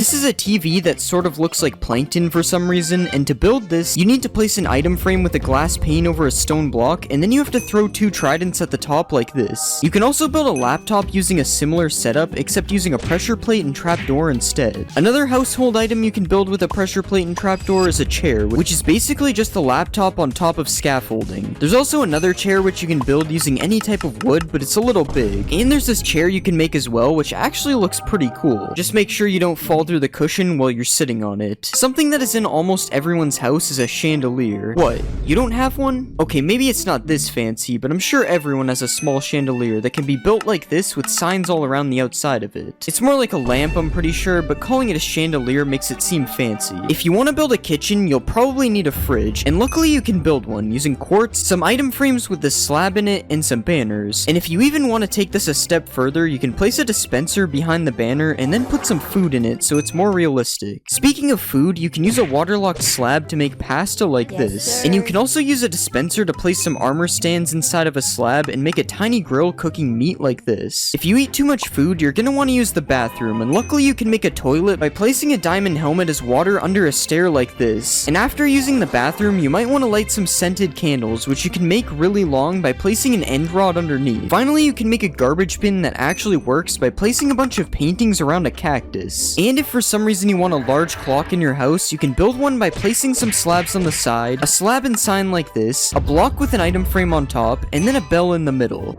This is a TV that sort of looks like plankton for some reason, and to build this, you need to place an item frame with a glass pane over a stone block, and then you have to throw 2 tridents at the top like this. You can also build a laptop using a similar setup, except using a pressure plate and trapdoor instead. Another household item you can build with a pressure plate and trapdoor is a chair, which is basically just a laptop on top of scaffolding. There's also another chair which you can build using any type of wood, but it's a little big. And there's this chair you can make as well, which actually looks pretty cool. Just make sure you don't fall through the cushion while you're sitting on it. Something that is in almost everyone's house is a chandelier. What? You don't have one? Okay, maybe it's not this fancy, but I'm sure everyone has a small chandelier that can be built like this with signs all around the outside of it. It's more like a lamp, I'm pretty sure, but calling it a chandelier makes it seem fancy. If you want to build a kitchen, you'll probably need a fridge, and luckily you can build one using quartz, some item frames with the slab in it, and some banners. And if you even want to take this a step further, you can place a dispenser behind the banner and then put some food in it so it's more realistic. Speaking of food, you can use a waterlogged slab to make pasta like this, and you can also use a dispenser to place some armor stands inside of a slab and make a tiny grill cooking meat like this. If you eat too much food, you're gonna want to use the bathroom, and luckily you can make a toilet by placing a diamond helmet as water under a stair like this. And after using the bathroom, you might want to light some scented candles, which you can make really long by placing an end rod underneath. Finally, you can make a garbage bin that actually works by placing a bunch of paintings around a cactus. And if for some reason you want a large clock in your house, you can build one by placing some slabs on the side, a slab and sign like this, a block with an item frame on top, and then a bell in the middle.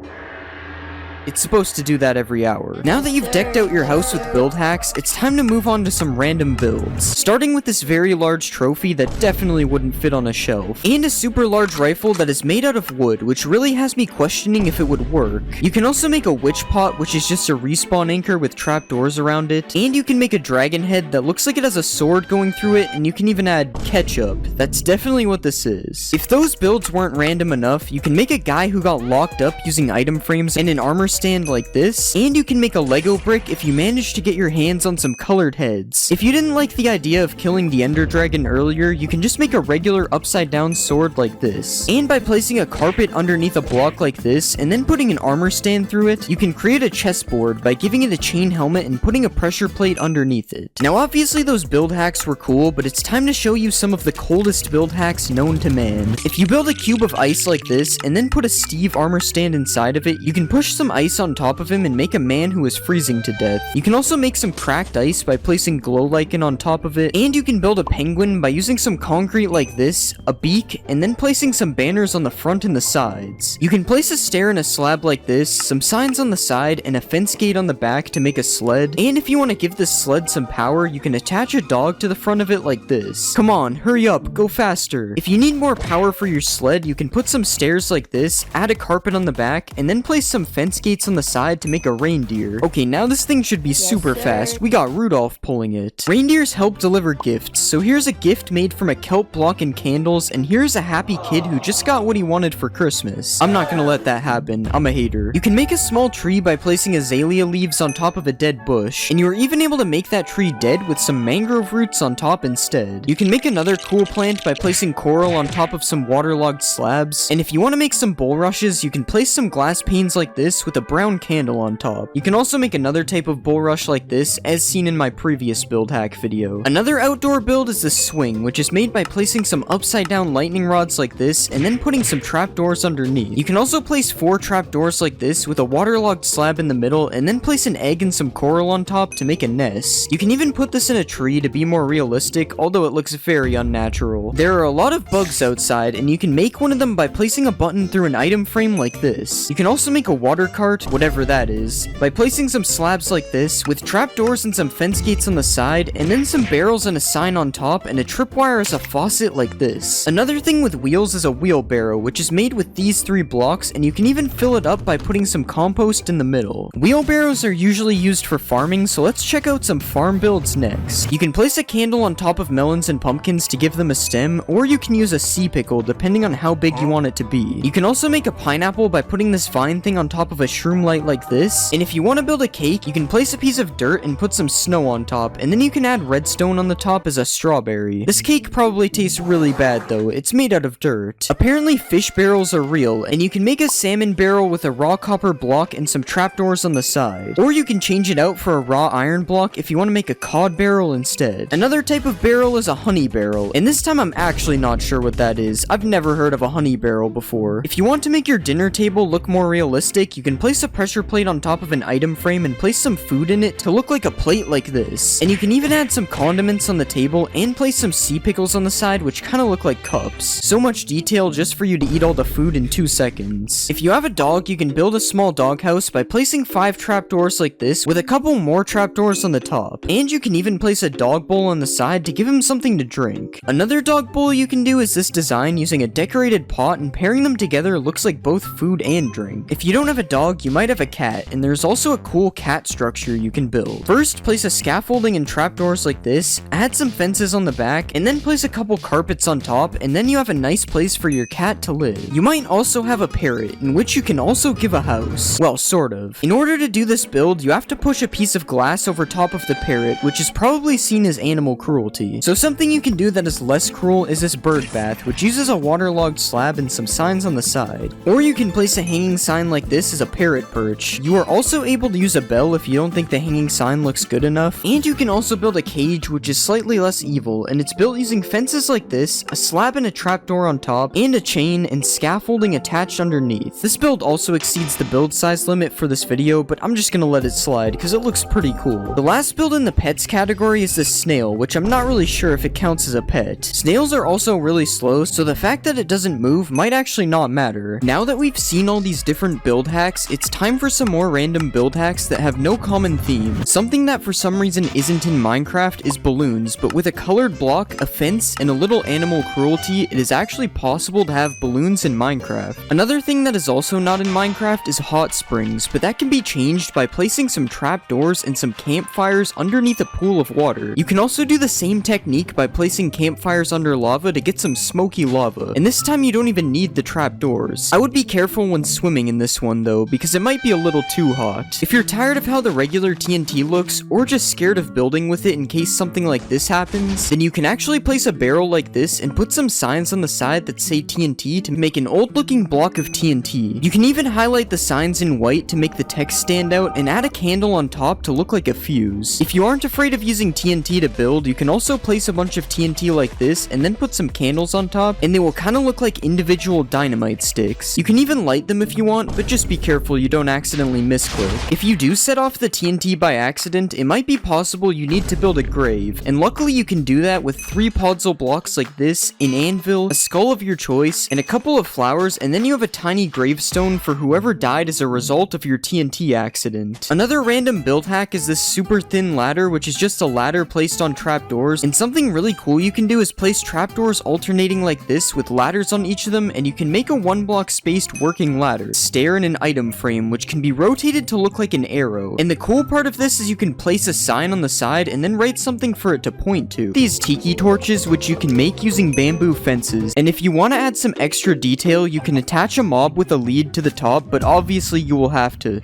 It's supposed to do that every hour. Now that you've decked out your house with build hacks, it's time to move on to some random builds. Starting with this very large trophy that definitely wouldn't fit on a shelf, and a super large rifle that is made out of wood, which really has me questioning if it would work. You can also make a witch pot, which is just a respawn anchor with trapdoors around it, and you can make a dragon head that looks like it has a sword going through it, and you can even add ketchup. That's definitely what this is. If those builds weren't random enough, you can make a guy who got locked up using item frames and an armor stand like this, and you can make a Lego brick if you manage to get your hands on some colored heads. If you didn't like the idea of killing the Ender Dragon earlier, you can just make a regular upside down sword like this. And by placing a carpet underneath a block like this, and then putting an armor stand through it, you can create a chessboard by giving it a chain helmet and putting a pressure plate underneath it. Now obviously those build hacks were cool, but it's time to show you some of the coldest build hacks known to man. If you build a cube of ice like this, and then put a Steve armor stand inside of it, you can push some ice on top of him and make a man who is freezing to death. You can also make some cracked ice by placing glow lichen on top of it, and you can build a penguin by using some concrete like this, a beak, and then placing some banners on the front and the sides. You can place a stair in a slab like this, some signs on the side, and a fence gate on the back to make a sled, and if you want to give this sled some power, you can attach a dog to the front of it like this. Come on, hurry up, go faster. If you need more power for your sled, you can put some stairs like this, add a carpet on the back, and then place some fence gates on the side to make a reindeer. Okay, now this thing should be super fast. We got Rudolph pulling it. Reindeers help deliver gifts, so here's a gift made from a kelp block and candles, and here's a happy kid who just got what he wanted for Christmas. I'm not gonna let that happen. I'm a hater. You can make a small tree by placing azalea leaves on top of a dead bush, and you were even able to make that tree dead with some mangrove roots on top instead. You can make another cool plant by placing coral on top of some waterlogged slabs, and if you want to make some bulrushes, you can place some glass panes like this with a brown candle on top. You can also make another type of bulrush like this, as seen in my previous build hack video. Another outdoor build is the swing, which is made by placing some upside down lightning rods like this, and then putting some trapdoors underneath. You can also place 4 trapdoors like this with a waterlogged slab in the middle, and then place an egg and some coral on top to make a nest. You can even put this in a tree to be more realistic, although it looks very unnatural. There are a lot of bugs outside, and you can make one of them by placing a button through an item frame like this. You can also make a water cart, whatever that is, by placing some slabs like this, with trapdoors and some fence gates on the side, and then some barrels and a sign on top, and a tripwire as a faucet like this. Another thing with wheels is a wheelbarrow, which is made with these 3 blocks, and you can even fill it up by putting some compost in the middle. Wheelbarrows are usually used for farming, so let's check out some farm builds next. You can place a candle on top of melons and pumpkins to give them a stem, or you can use a sea pickle depending on how big you want it to be. You can also make a pineapple by putting this vine thing on top of a shroom light like this. And if you want to build a cake, you can place a piece of dirt and put some snow on top, and then you can add redstone on the top as a strawberry. This cake probably tastes really bad though, it's made out of dirt. Apparently fish barrels are real, and you can make a salmon barrel with a raw copper block and some trapdoors on the side. Or you can change it out for a raw iron block if you want to make a cod barrel instead. Another type of barrel is a honey barrel, and this time I'm actually not sure what that is. I've never heard of a honey barrel before. If you want to make your dinner table look more realistic, you can place a pressure plate on top of an item frame and place some food in it to look like a plate like this. And you can even add some condiments on the table and place some sea pickles on the side, which kind of look like cups. So much detail just for you to eat all the food in 2 seconds. If you have a dog, you can build a small doghouse by placing 5 trapdoors like this with a couple more trapdoors on the top. And you can even place a dog bowl on the side to give him something to drink. Another dog bowl you can do is this design using a decorated pot, and pairing them together looks like both food and drink. If you don't have a dog, you might have a cat, and there's also a cool cat structure you can build. First, place a scaffolding and trapdoors like this, add some fences on the back, and then place a couple carpets on top, and then you have a nice place for your cat to live. You might also have a parrot, in which you can also give a house. Well, sort of. In order to do this build, you have to push a piece of glass over top of the parrot, which is probably seen as animal cruelty. So something you can do that is less cruel is this bird bath, which uses a waterlogged slab and some signs on the side. Or you can place a hanging sign like this as a parrot perch. You are also able to use a bell if you don't think the hanging sign looks good enough. And you can also build a cage, which is slightly less evil, and it's built using fences like this, a slab and a trapdoor on top, and a chain and scaffolding attached underneath. This build also exceeds the build size limit for this video, but I'm just gonna let it slide because it looks pretty cool. The last build in the pets category is this snail, which I'm not really sure if it counts as a pet. Snails are also really slow, so the fact that it doesn't move might actually not matter. Now that we've seen all these different build hacks, it's time for some more random build hacks that have no common theme. Something that for some reason isn't in Minecraft is balloons, but with a colored block, a fence, and a little animal cruelty, it is actually possible to have balloons in Minecraft. Another thing that is also not in Minecraft is hot springs, but that can be changed by placing some trapdoors and some campfires underneath a pool of water. You can also do the same technique by placing campfires under lava to get some smoky lava, and this time you don't even need the trapdoors. I would be careful when swimming in this one though, because it might be a little too hot. If you're tired of how the regular TNT looks, or just scared of building with it in case something like this happens, then you can actually place a barrel like this and put some signs on the side that say TNT to make an old looking block of TNT. You can even highlight the signs in white to make the text stand out and add a candle on top to look like a fuse. If you aren't afraid of using TNT to build, you can also place a bunch of TNT like this and then put some candles on top, and they will kind of look like individual dynamite sticks. You can even light them if you want, but just be careful you don't accidentally misclick. If you do set off the TNT by accident, it might be possible you need to build a grave, and luckily you can do that with 3 podzol blocks like this, an anvil, a skull of your choice, and a couple of flowers, and then you have a tiny gravestone for whoever died as a result of your TNT accident. Another random build hack is this super thin ladder, which is just a ladder placed on trapdoors, and something really cool you can do is place trapdoors alternating like this with ladders on each of them, and you can make a 1 block spaced working ladder. Stair in an item frame, which can be rotated to look like an arrow. And the cool part of this is you can place a sign on the side and then write something for it to point to. These tiki torches, which you can make using bamboo fences, and if you want to add some extra detail, you can attach a mob with a lead to the top, but obviously you will have to.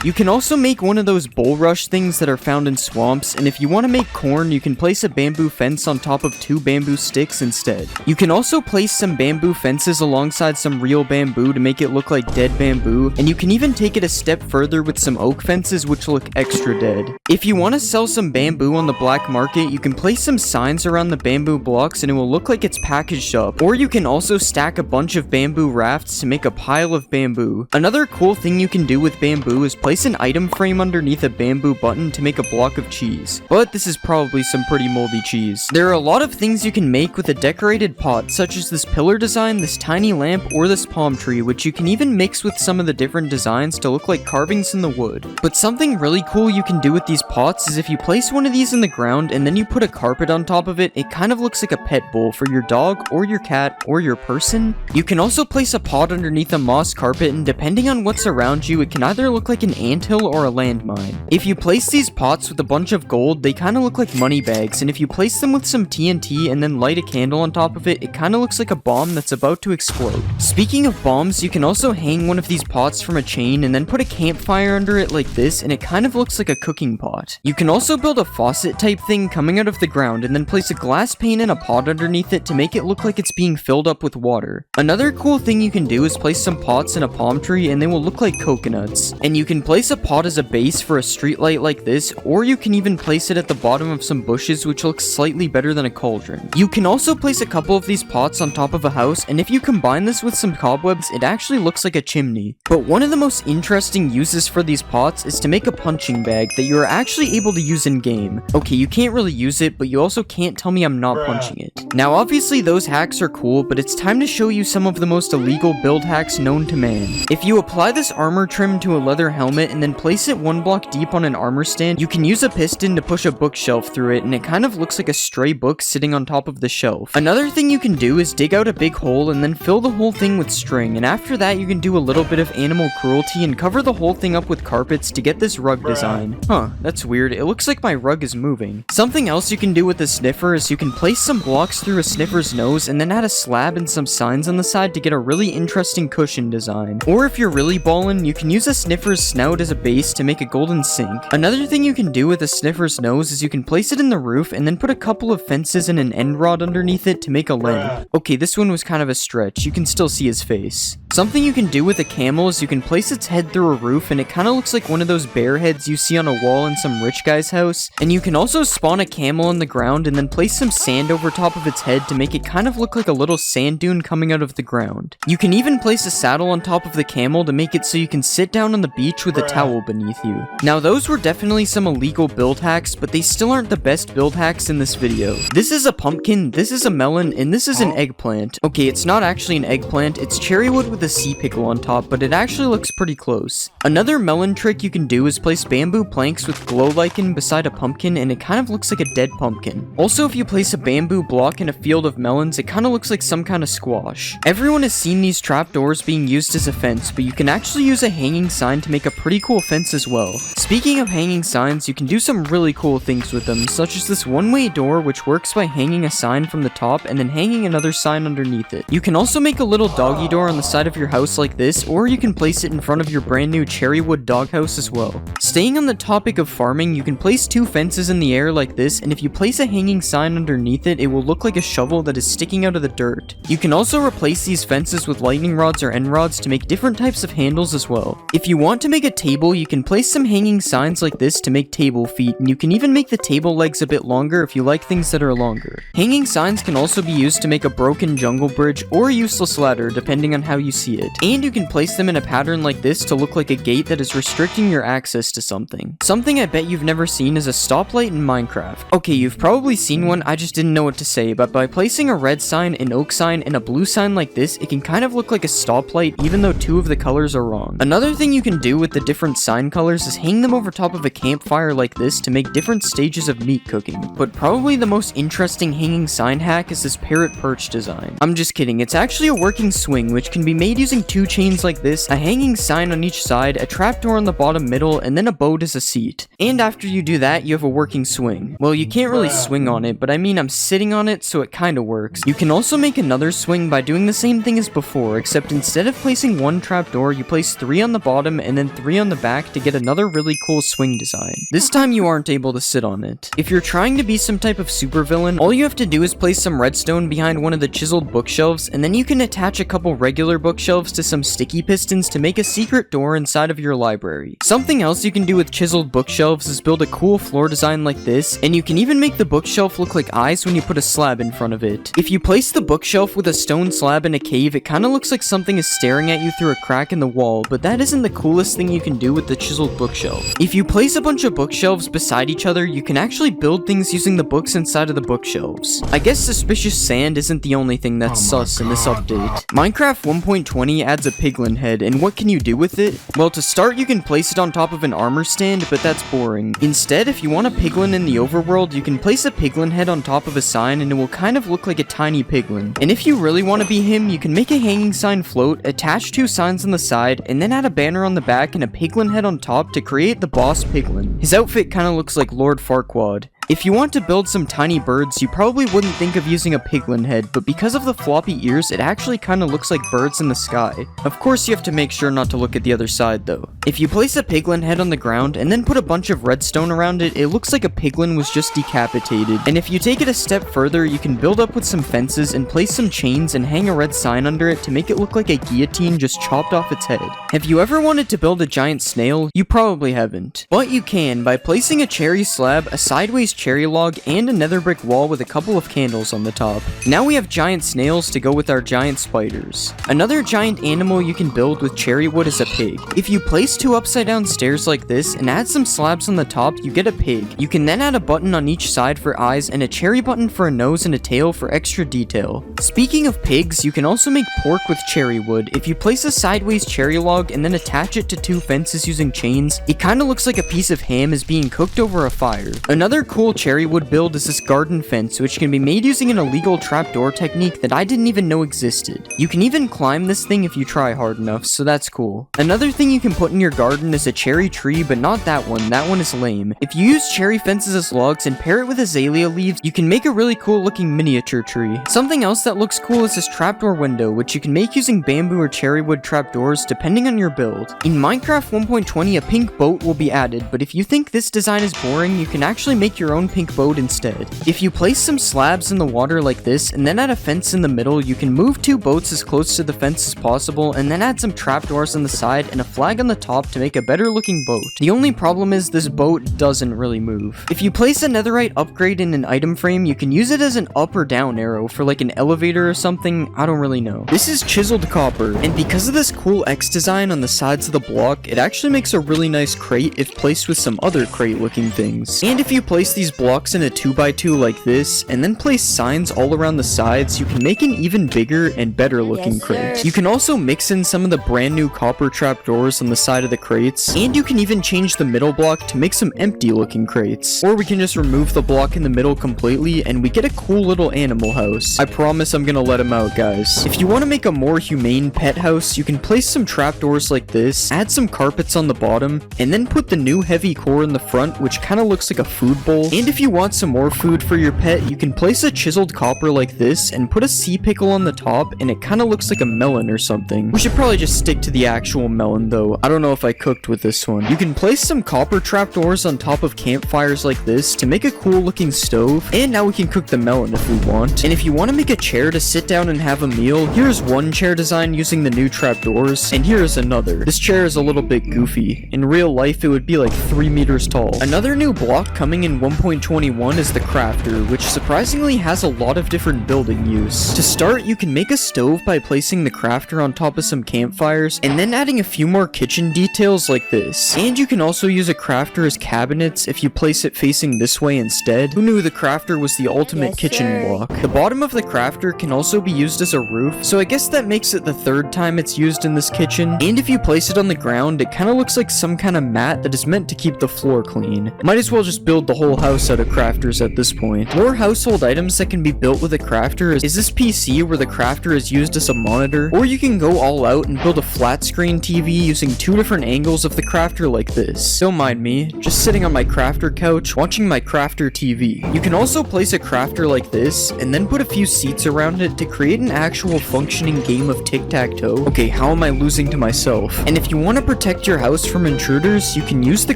You can also make one of those bulrush things that are found in swamps, and if you want to make corn, you can place a bamboo fence on top of 2 bamboo sticks instead. You can also place some bamboo fences alongside some real bamboo to make it look like dead bamboo, and you can even take it a step further with some oak fences which look extra dead. If you want to sell some bamboo on the black market, you can place some signs around the bamboo blocks and it will look like it's packaged up, or you can also stack a bunch of bamboo rafts to make a pile of bamboo. Another cool thing you can do with bamboo is place an item frame underneath a bamboo button to make a block of cheese, but this is probably some pretty moldy cheese. There are a lot of things you can make with a decorated pot, such as this pillar design, this tiny lamp, or this palm tree, which you can even mix with some of the different designs to look like carvings in the wood. But something really cool you can do with these pots is if you place one of these in the ground and then you put a carpet on top of it, it kind of looks like a pet bowl for your dog or your cat or your person. You can also place a pot underneath a moss carpet, and depending on what's around you, it can either look like an anthill or a landmine. If you place these pots with a bunch of gold, they kind of look like money bags, and if you place them with some TNT and then light a candle on top of it, it kind of looks like a bomb that's about to explode. Speaking of bombs, you can also hang one of these pots from a chain and then put a campfire under it like this, and it kind of looks like a cooking pot. You can also build a faucet type thing coming out of the ground and then place a glass pane and a pot underneath it to make it look like it's being filled up with water. Another cool thing you can do is place some pots in a palm tree and they will look like coconuts. And you can place a pot as a base for a street light like this, or you can even place it at the bottom of some bushes, which looks slightly better than a cauldron. You can also place a couple of these pots on top of a house, and if you combine this with some cobwebs, it actually looks like a chimney. But one of the most interesting uses for these pots is to make a punching bag that you are actually able to use in game. Okay, you can't really use it, but you also can't tell me I'm not punching it. Now obviously those hacks are cool, but it's time to show you some of the most illegal build hacks known to man. If you apply this armor trim to a leather helmet and then place it one block deep on an armor stand, you can use a piston to push a bookshelf through it, and it kind of looks like a stray book sitting on top of the shelf. Another thing you can do is dig out a big hole and then fill the whole thing with string, and after that you can do a little bit of animal cruelty and cover the whole thing up with carpets to get this rug design. Huh, that's weird. It looks like my rug is moving. Something else you can do with the sniffer is you can place some blocks through a sniffer's nose and then add a slab and some signs on the side to get a really interesting cushion design. Or if you're really ballin', you can use a sniffer's snout as a base to make a golden sink. Another thing you can do with a sniffer's nose is you can place it in the roof and then put a couple of fences and an end rod underneath it to make a lamp. Okay, this one was kind of a stretch. You can still see his face. Something you can do with a camel is you can place its head through a roof and it kind of looks like one of those bear heads you see on a wall in some rich guy's house. And you can also spawn a camel on the ground and then place some sand over top of its head to make it kind of look like a little sand dune coming out of the ground. You can even place a saddle on top of the camel to make it so you can sit down on the beach with a towel beneath you. Now those were definitely some illegal build hacks, but they still aren't the best build hacks in this video. This is a pumpkin, this is a melon, and this is an eggplant. Okay, it's not actually an eggplant, it's cherry wood with a sea pickle on top, but it actually looks pretty close. Another melon trick you can do is place bamboo planks with glow lichen beside a pumpkin, and it kind of looks like a dead pumpkin. Also, if you place a bamboo block in a field of melons, it kind of looks like some kind of squash. Everyone has seen these trapdoors being used as a fence, but you can actually use a hanging sign to make a pretty cool fence as well. Speaking of hanging signs, you can do some really cool things with them, such as this one-way door, which works by hanging a sign from the top and then hanging another sign underneath it. You can also make a little doggy door on the side of your house like this, or you can place it in front of your brand new cherry wood doghouse as well. Staying on the topic of farming, you can place two fences in the air like this, and if you place a hanging sign underneath it, it will look like a shovel that is sticking out of the dirt. You can also replace these fences with lightning rods or end rods to make different types of handles as well. If you want to make a table, you can place some hanging signs like this to make table feet, and you can even make the table legs a bit longer if you like things that are longer. Hanging signs can also be used to make a broken jungle bridge or a useless ladder, depending on how you see it. And you can place them in a pattern like this to look like a gate that is restricting your access to something. Something I bet you've never seen is a stoplight in Minecraft. Okay, you've probably seen one, I just didn't know what to say, but by placing a red sign, an oak sign, and a blue sign like this, it can kind of look like a stoplight even though two of the colors are wrong. Another thing you can do with the different sign colors is hang them over top of a campfire like this to make different stages of meat cooking. But probably the most interesting hanging sign hack is this parrot perch design. I'm just kidding, it's actually a working swing which can be made using two chains like this, a hanging sign on each side, a trapdoor on the bottom middle, and then a boat as a seat. And after you do that, you have a working swing. Well, you can't really swing on it, but I mean I'm sitting on it, so it kinda works. You can also make another swing by doing the same thing as before, except instead of placing one trapdoor, you place 3 on the bottom and then 3 on the back to get another really cool swing design. This time you aren't able to sit on it. If you're trying to be some type of supervillain, all you have to do is place some redstone behind one of the chiseled bookshelves, and then you can attach a couple regular bookshelves to some sticky pistons to make a secret door inside of your library. Something else you can do with chiseled bookshelves is build a cool floor design like this, and you can even make the bookshelf look like eyes when you put a slab in front of it. If you place the bookshelf with a stone slab in a cave, it kinda looks like something is staring at you through a crack in the wall, but that isn't the coolest thing you can do with the chiseled bookshelf. If you place a bunch of bookshelves beside each other, you can actually build things using the books inside of the bookshelves. I guess suspicious sand isn't the only thing that's sus in this update. Minecraft 1.20 adds a piglin head, and what can you do with it? Well, to start, you can place it on top of an armor stand, but that's boring. Instead, if you want a piglin in the overworld, you can place a piglin head on top of a sign, and it will kind of look like a tiny piglin. And if you really want to be him, you can make a hanging sign float, attach 2 signs on the side, and then add a banner on the back and a piglin head on top to create the boss piglin. His outfit kinda looks like Lord Farquaad. If you want to build some tiny birds, you probably wouldn't think of using a piglin head, but because of the floppy ears, it actually kinda looks like birds in the sky. Of course, you have to make sure not to look at the other side though. If you place a piglin head on the ground and then put a bunch of redstone around it, it looks like a piglin was just decapitated. And if you take it a step further, you can build up with some fences and place some chains and hang a red sign under it to make it look like a guillotine just chopped off its head. Have you ever wanted to build a giant snail? You probably haven't. But you can by placing a cherry slab, a sideways cherry log, and a nether brick wall with a couple of candles on the top. Now we have giant snails to go with our giant spiders. Another giant animal you can build with cherry wood is a pig. If you place two upside down stairs like this and add some slabs on the top, you get a pig. You can then add a button on each side for eyes and a cherry button for a nose and a tail for extra detail. Speaking of pigs, you can also make pork with cherry wood. If you place a sideways cherry log and then attach it to two fences using chains, it kinda looks like a piece of ham is being cooked over a fire. Another cool cherry wood build is this garden fence, which can be made using an illegal trapdoor technique that I didn't even know existed. You can even climb this thing if you try hard enough, so that's cool. Another thing you can put in your garden is a cherry tree, but not that one is lame. If you use cherry fences as logs and pair it with azalea leaves, you can make a really cool looking miniature tree. Something else that looks cool is this trapdoor window, which you can make using bamboo or cherry wood trapdoors depending on your build. In Minecraft 1.20, a pink boat will be added, but if you think this design is boring, you can actually make your own pink boat instead. If you place some slabs in the water like this and then add a fence in the middle, you can move two boats as close to the fence as possible and then add some trapdoors on the side and a flag on the top to make a better looking boat. The only problem is this boat doesn't really move. If you place a netherite upgrade in an item frame, you can use it as an up or down arrow for like an elevator or something, I don't really know. This is chiseled copper, and because of this cool X design on the sides of the block, it actually makes a really nice crate if placed with some other crate looking things. And if you place these blocks in a 2x2 like this, and then place signs all around the sides, you can make an even bigger and better looking crate. You can also mix in some of the brand new copper trapdoors on the side of the crates, and you can even change the middle block to make some empty looking crates. Or we can just remove the block in the middle completely, and we get a cool little animal house. I promise I'm gonna let him out, guys. If you want to make a more humane pet house, you can place some trapdoors like this, add some carpets on the bottom, and then put the new heavy core in the front, which kind of looks like a food bowl. And if you want some more food for your pet, you can place a chiseled copper like this and put a sea pickle on the top, and it kind of looks like a melon or something. We should probably just stick to the actual melon though. I don't know if I cooked with this one. You can place some copper trapdoors on top of campfires like this to make a cool looking stove, and now we can cook the melon if we want. And if you want to make a chair to sit down and have a meal, here's one chair design using the new trapdoors, and here's another. This chair is a little bit goofy. In real life, it would be like 3 meters tall. Another new block coming in 1.21 is the crafter, which surprisingly has a lot of different building use. To start, you can make a stove by placing the crafter on top of some campfires, and then adding a few more kitchen details like this. And you can also use a crafter as cabinets if you place it facing this way instead. Who knew the crafter was the ultimate kitchen block? The bottom of the crafter can also be used as a roof, so I guess that makes it the third time it's used in this kitchen. And if you place it on the ground, it kind of looks like some kind of mat that is meant to keep the floor clean. Might as well just build the whole house out of crafters at this point. More household items that can be built with a crafter is this PC where the crafter is used as a monitor, or you can go all out and build a flat screen TV using two different angles of the crafter like this. Don't mind me, just sitting on my crafter couch watching my crafter TV. You can also place a crafter like this and then put a few seats around it to create an actual functioning game of tic-tac-toe. Okay, how am I losing to myself? And if you want to protect your house from intruders, you can use the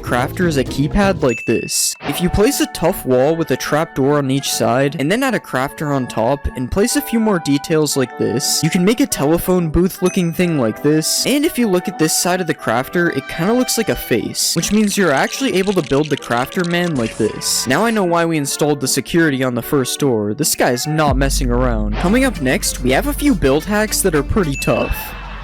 crafter as a keypad like this. If you place a tough wall with a trapdoor on each side, and then add a crafter on top, and place a few more details like this, you can make a telephone booth looking thing like this. And if you look at this side of the crafter, it kind of looks like a face, which means you're actually able to build the crafter man like this. Now I know why we installed the security on the first door. This guy's not messing around. Coming up next, we have a few build hacks that are pretty tough.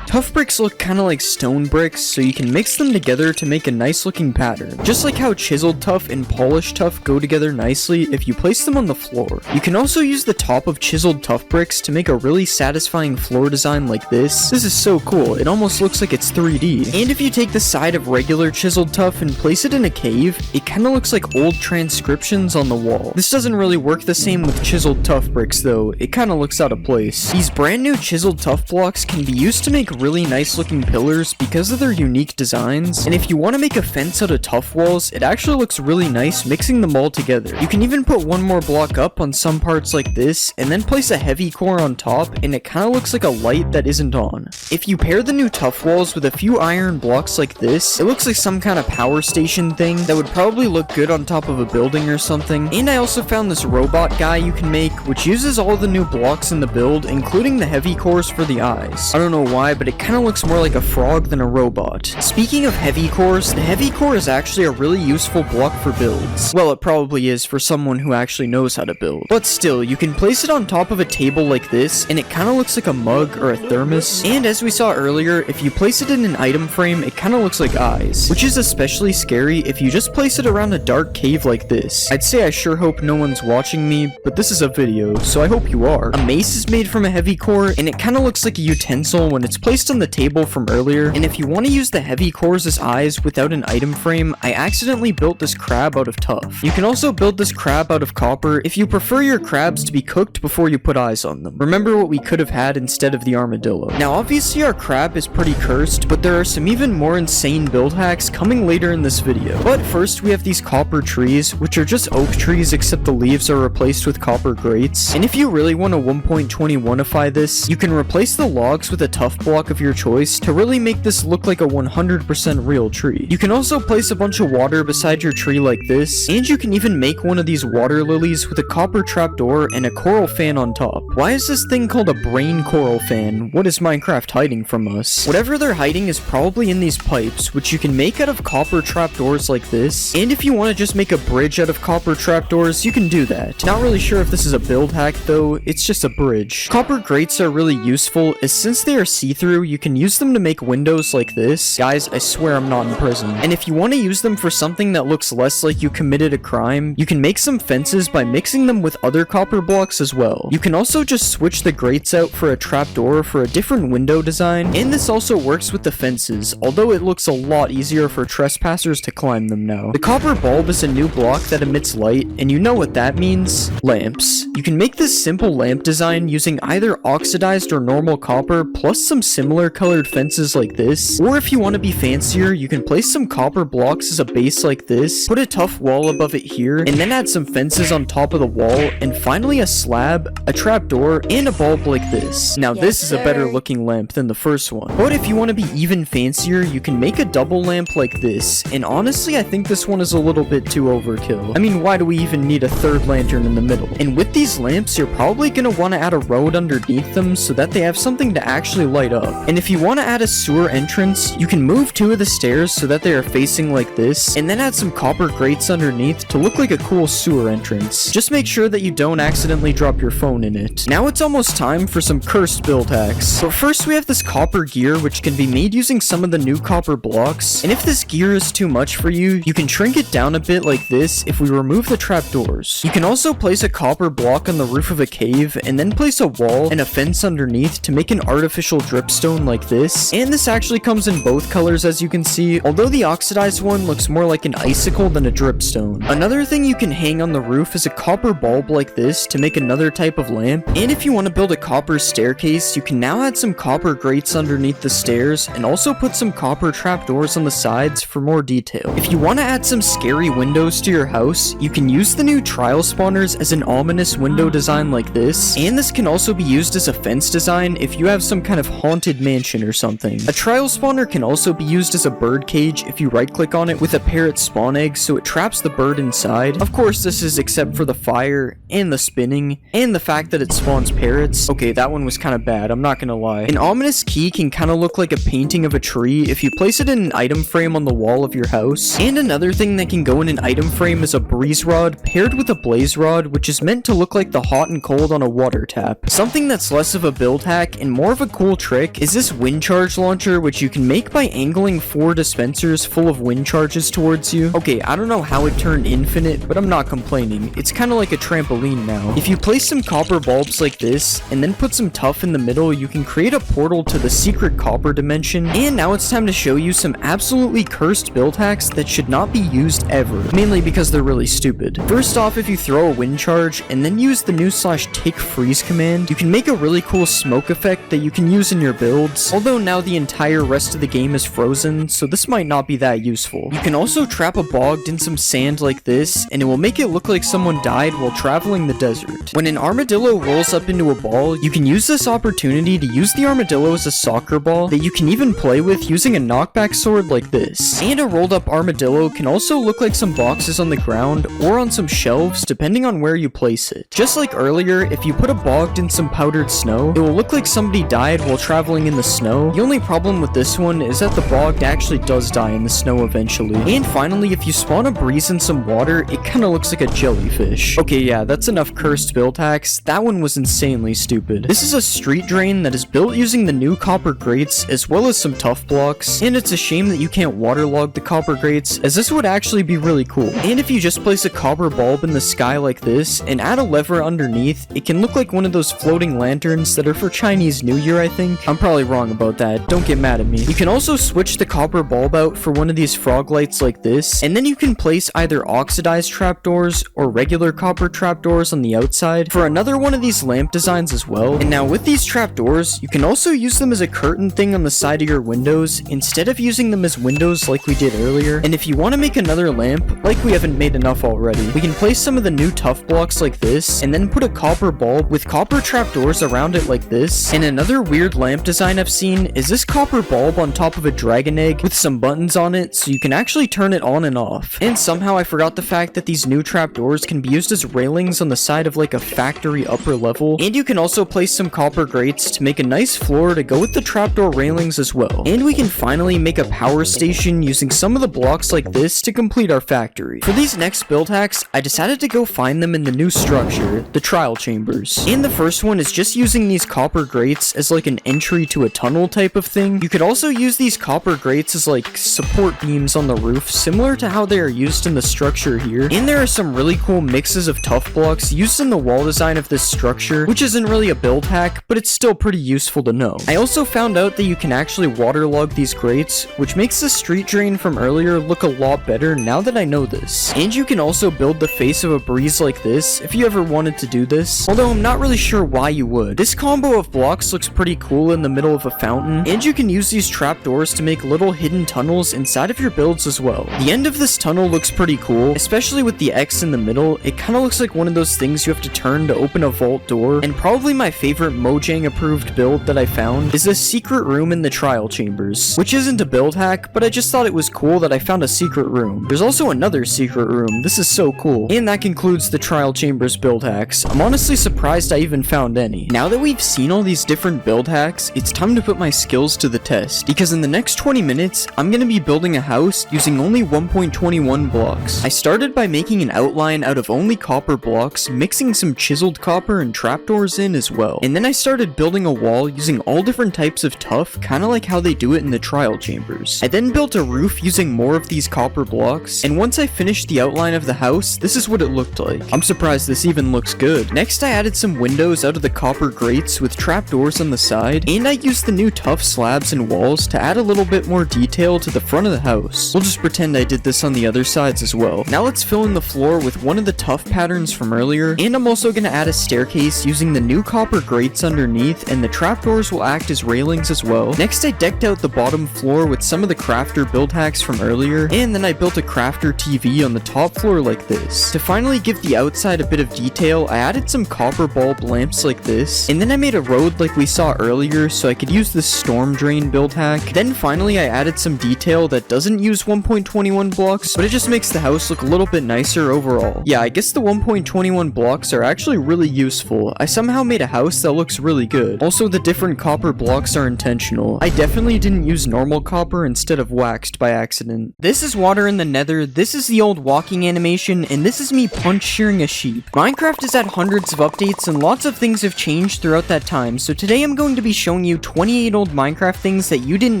Tough bricks look kinda like stone bricks, so you can mix them together to make a nice looking pattern. Just like how chiseled tough and polished tough go together nicely if you place them on the floor. You can also use the top of chiseled tough bricks to make a really satisfying floor design like this. This is so cool, it almost looks like it's 3D. And if you take the side of regular chiseled tough and place it in a cave, it kinda looks like old transcriptions on the wall. This doesn't really work the same with chiseled tough bricks though, it kinda looks out of place. These brand new chiseled tough blocks can be used to make really nice looking pillars because of their unique designs, and if you want to make a fence out of tough walls, it actually looks really nice mixing them all together. You can even put one more block up on some parts like this, and then place a heavy core on top, and it kind of looks like a light that isn't on. If you pair the new tough walls with a few iron blocks like this, it looks like some kind of power station thing that would probably look good on top of a building or something. And I also found this robot guy you can make, which uses all the new blocks in the build, including the heavy cores for the eyes. I don't know why, but it kind of looks more like a frog than a robot. Speaking of heavy cores, the heavy core is actually a really useful block for builds. Well, it probably is for someone who actually knows how to build. But still, you can place it on top of a table like this, and it kind of looks like a mug or a thermos. And as we saw earlier, if you place it in an item frame, it kind of looks like eyes, which is especially scary if you just place it around a dark cave like this. I'd say I sure hope no one's watching me, but this is a video, so I hope you are. A mace is made from a heavy core, and it kind of looks like a utensil when it's placed on the table from earlier. And if you want to use the heavy cores as eyes without an item frame, I accidentally built this crab out of tough. You can also build this crab out of copper if you prefer your crabs to be cooked before you put eyes on them. Remember what we could have had instead of the armadillo. Now obviously our crab is pretty cursed, but there are some even more insane build hacks coming later in this video. But first we have these copper trees, which are just oak trees except the leaves are replaced with copper grates. And if you really want to 1.21ify this, you can replace the logs with a tough block of your choice to really make this look like a 100% real tree. You can also place a bunch of water beside your tree like this, and you can even make one of these water lilies with a copper trapdoor and a coral fan on top. Why is this thing called a brain coral fan? What is Minecraft hiding from us? Whatever they're hiding is probably in these pipes, which you can make out of copper trapdoors like this, and if you want to just make a bridge out of copper trapdoors, you can do that. Not really sure if this is a build hack though, it's just a bridge. Copper grates are really useful, as since they are see-through, you can use them to make windows like this. Guys, I swear I'm not in prison. And if you want to use them for something that looks less like you committed a crime, you can make some fences by mixing them with other copper blocks as well. You can also just switch the grates out for a trapdoor for a different window design, and this also works with the fences, although it looks a lot easier for trespassers to climb them now. The copper bulb is a new block that emits light, and you know what that means? Lamps. You can make this simple lamp design using either oxidized or normal copper plus some similar colored fences like this, or if you want to be fancier, you can place some copper blocks as a base like this, put a tough wall above it here, and then add some fences on top of the wall, and finally a slab, a trapdoor, and a bulb like this. Now this is a better looking lamp than the first one. But if you want to be even fancier, you can make a double lamp like this, and honestly I think this one is a little bit too overkill. I mean, why do we even need a third lantern in the middle? And with these lamps, you're probably going to want to add a road underneath them so that they have something to actually light up. And if you want to add a sewer entrance, you can move two of the stairs so that they are facing like this, and then add some copper grates underneath to look like a cool sewer entrance. Just make sure that you don't accidentally drop your phone in it. Now it's almost time for some cursed build hacks. But first we have this copper gear, which can be made using some of the new copper blocks, and if this gear is too much for you, you can shrink it down a bit like this if we remove the trapdoors. You can also place a copper block on the roof of a cave, and then place a wall and a fence underneath to make an artificial dripstone like this, and this actually comes in both colors as you can see, although the oxidized one looks more like an icicle than a dripstone. Another thing you can hang on the roof is a copper bulb like this to make another type of lamp, and if you want to build a copper staircase, you can now add some copper grates underneath the stairs, and also put some copper trapdoors on the sides for more detail. If you want to add some scary windows to your house, you can use the new trial spawners as an ominous window design like this, and this can also be used as a fence design if you have some kind of haunted mansion or something. A trial spawner can also be used as a bird cage if you right click on it with a parrot spawn egg so it traps the bird inside. Of course this is except for the fire, and the spinning, and the fact that it spawns parrots. Okay, that one was kind of bad, I'm not gonna lie. An ominous key can kind of look like a painting of a tree if you place it in an item frame on the wall of your house. And another thing that can go in an item frame is a breeze rod paired with a blaze rod, which is meant to look like the hot and cold on a water tap. Something that's less of a build hack and more of a cool trick is this wind charge launcher, which you can make by angling 4 dispensers full of wind charges towards you. Okay, I don't know how it turned infinite, but I'm not complaining. It's kind of like a trampoline now. If you place some copper bulbs like this, and then put some tuff in the middle, you can create a portal to the secret copper dimension. And now it's time to show you some absolutely cursed build hacks that should not be used ever, mainly because they're really stupid. First off, if you throw a wind charge, and then use the new /tick freeze command, you can make a really cool smoke effect that you can use in your build. builds, although now the entire rest of the game is frozen, so this might not be that useful. You can also trap a bogged in some sand like this, and it will make it look like someone died while traveling the desert. When an armadillo rolls up into a ball, you can use this opportunity to use the armadillo as a soccer ball that you can even play with using a knockback sword like this. And a rolled up armadillo can also look like some boxes on the ground or on some shelves depending on where you place it. Just like earlier, if you put a bogged in some powdered snow, it will look like somebody died while traveling in the snow. The only problem with this one is that the bogged actually does die in the snow eventually. And finally, if you spawn a breeze in some water, it kinda looks like a jellyfish. Okay, yeah, that's enough cursed build hacks. That one was insanely stupid. This is a street drain that is built using the new copper grates as well as some tough blocks, and it's a shame that you can't waterlog the copper grates, as this would actually be really cool. And if you just place a copper bulb in the sky like this and add a lever underneath, it can look like one of those floating lanterns that are for Chinese New Year, I think. I'm probably wrong about that, don't get mad at me. You can also switch the copper bulb out for one of these frog lights like this, and then you can place either oxidized trapdoors or regular copper trapdoors on the outside for another one of these lamp designs as well. And now with these trapdoors, you can also use them as a curtain thing on the side of your windows instead of using them as windows like we did earlier. And if you want to make another lamp, like we haven't made enough already, we can place some of the new tough blocks like this and then put a copper bulb with copper trapdoors around it like this. And another weird lamp design I've seen is this copper bulb on top of a dragon egg with some buttons on it so you can actually turn it on and off. And somehow I forgot the fact that these new trapdoors can be used as railings on the side of like a factory upper level, and you can also place some copper grates to make a nice floor to go with the trapdoor railings as well. And we can finally make a power station using some of the blocks like this to complete our factory. For these next build hacks, I decided to go find them in the new structure, the trial chambers. And the first one is just using these copper grates as like an entry to a tunnel type of thing. You could also use these copper grates as like support beams on the roof, similar to how they are used in the structure here. And there are some really cool mixes of tough blocks used in the wall design of this structure, which isn't really a build hack, but it's still pretty useful to know. I also found out that you can actually waterlog these grates, which makes the street drain from earlier look a lot better now that I know this. And you can also build the face of a breeze like this if you ever wanted to do this, although I'm not really sure why you would. This combo of blocks looks pretty cool in the middle of a fountain, and you can use these trapdoors to make little hidden tunnels inside of your builds as well. The end of this tunnel looks pretty cool, especially with the X in the middle. It kind of looks like one of those things you have to turn to open a vault door. And probably my favorite Mojang approved build that I found is a secret room in the trial chambers, which isn't a build hack, but I just thought it was cool that I found a secret room. There's also another secret room. This is so cool. And that concludes the trial chambers build hacks. I'm honestly surprised I even found any. Now that we've seen all these different build hacks, it's time to put my skills to the test, because in the next 20 minutes, I'm going to be building a house using only 1.21 blocks. I started by making an outline out of only copper blocks, mixing some chiseled copper and trapdoors in as well. And then I started building a wall using all different types of tuff, kind of like how they do it in the trial chambers. I then built a roof using more of these copper blocks, and once I finished the outline of the house, this is what it looked like. I'm surprised this even looks good. Next, I added some windows out of the copper grates with trapdoors on the side, and I used the new tough slabs and walls to add a little bit more detail to the front of the house. We'll just pretend I did this on the other sides as well. Now let's fill in the floor with one of the tough patterns from earlier, and I'm also going to add a staircase using the new copper grates underneath, and the trapdoors will act as railings as well. Next, I decked out the bottom floor with some of the crafter build hacks from earlier, and then I built a crafter TV on the top floor like this. To finally give the outside a bit of detail, I added some copper bulb lamps like this, and then I made a road like we saw earlier so I could use this storm drain build hack. Then finally I added some detail that doesn't use 1.21 blocks, but it just makes the house look a little bit nicer overall. Yeah, I guess the 1.21 blocks are actually really useful. I somehow made a house that looks really good. Also, the different copper blocks are intentional. I definitely didn't use normal copper instead of waxed by accident. This is water in the nether, this is the old walking animation, and this is me punch shearing a sheep. Minecraft has had hundreds of updates and lots of things have changed throughout that time, so today I'm going to be showing you 28 old Minecraft things that you didn't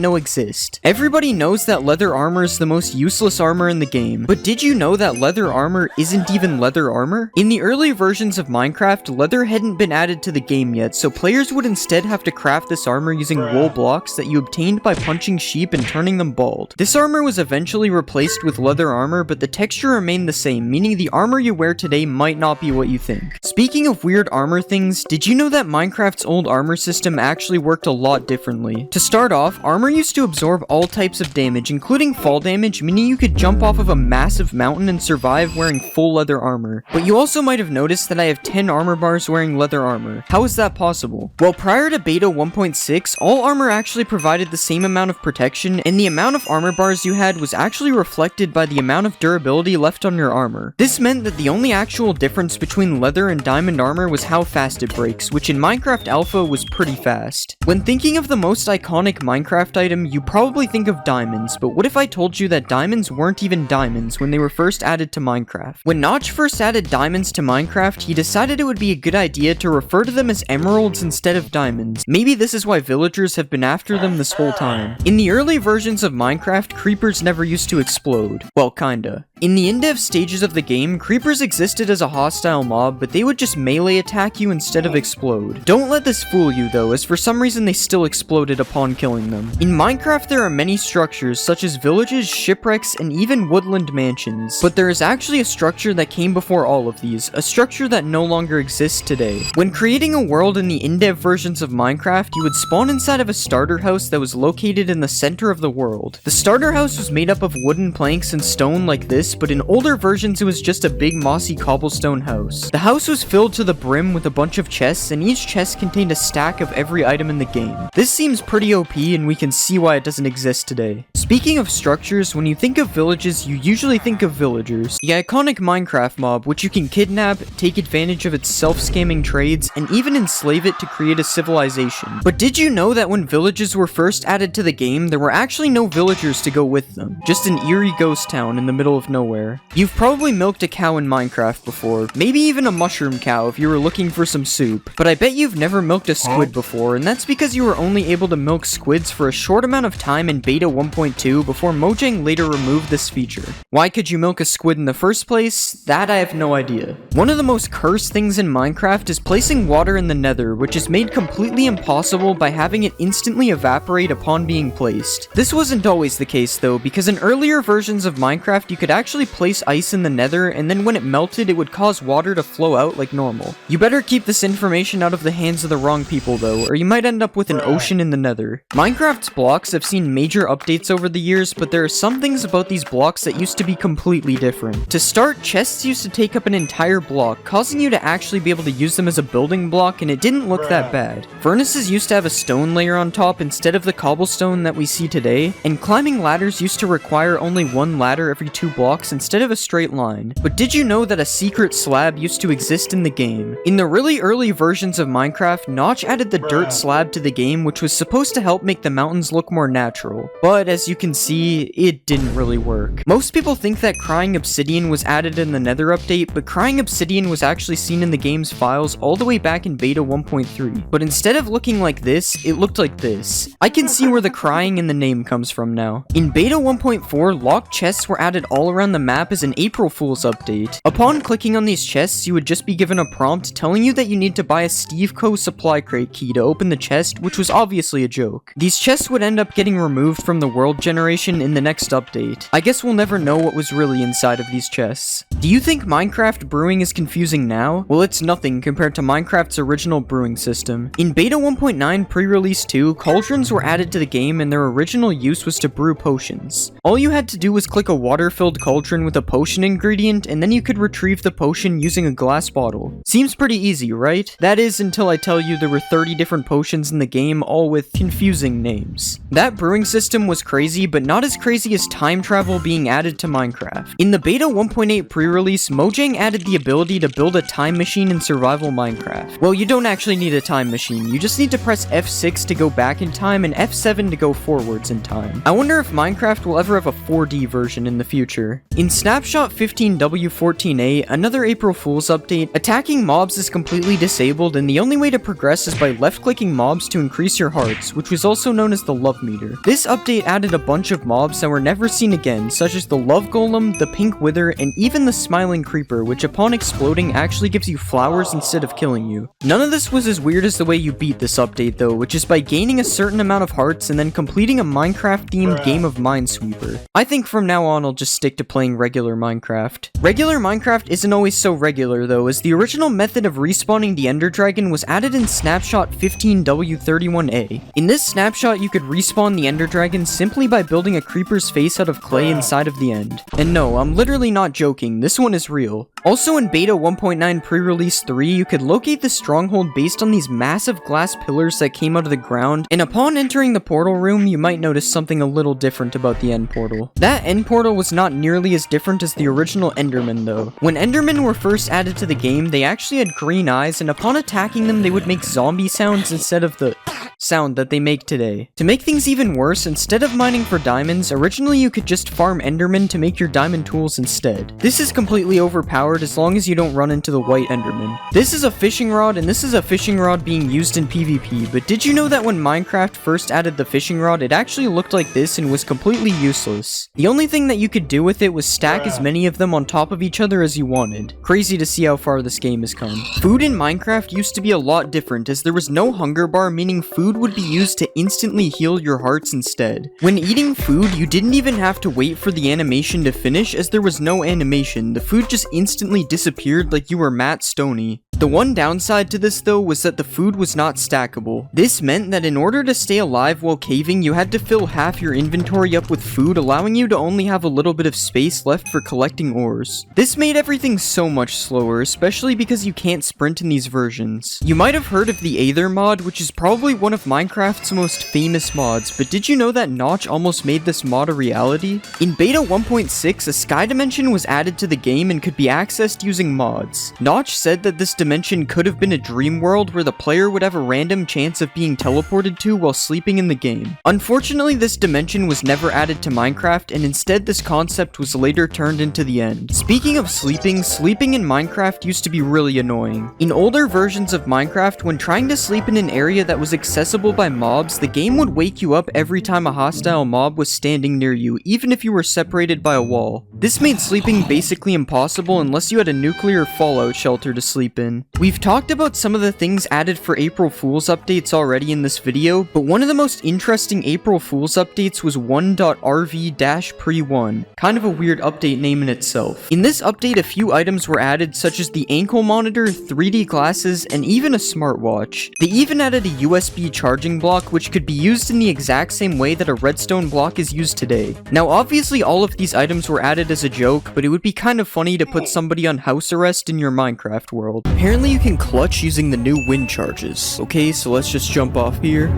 know exist. Everybody knows that leather armor is the most useless armor in the game, but did you know that leather armor isn't even leather armor? In the early versions of Minecraft, leather hadn't been added to the game yet, so players would instead have to craft this armor using wool blocks that you obtained by punching sheep and turning them bald. This armor was eventually replaced with leather armor, but the texture remained the same, meaning the armor you wear today might not be what you think. Speaking of weird armor things, did you know that Minecraft's old armor system actually worked worked a lot differently. To start off, armor used to absorb all types of damage, including fall damage, meaning you could jump off of a massive mountain and survive wearing full leather armor. But you also might have noticed that I have 10 armor bars wearing leather armor. How is that possible? Well, prior to beta 1.6, all armor actually provided the same amount of protection, and the amount of armor bars you had was actually reflected by the amount of durability left on your armor. This meant that the only actual difference between leather and diamond armor was how fast it breaks, which in Minecraft Alpha was pretty fast. When thinking of the most iconic Minecraft item, you probably think of diamonds, but what if I told you that diamonds weren't even diamonds when they were first added to Minecraft? When Notch first added diamonds to Minecraft, he decided it would be a good idea to refer to them as emeralds instead of diamonds. Maybe this is why villagers have been after them this whole time. In the early versions of Minecraft, creepers never used to explode. Well, kinda. In the in-dev stages of the game, creepers existed as a hostile mob, but they would just melee attack you instead of explode. Don't let this fool you though, as for some reason they still exploded upon killing them. In Minecraft there are many structures, such as villages, shipwrecks, and even woodland mansions. But there is actually a structure that came before all of these, a structure that no longer exists today. When creating a world in the in-dev versions of Minecraft, you would spawn inside of a starter house that was located in the center of the world. The starter house was made up of wooden planks and stone like this, but in older versions it was just a big mossy cobblestone house. The house was filled to the brim with a bunch of chests, and each chest contained a stack of every item in the game. This seems pretty OP, and we can see why it doesn't exist today. Speaking of structures, when you think of villages, you usually think of villagers. The iconic Minecraft mob, which you can kidnap, take advantage of its self-scamming trades, and even enslave it to create a civilization. But did you know that when villages were first added to the game, there were actually no villagers to go with them? Just an eerie ghost town in the middle of nowhere. You've probably milked a cow in Minecraft before, maybe even a mushroom cow if you were looking for some soup. But I bet you've never milked a squid before, and that's because you were only able to milk squids for a short amount of time in beta 1.2 before Mojang later removed this feature. Why could you milk a squid in the first place? That I have no idea. One of the most cursed things in Minecraft is placing water in the nether, which is made completely impossible by having it instantly evaporate upon being placed. This wasn't always the case though, because in earlier versions of Minecraft you could actually place ice in the nether, and then when it melted it would cause water to flow out like normal. You better keep this information out of the hands of the wrong people though, or you might end up with an ocean in the nether. Minecraft's blocks have seen major updates over the years, but there are some things about these blocks that used to be completely different. To start, chests used to take up an entire block, causing you to actually be able to use them as a building block, and it didn't look that bad. Furnaces used to have a stone layer on top instead of the cobblestone that we see today, and climbing ladders used to require only one ladder every 2 blocks instead of a straight line. But did you know that a secret slab used to exist in the game? In the really early versions of Minecraft, Notch added the dirt slab to the game, which was supposed to help make the mountains look more natural. But as you can see, it didn't really work. Most people think that crying obsidian was added in the nether update, but crying obsidian was actually seen in the game's files all the way back in beta 1.3. But instead of looking like this, it looked like this. I can see where the crying in the name comes from now. In beta 1.4, locked chests were added all around the map as an April Fool's update. Upon clicking on these chests, you would just be given a prompt telling you that you need to buy a Steve Co. supply crate key to open the chest, which was obviously a joke. These chests would end up getting removed from the world generation in the next update. I guess we'll never know what was really inside of these chests. Do you think Minecraft brewing is confusing now? Well, it's nothing compared to Minecraft's original brewing system. In beta 1.9 pre-release 2, cauldrons were added to the game, and their original use was to brew potions. All you had to do was click a water-filled cauldron with a potion ingredient, and then you could retrieve the potion using a glass bottle. Seems pretty easy, right? That is, until I tell you there were 30 different potions in the game, all with confusing names. That brewing system was crazy, but not as crazy as time travel being added to Minecraft. In the beta 1.8 pre-release, Mojang added the ability to build a time machine in survival Minecraft. Well, you don't actually need a time machine, you just need to press F6 to go back in time and F7 to go forwards in time. I wonder if Minecraft will ever have a 4D version in the future. In Snapshot 15W14A, another April Fool's update, attacking mobs is completely disabled, and the only way to progress is by left-clicking mobs to increase your hearts, which was also known as the love meter. This update added a bunch of mobs that were never seen again, such as the love golem, the pink wither, and even the smiling creeper, which upon exploding actually gives you flowers instead of killing you. None of this was as weird as the way you beat this update though, which is by gaining a certain amount of hearts and then completing a Minecraft-themed game of Minesweeper. I think from now on I'll just stick to playing regular Minecraft. Regular Minecraft isn't always so regular though, as the original method of respawning the Ender Dragon was added in Snapshot 15W31A. In this snapshot, you could respawn the Ender Dragon simply by building a creeper's face out of clay inside of the end. And no, I'm literally not joking, this one is real. Also in Beta 1.9 pre-release 3, you could locate the stronghold based on these massive glass pillars that came out of the ground, and upon entering the portal room, you might notice something a little different about the end portal. That end portal was not nearly as different as the original Endermen though. When Endermen were first added to the game, they actually had green eyes, and upon attacking them, they would make zombie sounds instead of the sound that they make today. To make things even worse, instead of mining for diamonds, originally you could just farm Endermen to make your diamond tools instead. This is completely overpowered as long as you don't run into the white Enderman. This is a fishing rod, and this is a fishing rod being used in PvP, but did you know that when Minecraft first added the fishing rod, it actually looked like this and was completely useless? The only thing that you could do with it was stack as many of them on top of each other as you wanted. Crazy to see how far this game has come. Food in Minecraft used to be a lot different, as there was no hunger bar, meaning food would be used to instantly heal your hearts instead. When eating food, you didn't even have to wait for the animation to finish, as there was no animation. The food just instantly disappeared like you were Matt Stoney. The one downside to this though was that the food was not stackable. This meant that in order to stay alive while caving, you had to fill half your inventory up with food, allowing you to only have a little bit of space left for collecting ores. This made everything so much slower, especially because you can't sprint in these versions. You might have heard of the Aether mod, which is probably one of Minecraft's most famous mods, but did you know that Notch almost made this mod a reality? In Beta 1.6, a sky dimension was added to the game and could be accessed using mods. Notch said that this dimension could have been a dream world where the player would have a random chance of being teleported to while sleeping in the game. Unfortunately, this dimension was never added to Minecraft, and instead this concept was later turned into the end. Speaking of sleeping in Minecraft used to be really annoying. In older versions of Minecraft, when trying to sleep in an area that was accessible by mobs, the game would wake you up every time a hostile mob was standing near you, even if you were separated by a wall. This made sleeping basically impossible unless you had a nuclear fallout shelter to sleep in. We've talked about some of the things added for April Fool's updates already in this video, but one of the most interesting April Fool's updates was 1.rv-pre1. Kind of a weird update name in itself. In this update, a few items were added, such as the ankle monitor, 3D glasses, and even a smartwatch. They even added a USB charging block, which could be used in the exact same way that a redstone block is used today. Now, obviously all of these items were added as a joke, but it would be kind of funny to put somebody on house arrest in your Minecraft world. Apparently you can clutch using the new wind charges. Okay, so let's just jump off here.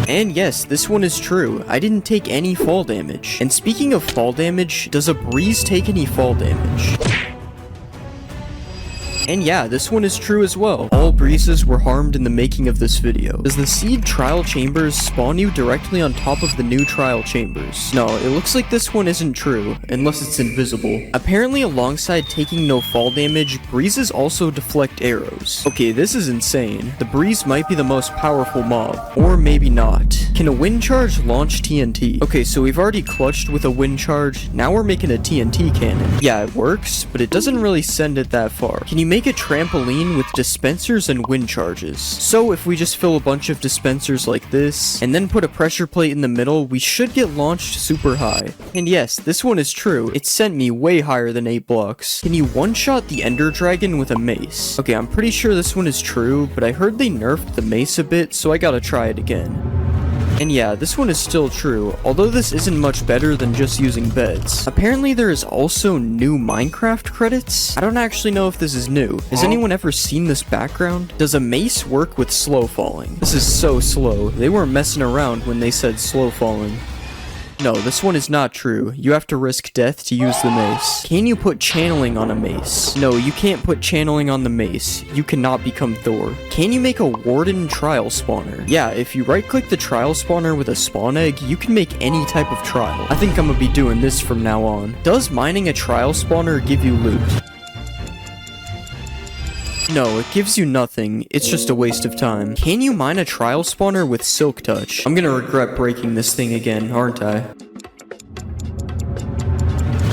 And yes, this one is true. I didn't take any fall damage. And speaking of fall damage, does a breeze take any fall damage? And yeah, this one is true as well. All breezes were harmed in the making of this video. Does the seed trial chambers spawn you directly on top of the new trial chambers? No, it looks like this one isn't true, unless it's invisible. Apparently, alongside taking no fall damage, breezes also deflect arrows. Okay, this is insane. The breeze might be the most powerful mob, or maybe not. Can a wind charge launch TNT? Okay, so we've already clutched with a wind charge, now we're making a TNT cannon. Yeah, it works, but it doesn't really send it that far. Can you make a trampoline with dispensers and wind charges? So if we just fill a bunch of dispensers like this, and then put a pressure plate in the middle, we should get launched super high. And yes, this one is true. It sent me way higher than 8 blocks. Can you one-shot the Ender Dragon with a mace? Okay, I'm pretty sure this one is true, but I heard they nerfed the mace a bit, so I gotta try it again. And yeah, this one is still true, although this isn't much better than just using beds. Apparently there is also new Minecraft credits. I don't actually know if this is new. Has anyone ever seen this background? Does a mace work with slow falling? This is so slow. They weren't messing around when they said slow falling. No, this one is not true. You have to risk death to use the mace. Can you put channeling on a mace? No, you can't put channeling on the mace. You cannot become Thor. Can you make a warden trial spawner? Yeah, if you right-click the trial spawner with a spawn egg, you can make any type of trial. I think I'm gonna be doing this from now on. Does mining a trial spawner give you loot? No, it gives you nothing. It's just a waste of time. Can you mine a trial spawner with Silk Touch? I'm gonna regret breaking this thing again, aren't I?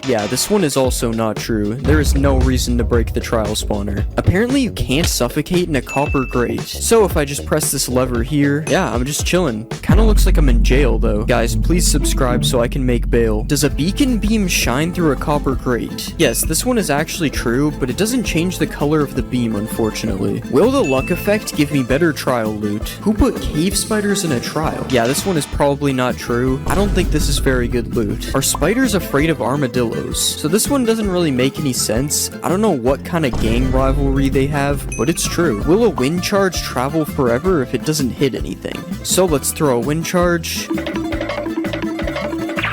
Yeah, this one is also not true. There is no reason to break the trial spawner. Apparently you can't suffocate in a copper grate. So if I just press this lever here, yeah, I'm just chilling. Kinda looks like I'm in jail though. Guys, please subscribe so I can make bail. Does a beacon beam shine through a copper grate? Yes, this one is actually true, but it doesn't change the color of the beam, unfortunately. Will the luck effect give me better trial loot? Who put cave spiders in a trial? Yeah, this one is probably not true. I don't think this is very good loot. Are spiders afraid of armadillos? So this one doesn't really make any sense. I don't know what kind of gang rivalry they have, but it's true. Will a wind charge travel forever if it doesn't hit anything? So let's throw a wind charge.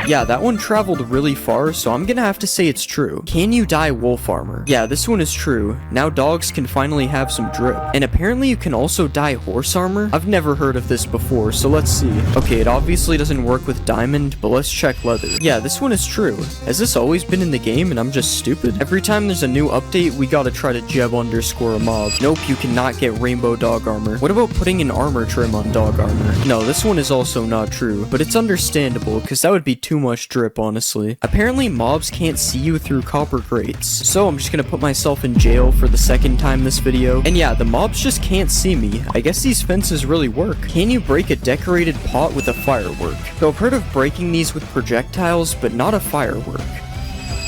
Yeah, that one traveled really far, so I'm gonna have to say it's true. Can you dye wolf armor? Yeah, this one is true. Now dogs can finally have some drip. And apparently you can also dye horse armor? I've never heard of this before, so let's see. Okay, it obviously doesn't work with diamond, but let's check leather. Yeah, this one is true. Has this always been in the game and I'm just stupid? Every time there's a new update, we gotta try to Jeb underscore a mob. Nope, you cannot get rainbow dog armor. What about putting an armor trim on dog armor? No, this one is also not true, but it's understandable, because that would be too much drip, honestly. Apparently mobs can't see you through copper grates, so I'm just gonna put myself in jail for the second time this video. And yeah, the mobs just can't see me. I guess these fences really work. Can you break a decorated pot with a firework? So I've heard of breaking these with projectiles, but not a firework.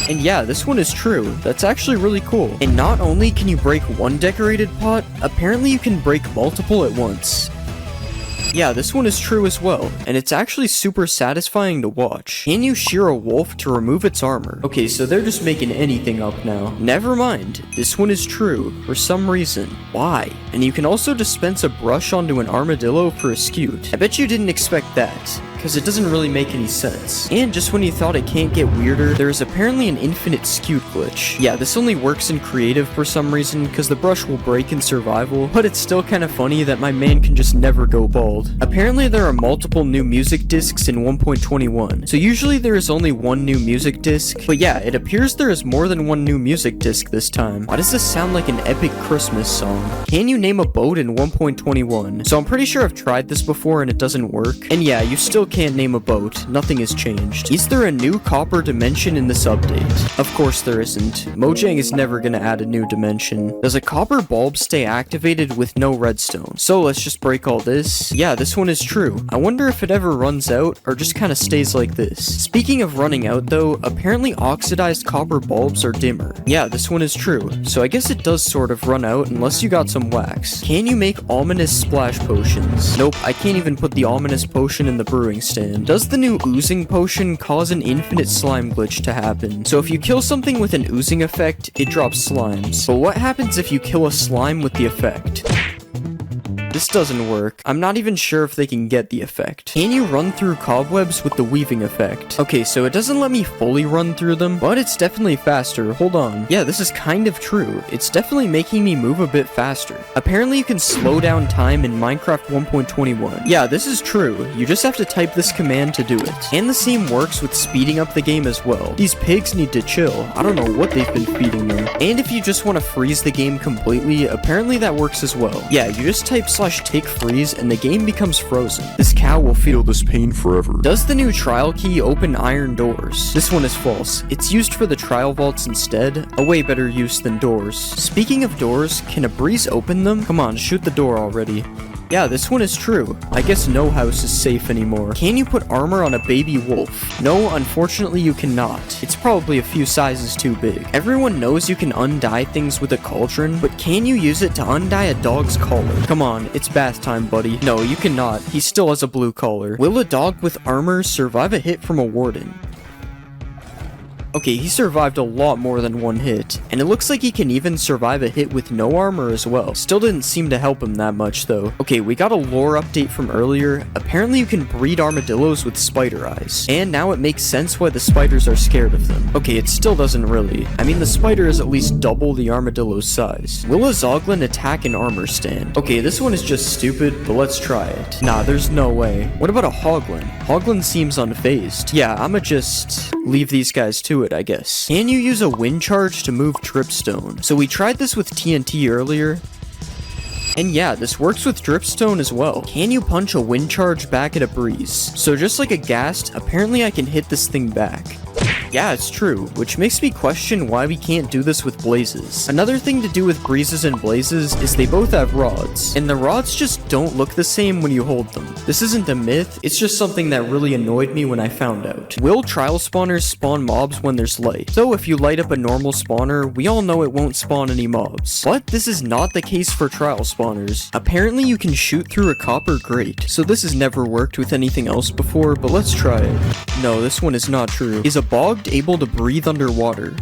And yeah, this one is true. That's actually really cool. And not only can you break one decorated pot, apparently you can break multiple at once. Yeah, this one is true as well, and it's actually super satisfying to watch. Can you shear a wolf to remove its armor? Okay, so they're just making anything up now. Never mind, this one is true, for some reason. Why? And you can also dispense a brush onto an armadillo for a scute. I bet you didn't expect that, because it doesn't really make any sense. And just when you thought it can't get weirder, there is apparently an infinite scute glitch. Yeah, this only works in creative for some reason, because the brush will break in survival, but it's still kind of funny that my man can just never go bald. Apparently there are multiple new music discs in 1.21, so usually there is only one new music disc, but yeah, it appears there is more than one new music disc this time. Why does this sound like an epic Christmas song? Can you name a boat in 1.21? So I'm pretty sure I've tried this before and it doesn't work, and yeah, you still can't name a boat. Nothing has changed. Is there a new copper dimension in this update? Of course there isn't. Mojang is never gonna add a new dimension. Does a copper bulb stay activated with no redstone? So let's just break all this. Yeah, this one is true. I wonder if it ever runs out or just kind of stays like this. Speaking of running out though, apparently oxidized copper bulbs are dimmer. Yeah, this one is true. So I guess it does sort of run out unless you got some wax. Can you make ominous splash potions? Nope, I can't even put the ominous potion in the brewing stand. Does the new oozing potion cause an infinite slime glitch to happen? So if you kill something with an oozing effect, it drops slimes. But what happens if you kill a slime with the effect? This doesn't work. I'm not even sure if they can get the effect. Can you run through cobwebs with the weaving effect? Okay, so it doesn't let me fully run through them, but it's definitely faster. Hold on. Yeah, this is kind of true. It's definitely making me move a bit faster. Apparently you can slow down time in Minecraft 1.21. Yeah, this is true. You just have to type this command to do it. And the same works with speeding up the game as well. These pigs need to chill. I don't know what they've been feeding them. And if you just want to freeze the game completely, apparently that works as well. Yeah, you just type /tick freeze and the game becomes frozen. This cow will feel this pain forever. Does the new trial key open iron doors? This one is false. It's used for the trial vaults instead. A way better use than doors. Speaking of doors, can a breeze open them? Come on, shoot the door already. Yeah, this one is true. I guess no house is safe anymore. Can you put armor on a baby wolf? No, unfortunately you cannot. It's probably a few sizes too big. Everyone knows you can undye things with a cauldron, but can you use it to undye a dog's collar? Come on, it's bath time, buddy. No, you cannot. He still has a blue collar. Will a dog with armor survive a hit from a warden? Okay, he survived a lot more than one hit, and it looks like he can even survive a hit with no armor as well. Still didn't seem to help him that much though. Okay, we got a lore update from earlier. Apparently you can breed armadillos with spider eyes, and now it makes sense why the spiders are scared of them. Okay, it still doesn't really. I mean, the spider is at least double the armadillo's size. Will a zoglin attack an armor stand? Okay, this one is just stupid, but let's try it. Nah, there's no way. What about a hoglin? Hoglin seems unfazed. Yeah, I'ma just leave these guys to it, I guess. Can you use a wind charge to move dripstone? So we tried this with TNT earlier. And yeah, this works with dripstone as well. Can you punch a wind charge back at a breeze? So just like a ghast, apparently I can hit this thing back. yeah, it's true, which makes me question why we can't do this with blazes. Another thing to do with breezes and blazes is they both have rods, and the rods just don't look the same when you hold them. This isn't a myth, it's just something that really annoyed me when I found out. Will trial spawners spawn mobs when there's light? So if you light up a normal spawner, we all know it won't spawn any mobs. But this is not the case for trial spawners. Apparently you can shoot through a copper grate, so this has never worked with anything else before, but let's try it. No, this one is not true. Is a bogged able to breathe underwater?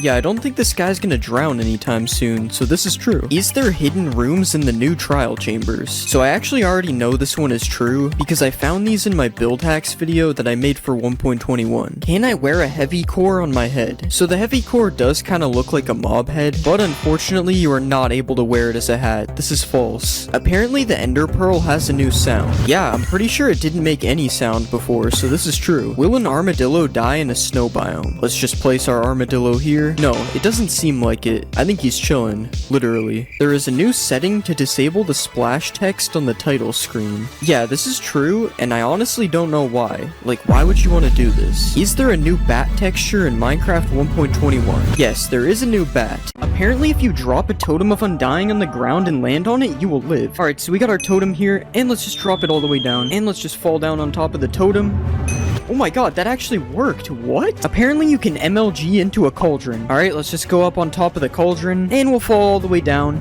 Yeah, I don't think this guy's gonna drown anytime soon, so this is true. Is there hidden rooms in the new trial chambers? So I actually already know this one is true, because I found these in my build hacks video that I made for 1.21. Can I wear a heavy core on my head? So the heavy core does kind of look like a mob head, but unfortunately you are not able to wear it as a hat. This is false. Apparently the ender pearl has a new sound. Yeah, I'm pretty sure it didn't make any sound before, so this is true. Will an armadillo die in a snow biome? Let's just place our armadillo here. No, it doesn't seem like it. I think he's chilling, literally. There is a new setting to disable the splash text on the title screen. Yeah, this is true, and I honestly don't know why. Like, why would you want to do this? Is there a new bat texture in Minecraft 1.21? Yes, there is a new bat. Apparently, if you drop a totem of undying on the ground and land on it, you will live. Alright, so we got our totem here, and let's just drop it all the way down. And let's just fall down on top of the totem. Oh my god, that actually worked. What? Apparently you can MLG into a cauldron. Alright, let's just go up on top of the cauldron, and we'll fall all the way down.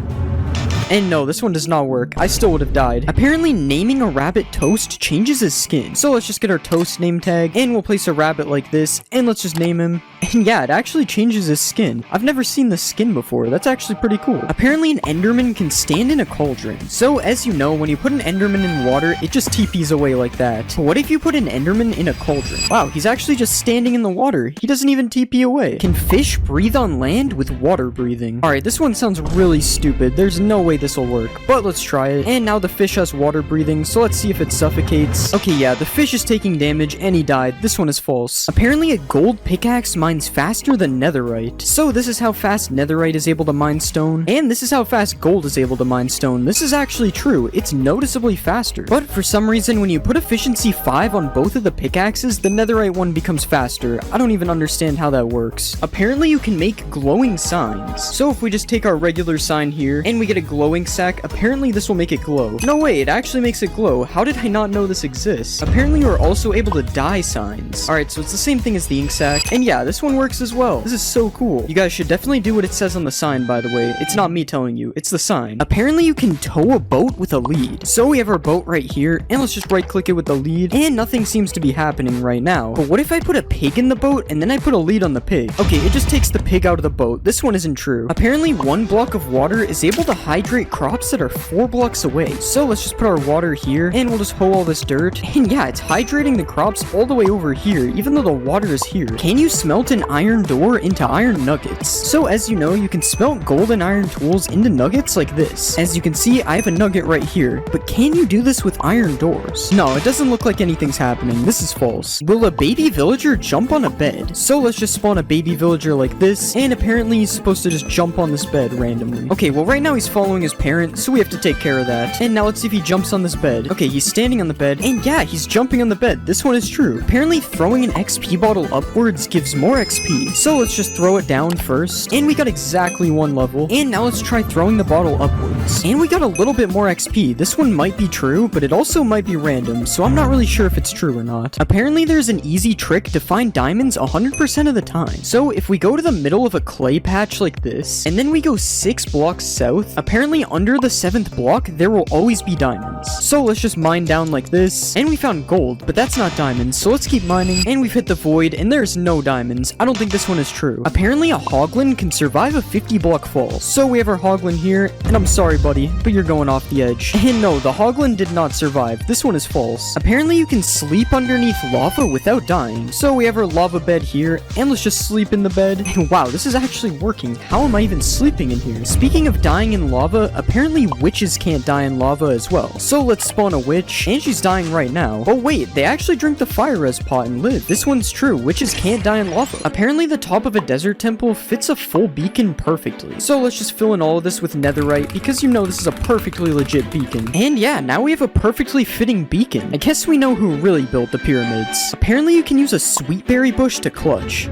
And no, this one does not work. I still would have died. Apparently, naming a rabbit Toast changes his skin. So let's just get our Toast name tag, and we'll place a rabbit like this, and let's just name him. And yeah, it actually changes his skin. I've never seen this skin before. That's actually pretty cool. Apparently, an Enderman can stand in a cauldron. So, as you know, when you put an Enderman in water, it just TPs away like that. But what if you put an Enderman in a cauldron? Wow, he's actually just standing in the water. He doesn't even TP away. Can fish breathe on land with water breathing? Alright, this one sounds really stupid. There's no way this will work, but let's try it. And now the fish has water breathing, so let's see if it suffocates. Okay, yeah, the fish is taking damage and he died. This one is false. Apparently a gold pickaxe mines faster than netherite. So this is how fast netherite is able to mine stone, and this is how fast gold is able to mine stone. This is actually true. It's noticeably faster. But for some reason, when you put efficiency 5 on both of the pickaxes, the netherite one becomes faster. I don't even understand how that works. Apparently you can make glowing signs. So if we just take our regular sign here, and we get a glowing sack, apparently this will make it glow. No way, it actually makes it glow. How did I not know this exists? Apparently you're also able to dye signs. Alright, so it's the same thing as the ink sac. And yeah, this one works as well. This is so cool. You guys should definitely do what it says on the sign, by the way. It's not me telling you, it's the sign. Apparently you can tow a boat with a lead. So we have our boat right here, and let's just right click it with the lead, and nothing seems to be happening right now. But what if I put a pig in the boat, and then I put a lead on the pig? Okay, it just takes the pig out of the boat. This one isn't true. Apparently 1 block of water is able to hydrate crops that are 4 blocks away. So let's just put our water here, and we'll just hoe all this dirt. And yeah, it's hydrating the crops all the way over here, even though the water is here. Can you smelt an iron door into iron nuggets? So as you know, you can smelt gold and iron tools into nuggets like this. As you can see, I have a nugget right here, but can you do this with iron doors? No, it doesn't look like anything's happening. This is false. Will a baby villager jump on a bed? So let's just spawn a baby villager like this, and apparently he's supposed to just jump on this bed randomly. Okay, well right now he's following his parent, so we have to take care of that. And now let's see if he jumps on this bed. Okay, he's standing on the bed, and yeah, he's jumping on the bed. This one is true. Apparently throwing an XP bottle upwards gives more XP. So let's just throw it down first, and we got exactly 1 level. And now let's try throwing the bottle upwards, and we got a little bit more XP. This one might be true, but it also might be random, so I'm not really sure if it's true or not. Apparently there's an easy trick to find diamonds 100% of the time. So if we go to the middle of a clay patch like this, and then we go 6 blocks south, apparently under the 7th block there will always be diamonds. So let's just mine down like this, and we found gold, but that's not diamonds, so let's keep mining. And we've hit the void, and there's no diamonds. I don't think this one is true. Apparently a hoglin can survive a 50 block fall. So we have our hoglin here, and I'm sorry buddy, but you're going off the edge. And no, the hoglin did not survive. This one is false. Apparently you can sleep underneath lava without dying. So we have our lava bed here, and let's just sleep in the bed. And wow, this is actually working. How am I even sleeping in here? Speaking of dying in lava, lava, apparently witches can't die in lava as well. So let's spawn a witch, and she's dying right now. Oh wait, they actually drink the fire res pot and live. This one's true, witches can't die in lava. Apparently the top of a desert temple fits a full beacon perfectly. So let's just fill in all of this with netherite, because you know this is a perfectly legit beacon. And yeah, now we have a perfectly fitting beacon. I guess we know who really built the pyramids. Apparently you can use a sweet berry bush to clutch.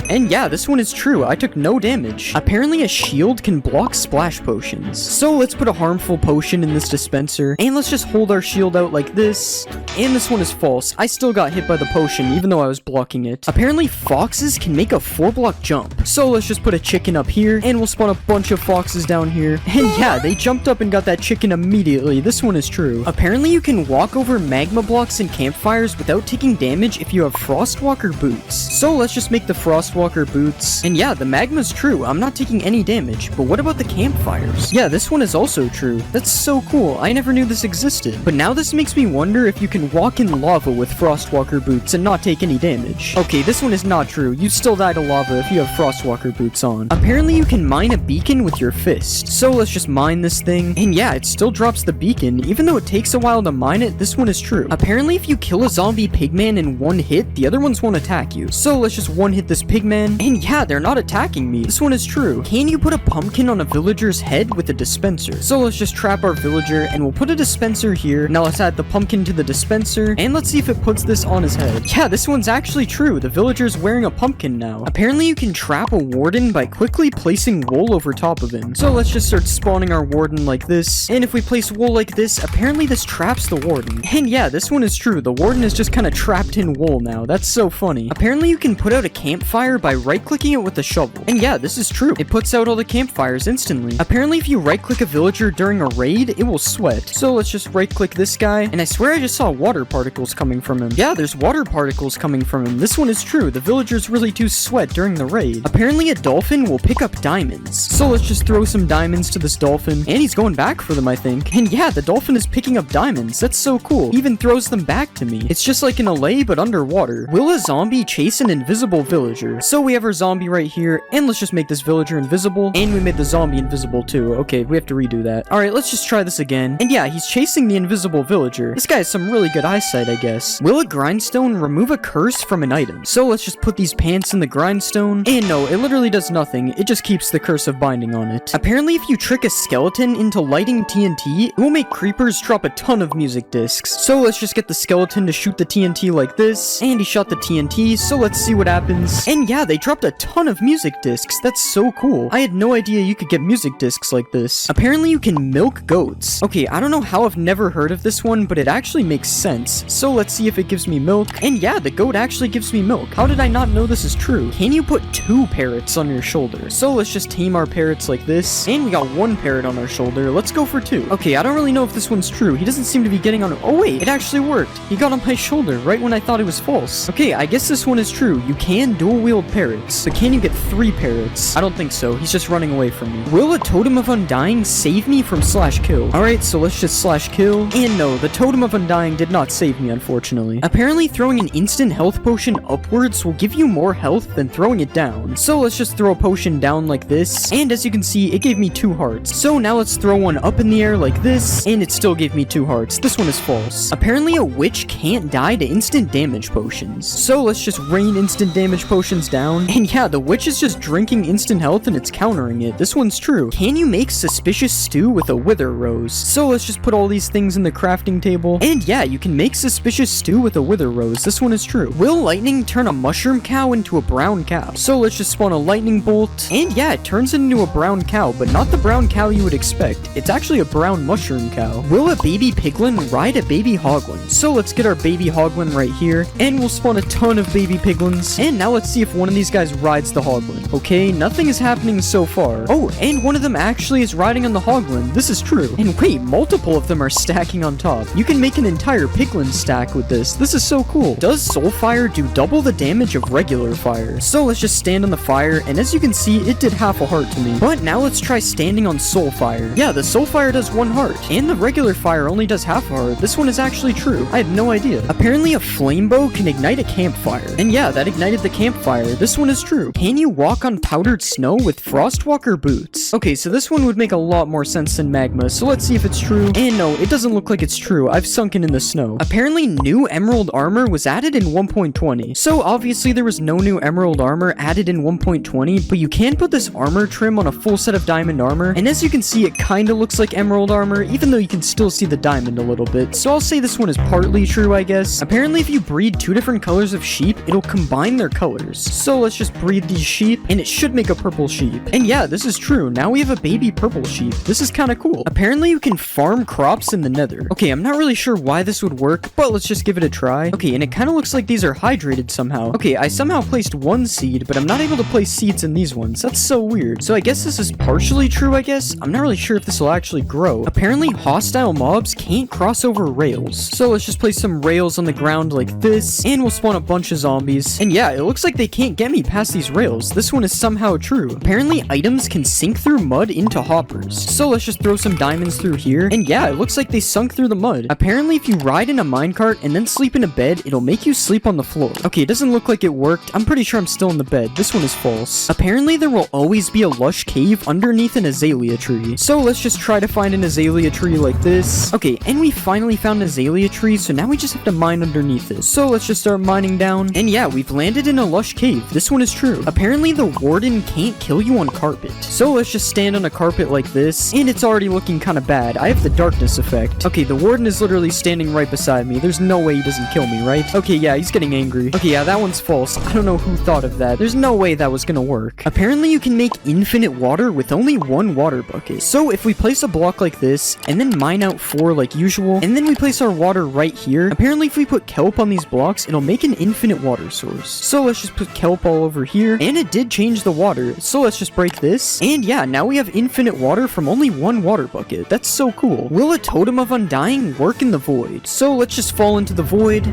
And yeah, this one is true, I took no damage. Apparently a shield can block splash potions. So let's put a harmful potion in this dispenser, and let's just hold our shield out like this. And this one is false, I still got hit by the potion even though I was blocking it. Apparently foxes can make a 4-block jump. So let's just put a chicken up here, and we'll spawn a bunch of foxes down here. And yeah, they jumped up and got that chicken immediately, this one is true. Apparently you can walk over magma blocks and campfires without taking damage if you have Frostwalker boots. So let's just make the Frostwalker boots. And yeah, the magma's true, I'm not taking any damage, but what about the campfires? Yeah, this one is also true. That's so cool, I never knew this existed. But now this makes me wonder if you can walk in lava with Frostwalker boots and not take any damage. Okay, this one is not true, you still die to lava if you have Frostwalker boots on. Apparently you can mine a beacon with your fist. So let's just mine this thing, and yeah, it still drops the beacon, even though it takes a while to mine it, this one is true. Apparently if you kill a zombie pigman in one hit, the other ones won't attack you. So let's just one hit this pigman, and yeah, they're not attacking me. This one is true. Can you put a pumpkin on a villager's head with a dispenser? So let's just trap our villager, and we'll put a dispenser here. Now let's add the pumpkin to the dispenser, and let's see if it puts this on his head. Yeah, this one's actually true. The villager's wearing a pumpkin now. Apparently you can trap a warden by quickly placing wool over top of him. So let's just start spawning our warden like this, and if we place wool like this, apparently this traps the warden. And yeah, this one is true. The warden is just kind of trapped in wool now. That's so funny. Apparently you can put out a campfire by right-clicking it with a shovel. And yeah, this is true. It puts out all the campfires instantly. Apparently if you right-click a villager during a raid, it will sweat. So let's just right-click this guy, and I swear I just saw water particles coming from him. Yeah, there's water particles coming from him. This one is true. The villagers really do sweat during the raid. Apparently a dolphin will pick up diamonds. So let's just throw some diamonds to this dolphin, and he's going back for them, I think. And yeah, the dolphin is picking up diamonds. That's so cool. He even throws them back to me. It's just like an allay, but underwater. Will a zombie chase an invisible villager? So we have our zombie right here, and let's just make this villager invisible, and we made the zombie invisible too. Okay, we have to redo that. Alright, let's just try this again. And yeah, he's chasing the invisible villager. This guy has some really good eyesight, I guess. Will a grindstone remove a curse from an item? So let's just put these pants in the grindstone, and no, it literally does nothing. It just keeps the curse of binding on it. Apparently if you trick a skeleton into lighting TNT, it will make creepers drop a ton of music discs. So let's just get the skeleton to shoot the TNT like this, and he shot the TNT, so let's see what happens. And yeah, they dropped a ton of music discs. That's so cool. I had no idea you could get music discs like this. Apparently you can milk goats. Okay, I don't know how I've never heard of this one, but it actually makes sense. So let's see if it gives me milk. And yeah, the goat actually gives me milk. How did I not know this is true? Can you put 2 parrots on your shoulder? So let's just tame our parrots like this. And we got 1 parrot on our shoulder. Let's go for 2. Okay, I don't really know if this one's true. He doesn't seem to be getting on. Oh wait, it actually worked. He got on my shoulder right when I thought it was false. Okay, I guess this one is true. You can dual wield parrots. But can you get 3 parrots? I don't think so. He's just running away from me. Will a totem of undying save me from /kill? Alright, so let's just /kill. And no, the totem of undying did not save me, unfortunately. Apparently throwing an instant health potion upwards will give you more health than throwing it down. So let's just throw a potion down like this. And as you can see, it gave me 2 hearts. So now let's throw one up in the air like this. And it still gave me 2 hearts. This one is false. Apparently a witch can't die to instant damage potions. So let's just rain instant damage potions down. And yeah, the witch is just drinking instant health and it's countering it. This one's true. Can you make suspicious stew with a wither rose? So let's just put all these things in the crafting table. And yeah, you can make suspicious stew with a wither rose. This one is true. Will lightning turn a mushroom cow into a brown cow? So let's just spawn a lightning bolt. And yeah, it turns it into a brown cow, but not the brown cow you would expect. It's actually a brown mushroom cow. Will a baby piglin ride a baby hoglin? So let's get our baby hoglin right here, and we'll spawn a ton of baby piglins. And now let's see if one of these guys rides the hoglin. Okay, nothing is happening so far. Oh, and one of them actually is riding on the hoglin. This is true. And wait, multiple of them are stacking on top. You can make an entire piglin stack with this. This is so cool. Does soul fire do double the damage of regular fire? So let's just stand on the fire, and as you can see, it did half a heart to me. But now let's try standing on soul fire. Yeah, the soul fire does 1 heart, and the regular fire only does half a heart. This one is actually true. I had no idea. Apparently a flame bow can ignite a campfire. And yeah, that ignited the campfire. fire. This one is true. Can you walk on powdered snow with Frostwalker boots? Okay, so this one would make a lot more sense than magma, so let's see if it's true. And no, it doesn't look like it's true. I've sunken in the snow. Apparently, new emerald armor was added in 1.20. So obviously there was no new emerald armor added in 1.20, but you can put this armor trim on a full set of diamond armor, and as you can see, it kinda looks like emerald armor, even though you can still see the diamond a little bit. So I'll say this one is partly true, I guess. Apparently, if you breed two different colors of sheep, it'll combine their colors. So let's just breed these sheep, and it should make a purple sheep. And yeah, this is true. Now we have a baby purple sheep. This is kind of cool. Apparently, you can farm crops in the nether. Okay, I'm not really sure why this would work, but let's just give it a try. Okay, and it kind of looks like these are hydrated somehow. Okay, I somehow placed one seed, but I'm not able to place seeds in these ones. That's so weird. So I guess this is partially true, I guess. I'm not really sure if this will actually grow. Apparently, hostile mobs can't cross over rails. So let's just place some rails on the ground like this, and we'll spawn a bunch of zombies. And yeah, it looks like they can't get me past these rails. This one is somehow true. Apparently, items can sink through mud into hoppers. So let's just throw some diamonds through here. And yeah, it looks like they sunk through the mud. Apparently, if you ride in a minecart and then sleep in a bed, it'll make you sleep on the floor. Okay, it doesn't look like it worked. I'm pretty sure I'm still in the bed. This one is false. Apparently, there will always be a lush cave underneath an azalea tree. So let's just try to find an azalea tree like this. Okay, and we finally found an azalea tree, so now we just have to mine underneath it. So let's just start mining down. And yeah, we've landed in a lush cave. This one is true. Apparently, the warden can't kill you on carpet. So let's just stand on a carpet like this, and it's already looking kind of bad. I have the darkness effect. Okay, the warden is literally standing right beside me. There's no way he doesn't kill me, right? Okay, yeah, he's getting angry. Okay, yeah, that one's false. I don't know who thought of that. There's no way that was gonna work. Apparently, you can make infinite water with only one water bucket. So if we place a block like this, and then mine out 4 like usual, and then we place our water right here, apparently if we put kelp on these blocks, it'll make an infinite water source. So let's just put kelp all over here, and it did change the water. So let's just break this, and yeah, now we have infinite water from only one water bucket. That's so cool. Will a totem of undying work in the void? So let's just fall into the void.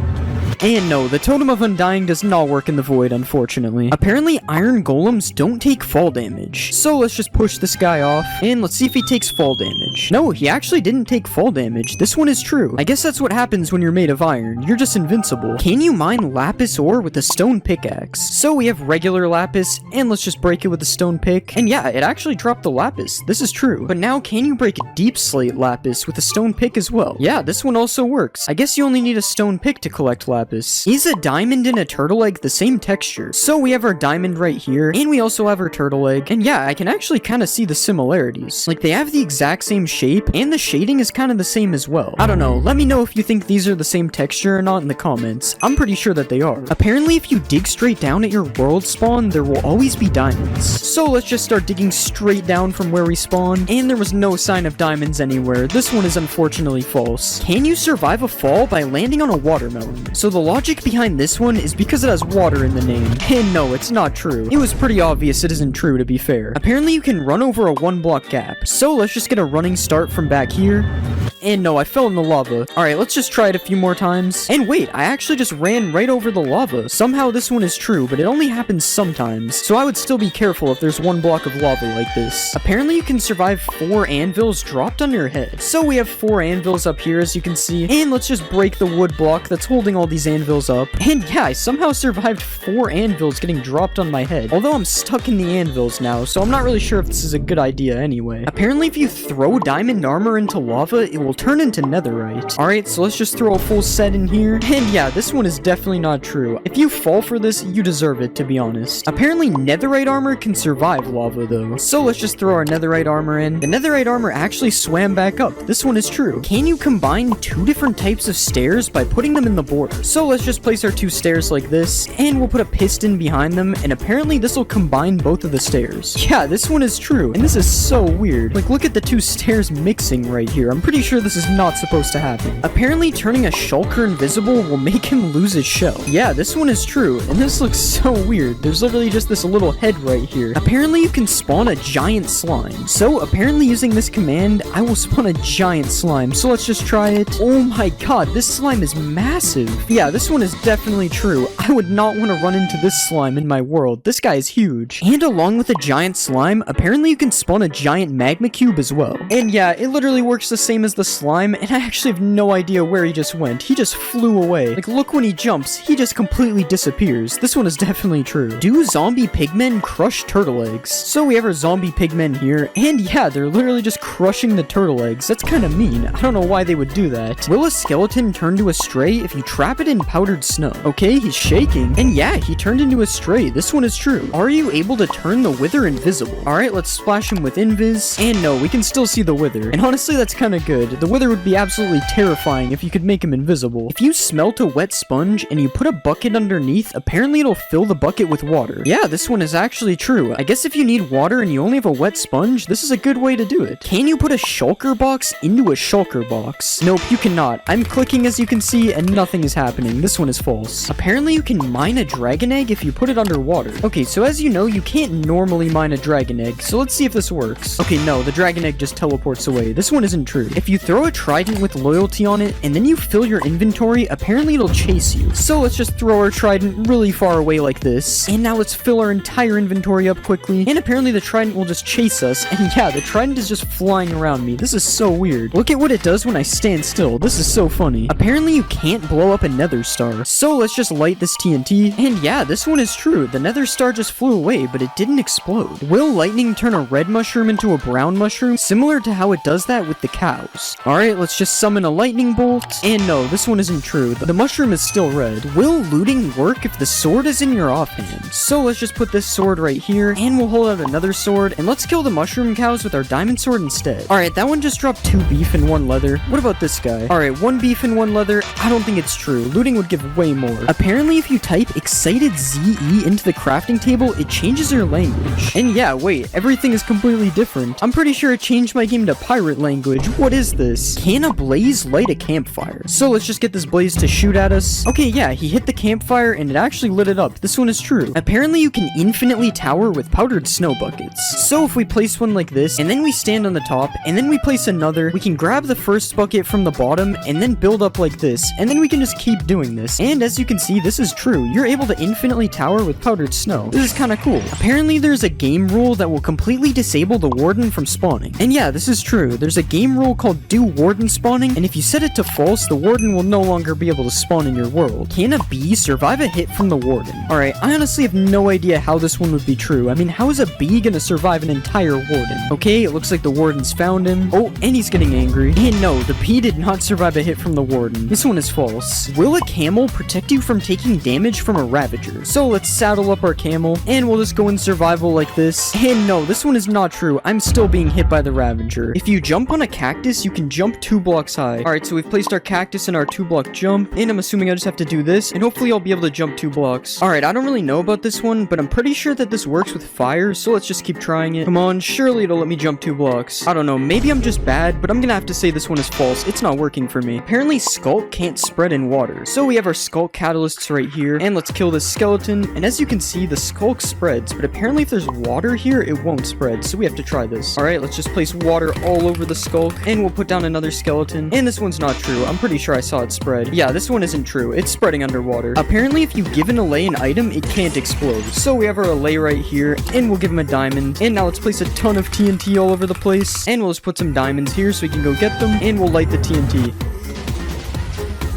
And no, the Totem of Undying does not work in the void, unfortunately. Apparently, iron golems don't take fall damage. So let's just push this guy off, and let's see if he takes fall damage. No, he actually didn't take fall damage. This one is true. I guess that's what happens when you're made of iron. You're just invincible. Can you mine lapis ore with a stone pickaxe? So we have regular lapis, and let's just break it with a stone pick. And yeah, it actually dropped the lapis. This is true. But now, can you break deep slate lapis with a stone pick as well? Yeah, this one also works. I guess you only need a stone pick to collect lapis. Is a diamond and a turtle egg the same texture? So we have our diamond right here, and we also have our turtle egg. And yeah, I can actually kind of see the similarities. Like, they have the exact same shape, and the shading is kind of the same as well. I don't know. Let me know if you think these are the same texture or not in the comments. I'm pretty sure that they are. Apparently, if you dig straight down at your world spawn, there will always be diamonds. So let's just start digging straight down from where we spawn, and there was no sign of diamonds anywhere. This one is unfortunately false. Can you survive a fall by landing on a watermelon? So the logic behind this one is because it has water in the name. And no, it's not true. It was pretty obvious it isn't true, to be fair. Apparently, you can run over a 1-block gap. So let's just get a running start from back here. And no, I fell in the lava. Alright, let's just try it a few more times. And wait, I actually just ran right over the lava. Somehow this one is true, but it only happens sometimes. So I would still be careful if there's 1 block of lava like this. Apparently you can survive 4 anvils dropped on your head. So we have 4 anvils up here, as you can see. And let's just break the wood block that's holding all these anvils up. And yeah, I somehow survived 4 anvils getting dropped on my head. Although I'm stuck in the anvils now, so I'm not really sure if this is a good idea anyway. Apparently if you throw diamond armor into lava, it will turn into netherite. Alright, so let's just throw a full set in here. And yeah, this one is definitely not true. If you fall for this, you deserve it, to be honest. Apparently netherite armor can survive lava though. So let's just throw our netherite armor in. The netherite armor actually swam back up. This one is true. Can you combine 2 different types of stairs by putting them in the border? So let's just place our 2 stairs like this, and we'll put a piston behind them, and apparently this will combine both of the stairs. Yeah, this one is true, and this is so weird. Like, look at the 2 stairs mixing right here. I'm pretty sure this is not supposed to happen. Apparently turning a shulker invisible will make him lose his shell. Yeah, this one is true, and this looks so weird. There's literally just this little head right here. Apparently you can spawn a giant slime. So apparently using this command, I will spawn a giant slime. So let's just try it. Oh my god, this slime is massive. Yeah, this one is definitely true. I would not want to run into this slime in my world. This guy is huge. And along with a giant slime, apparently you can spawn a giant magma cube as well. And yeah, it literally works the same as the slime, and I actually have no idea where he just went. He just flew away. Like, look, when he jumps, he just completely disappears. This one is definitely true. Do zombie pigmen crush turtle eggs? So we have our zombie pigmen here, and yeah, they're literally just crushing the turtle eggs. That's kind of mean. I don't know why they would do that. Will a skeleton turn to a stray if you trap it in powdered snow? Okay, he's shaking, and yeah, he turned into a stray. This one is true. Are you able to turn the wither invisible? Alright, let's splash him with invis, and no, we can still see the wither. And honestly, that's kind of good. The wither would be absolutely terrifying if you could make him invisible. If you smelt a wet sponge and you put a bucket underneath, apparently it'll fill the bucket with water. Yeah, this one is actually true. I guess if you need water and you only have a wet sponge, this is a good way to do it. Can you put a shulker box into a shulker box? Nope, you cannot. I'm clicking, as you can see, and nothing is happening. This one is false. Apparently you can mine a dragon egg if you put it underwater. Okay, so as you know, you can't normally mine a dragon egg, so let's see if this works. Okay, no, the dragon egg just teleports away. This one isn't true. If you throw a trident with loyalty on it, and then you fill your inventory, apparently it'll chase you. So let's just throw our trident really far away like this, and now let's fill our entire inventory up quickly, and apparently the trident will just chase us, and yeah, the trident is just flying around me. This is so weird. Look at what it does when I stand still. This is so funny. Apparently you can't blow up a nether star, so let's just light this TNT, and yeah, this one is true. The nether star just flew away, but it didn't explode. Will lightning turn a red mushroom into a brown mushroom, similar to how it does that with the cows? Alright, let's just summon a lightning bolt, and no, this one isn't true. The mushroom is still red. Will looting work if the sword is in your offhand? So let's just put this sword right here, and we'll hold out another sword, and let's kill the mushroom cows with our diamond sword instead. Alright, that one just dropped 2 beef and 1 leather. What about this guy? Alright, 1 beef and 1 leather. I don't think it's true. Looting would give way more. Apparently, if you type excited ZE into the crafting table, it changes your language. And yeah, wait, everything is completely different. I'm pretty sure it changed my game to pirate language. What is this? Can a blaze light a campfire? So let's just get this blaze to shoot at us. Okay, yeah, he hit the campfire and it actually lit it up. This one is true. Apparently, you can infinitely tower with powdered snow buckets. So if we place one like this, and then we stand on the top, and then we place another, we can grab the first bucket from the bottom, and then build up like this, and then we can just keep doing this. And as you can see, this is true. You're able to infinitely tower with powdered snow. This is kind of cool. Apparently, there's a game rule that will completely disable the warden from spawning. And yeah, this is true. There's a game rule called do warden spawning, and if you set it to false, the warden will no longer be able to spawn in your world. Can a bee survive a hit from the warden? Alright, I honestly have no idea how this one would be true. I mean, how is a bee gonna survive an entire warden? Okay, it looks like the warden's found him. Oh, and he's getting angry. And no, the bee did not survive a hit from the warden. This one is false. Will a camel protect you from taking damage from a ravager? So let's saddle up our camel, and we'll just go in survival like this. And no, this one is not true. I'm still being hit by the ravager. If you jump on a cactus, you can jump 2 blocks high. Alright, so we've placed our cactus in our 2-block jump, and I'm assuming I just have to do this, and hopefully I'll be able to jump 2 blocks. Alright, I don't really know about this one, but I'm pretty sure that this works with fire, so let's just keep trying it. Come on, surely it'll let me jump 2 blocks. I don't know, maybe I'm just bad, but I'm gonna have to say this one is false. It's not working for me. Apparently, Skulk can't spread in water. So we have our Skulk catalysts right here, and let's kill this skeleton, and as you can see, the Skulk spreads, but apparently if there's water here, it won't spread, so we have to try this. Alright, let's just place water all over the Skulk, and we'll put down another skeleton, and this one's not true. I'm pretty sure I saw it spread. Yeah, this one isn't true. It's spreading underwater. Apparently, if you give an Allay an item, it can't explode. So we have our Allay right here, and we'll give him a diamond, and now let's place a ton of TNT all over the place, and we'll just put some diamonds here so we can go get them, and we'll light the TNT.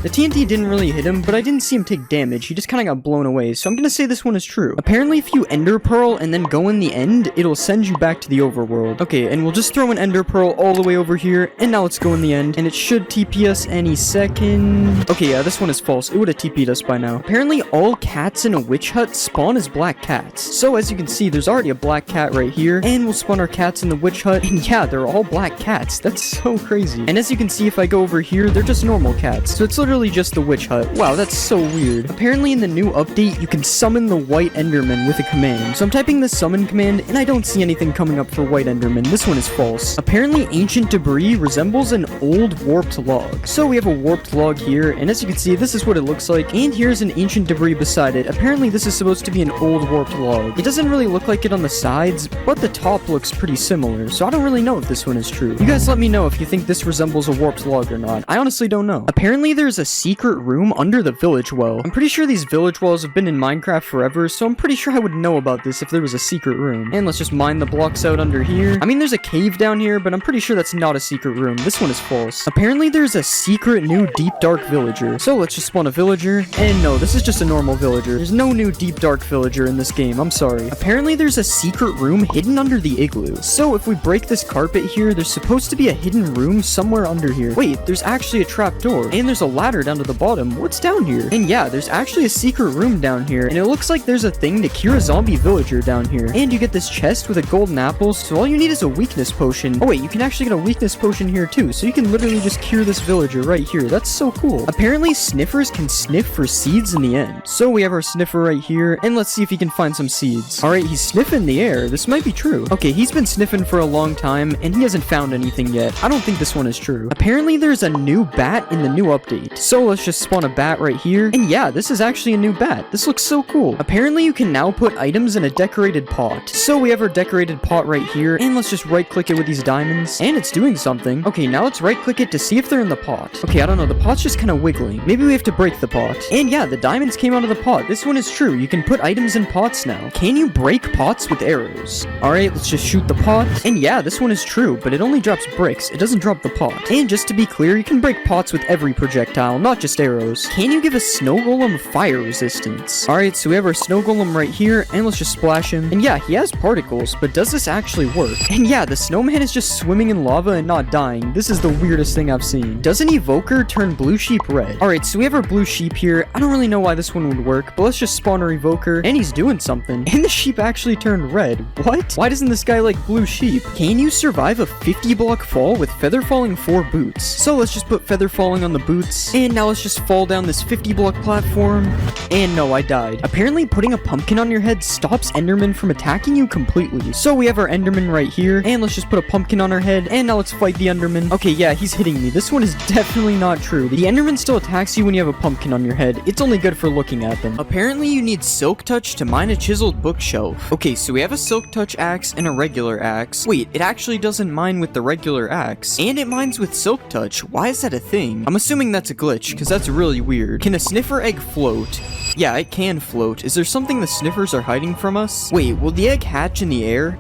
The TNT didn't really hit him, but I didn't see him take damage. He just kind of got blown away, so I'm gonna say this one is true. Apparently, if you Ender Pearl and then go in the end, it'll send you back to the overworld. Okay, and we'll just throw an Ender Pearl all the way over here, and now let's go in the end, and it should TP us any second. Okay, yeah, this one is false. It would have TP'd us by now. Apparently, all cats in a witch hut spawn as black cats. So as you can see, there's already a black cat right here, and we'll spawn our cats in the witch hut, and yeah, they're all black cats. That's so crazy. And as you can see, if I go over here, they're just normal cats. So it's literally just the witch hut. Wow, that's so weird. Apparently in the new update, you can summon the white enderman with a command. So I'm typing the summon command, and I don't see anything coming up for white enderman. This one is false. Apparently ancient debris resembles an old warped log. So we have a warped log here, and as you can see, this is what it looks like, and here's an ancient debris beside it. Apparently this is supposed to be an old warped log. It doesn't really look like it on the sides, but the top looks pretty similar, so I don't really know if this one is true. You guys let me know if you think this resembles a warped log or not. I honestly don't know. Apparently there's a secret room under the village well. I'm pretty sure these village wells have been in Minecraft forever, so I'm pretty sure I would know about this if there was a secret room. And let's just mine the blocks out under here. I mean, there's a cave down here, but I'm pretty sure that's not a secret room. This one is false. Apparently, there's a secret new deep dark villager. So let's just spawn a villager. And no, this is just a normal villager. There's no new deep dark villager in this game. I'm sorry. Apparently, there's a secret room hidden under the igloo. So if we break this carpet here, there's supposed to be a hidden room somewhere under here. Wait, there's actually a trap door. And there's a ladder down to the bottom. What's down here? And yeah, there's actually a secret room down here. And it looks like there's a thing to cure a zombie villager down here. And you get this chest with a golden apple, so all you need is a weakness potion. Oh wait, you can actually get a weakness potion here too, so you can literally just cure this villager right here. That's so cool. Apparently, sniffers can sniff for seeds in the end. So we have our sniffer right here, and let's see if he can find some seeds. Alright, he's sniffing the air. This might be true. Okay, he's been sniffing for a long time, and he hasn't found anything yet. I don't think this one is true. Apparently, there's a new bat in the new update. So let's just spawn a bat right here. And yeah, this is actually a new bat. This looks so cool. Apparently, you can now put items in a decorated pot. So we have our decorated pot right here, and let's just right click it with these diamonds, and it's doing something. Okay, now let's right click it to see if they're in the pot. Okay, I don't know, the pot's just kind of wiggling. Maybe we have to break the pot. And yeah, the diamonds came out of the pot. This one is true. You can put items in pots now. Can you break pots with arrows? Alright, let's just shoot the pot. And yeah, this one is true, but it only drops bricks. It doesn't drop the pot. And just to be clear, you can break pots with every projectile, not just arrows. Can you give a snow golem fire resistance? Alright, so we have our snow golem right here, and let's just splash him. And yeah, he has particles, but does this actually work? And yeah, the snowman is just swimming in lava and not dying. This is the weirdest thing I've seen. Does an evoker turn blue sheep red? Alright, so we have our blue sheep here. I don't really know why this one would work, but let's just spawn our evoker, and he's doing something. And the sheep actually turned red. What? Why doesn't this guy like blue sheep? Can you survive a 50 block fall with feather falling 4 boots? So let's just put feather falling on the boots, and now let's just fall down this 50 block platform. And no, I died. Apparently, putting a pumpkin on your head stops endermen from attacking you completely. So we have our enderman right here, and let's just put a pumpkin on our head, and now let's fight the enderman. Okay, yeah, he's hitting me. This one is definitely not true. The enderman still attacks you when you have a pumpkin on your head. It's only good for looking at them. Apparently, you need silk touch to mine a chiseled bookshelf. Okay, so we have a silk touch axe and a regular axe. Wait, it actually doesn't mine with the regular axe, and it mines with silk touch. Why is that a thing? I'm assuming that's a glitch, because that's really weird. Can a sniffer egg float? Yeah, it can float. Is there something the sniffers are hiding from us? Wait, will the egg hatch in the air?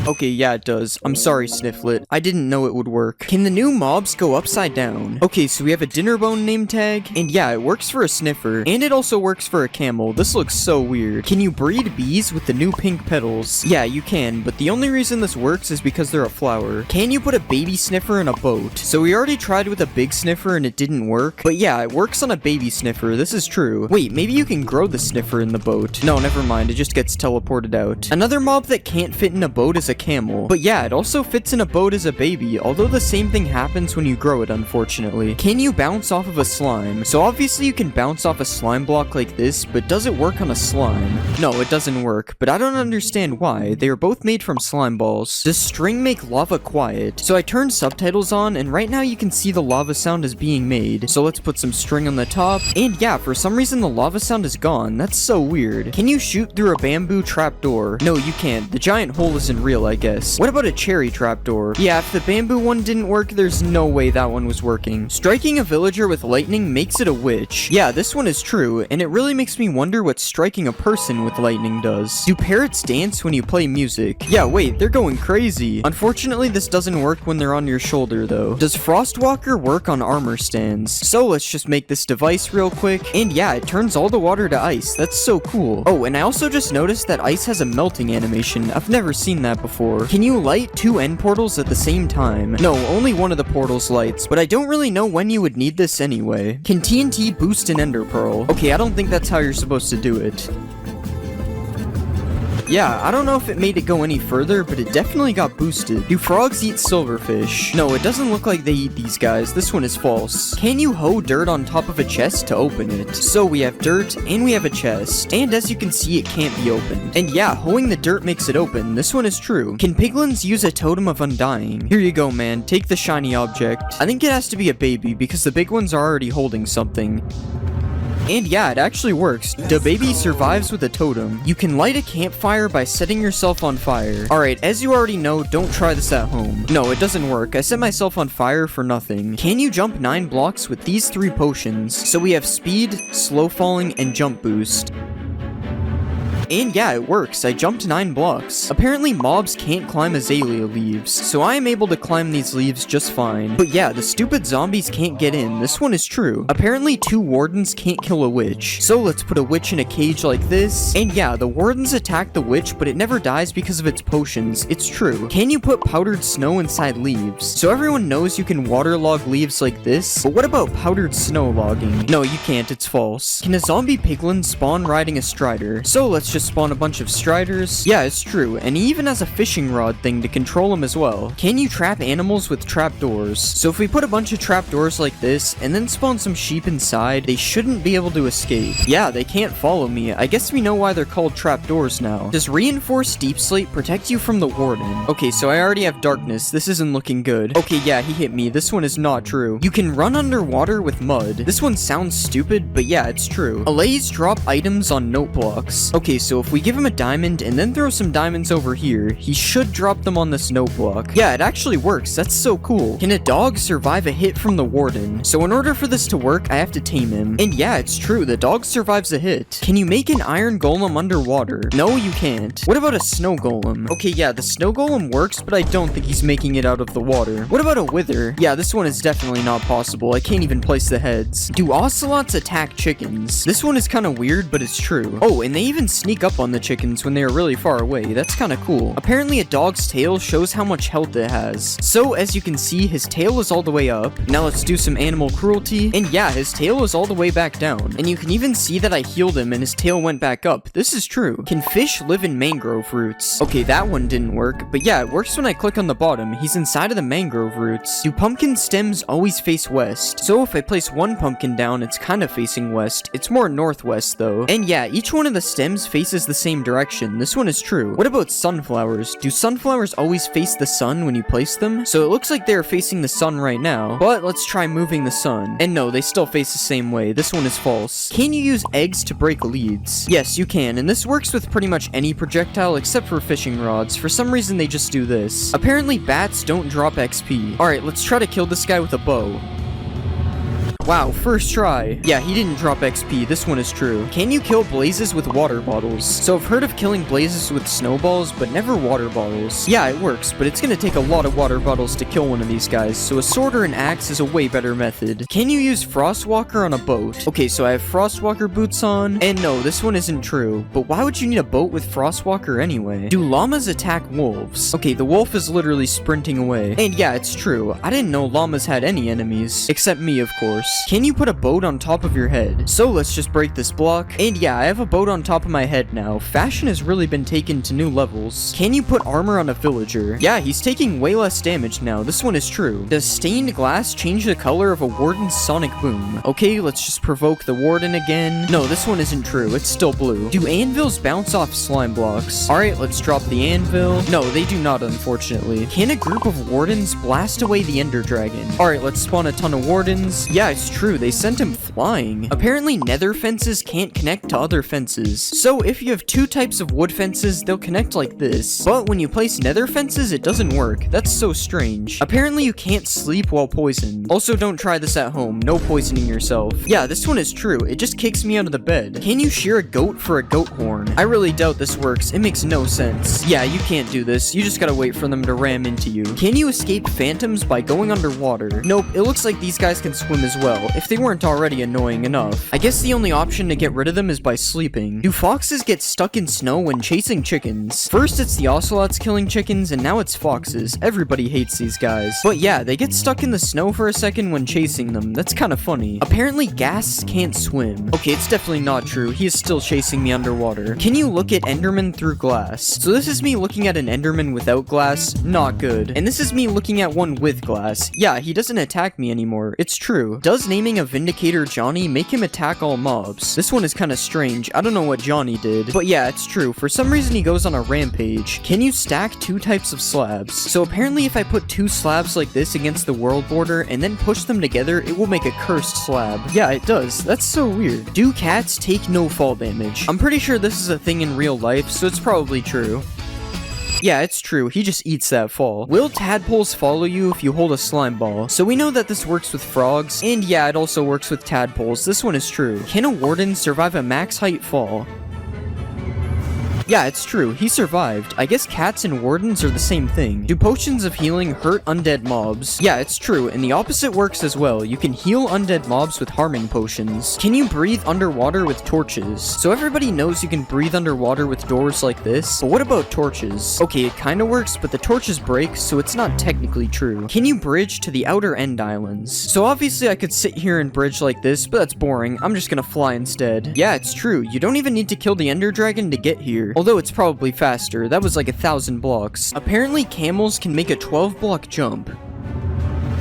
Okay, yeah, it does. I'm sorry, Snifflet. I didn't know it would work. Can the new mobs go upside down? Okay, so we have a Dinnerbone name tag, and yeah, it works for a sniffer, and it also works for a camel. This looks so weird. Can you breed bees with the new pink petals? Yeah, you can, but the only reason this works is because they're a flower. Can you put a baby sniffer in a boat? So we already tried with a big sniffer and it didn't work, but yeah, it works on a baby sniffer. This is true. Wait, maybe you can grow the sniffer in the boat. No, never mind. It just gets teleported out. Another mob that can't fit in a boat is a camel. But yeah, it also fits in a boat as a baby, although the same thing happens when you grow it, unfortunately. Can you bounce off of a slime? So obviously you can bounce off a slime block like this, but does it work on a slime? No, it doesn't work, but I don't understand why. They are both made from slime balls. Does string make lava quiet? So I turned subtitles on, and right now you can see the lava sound is being made. So let's put some string on the top, and yeah, for some reason the lava sound is gone. That's so weird. Can you shoot through a bamboo trapdoor? No, you can't. The giant hole isn't real, I guess. What about a cherry trapdoor? Yeah, if the bamboo one didn't work, there's no way that one was working. Striking a villager with lightning makes it a witch. Yeah, this one is true, and it really makes me wonder what striking a person with lightning does. Do parrots dance when you play music? Yeah, wait, they're going crazy. Unfortunately, this doesn't work when they're on your shoulder, though. Does Frostwalker work on armor stands? So let's just make this device real quick, and yeah, it turns all the water to ice. That's so cool. Oh, and I also just noticed that ice has a melting animation. I've never seen that before. Can you light 2 end portals at the same time? No, only one of the portals lights, but I don't really know when you would need this anyway. Can TNT boost an ender pearl? Okay, I don't think that's how you're supposed to do it. Yeah, I don't know if it made it go any further, but it definitely got boosted. Do frogs eat silverfish? No, it doesn't look like they eat these guys. This one is false. Can you hoe dirt on top of a chest to open it? So we have dirt, and we have a chest. And as you can see, it can't be opened. And yeah, hoeing the dirt makes it open. This one is true. Can piglins use a totem of undying? Here you go, man. Take the shiny object. I think it has to be a baby, because the big ones are already holding something. And yeah, it actually works. The baby survives with a totem. You can light a campfire by setting yourself on fire. Alright, as you already know, don't try this at home. No, it doesn't work. I set myself on fire for nothing. Can you jump 9 blocks with these 3 potions? So we have speed, slow falling, and jump boost. And yeah, it works. I jumped 9 blocks. Apparently mobs can't climb azalea leaves, so I am able to climb these leaves just fine. But yeah, the stupid zombies can't get in. This one is true. Apparently 2 wardens can't kill a witch. So let's put a witch in a cage like this. And yeah, the wardens attack the witch, but it never dies because of its potions. It's true. Can you put powdered snow inside leaves? So everyone knows you can waterlog leaves like this, but what about powdered snow logging? No, you can't. It's false. Can a zombie piglin spawn riding a strider? So let's just spawn a bunch of striders. Yeah, it's true, and he even has a fishing rod thing to control them as well. Can you trap animals with trapdoors? So if we put a bunch of trapdoors like this, and then spawn some sheep inside, they shouldn't be able to escape. Yeah, they can't follow me. I guess we know why they're called trapdoors now. Does reinforced deep slate protect you from the warden? Okay, so I already have darkness. This isn't looking good. Okay, yeah, he hit me. This one is not true. You can run underwater with mud. This one sounds stupid, but yeah, it's true. Allays drop items on note blocks. Okay, so if we give him a diamond and then throw some diamonds over here, he should drop them on this note block. Yeah, it actually works. That's so cool. Can a dog survive a hit from the warden? So in order for this to work, I have to tame him. And yeah, it's true. The dog survives a hit. Can you make an iron golem underwater? No, you can't. What about a snow golem? Okay, yeah, the snow golem works, but I don't think he's making it out of the water. What about a wither? Yeah, this one is definitely not possible. I can't even place the heads. Do ocelots attack chickens? This one is kind of weird, but it's true. Oh, and they even sneak up on the chickens when they are really far away. That's kind of cool. Apparently a dog's tail shows how much health it has. So as you can see, his tail is all the way up. Now let's do some animal cruelty. And yeah, his tail is all the way back down. And you can even see that I healed him and his tail went back up. This is true. Can fish live in mangrove roots? Okay, that one didn't work. But yeah, it works when I click on the bottom. He's inside of the mangrove roots. Do pumpkin stems always face west? So if I place one pumpkin down, it's kind of facing west. It's more northwest though. And yeah, each one of the stems faces the same direction. This one is true. What about sunflowers? Do sunflowers always face the sun when you place them? So it looks like they're facing the sun right now, but let's try moving the sun. And no, they still face the same way. This one is false. Can you use eggs to break leads? Yes, you can, and this works with pretty much any projectile except for fishing rods. For some reason, they just do this. Apparently, bats don't drop XP. Alright, let's try to kill this guy with a bow. Wow, first try. Yeah, he didn't drop XP. This one is true. Can you kill blazes with water bottles? So I've heard of killing blazes with snowballs, but never water bottles. Yeah, it works, but it's gonna take a lot of water bottles to kill one of these guys, so a sword or an axe is a way better method. Can you use Frostwalker on a boat? Okay, so I have Frostwalker boots on, and no, this one isn't true. But why would you need a boat with Frostwalker anyway? Do llamas attack wolves? Okay, the wolf is literally sprinting away. And yeah, it's true. I didn't know llamas had any enemies. Except me, of course. Can you put a boat on top of your head? So let's just break this block. And yeah, I have a boat on top of my head now. Fashion has really been taken to new levels. Can you put armor on a villager? Yeah, he's taking way less damage now. This one is true. Does stained glass change the color of a warden's sonic boom? Okay, let's just provoke the warden again. No, this one isn't true. It's still blue. Do anvils bounce off slime blocks? Alright, let's drop the anvil. No, they do not, unfortunately. Can a group of wardens blast away the ender dragon? Alright, let's spawn a ton of wardens. Yeah, it's true. They sent him flying. Apparently nether fences can't connect to other fences. So if you have 2 types of wood fences, they'll connect like this. But when you place nether fences, it doesn't work. That's so strange. Apparently you can't sleep while poisoned. Also, don't try this at home. No poisoning yourself. Yeah, this one is true. It just kicks me out of the bed. Can you shear a goat for a goat horn? I really doubt this works. It makes no sense. Yeah, you can't do this. You just gotta wait for them to ram into you. Can you escape phantoms by going underwater? Nope, it looks like these guys can swim as well, if they weren't already annoying enough. I guess the only option to get rid of them is by sleeping. Do foxes get stuck in snow when chasing chickens? First it's the ocelots killing chickens, and now it's foxes. Everybody hates these guys. But yeah, they get stuck in the snow for a second when chasing them. That's kind of funny. Apparently ghasts can't swim. Okay, it's definitely not true. He is still chasing me underwater. Can you look at enderman through glass? So this is me looking at an enderman without glass. Not good. And this is me looking at one with glass. Yeah, he doesn't attack me anymore. It's true. Does Does naming a Vindicator Johnny make him attack all mobs? This one is kinda strange. I don't know what Johnny did. But yeah, it's true. For some reason he goes on a rampage. Can you stack 2 types of slabs? So apparently if I put 2 slabs like this against the world border and then push them together, it will make a cursed slab. Yeah, it does. That's so weird. Do cats take no fall damage? I'm pretty sure this is a thing in real life, so it's probably true. Yeah, it's true, he just eats that fall. Will tadpoles follow you if you hold a slime ball? So we know that this works with frogs, and yeah, it also works with tadpoles. This one is true. Can a warden survive a max height fall? Yeah, it's true, he survived. I guess cats and wardens are the same thing. Do potions of healing hurt undead mobs? Yeah, it's true, and the opposite works as well. You can heal undead mobs with harming potions. Can you breathe underwater with torches? So everybody knows you can breathe underwater with doors like this, but what about torches? Okay, it kinda works, but the torches break, so it's not technically true. Can you bridge to the outer end islands? So obviously I could sit here and bridge like this, but that's boring. I'm just gonna fly instead. Yeah, it's true, you don't even need to kill the ender dragon to get here. Although it's probably faster, that was like 1,000 blocks. Apparently camels can make a 12-block jump.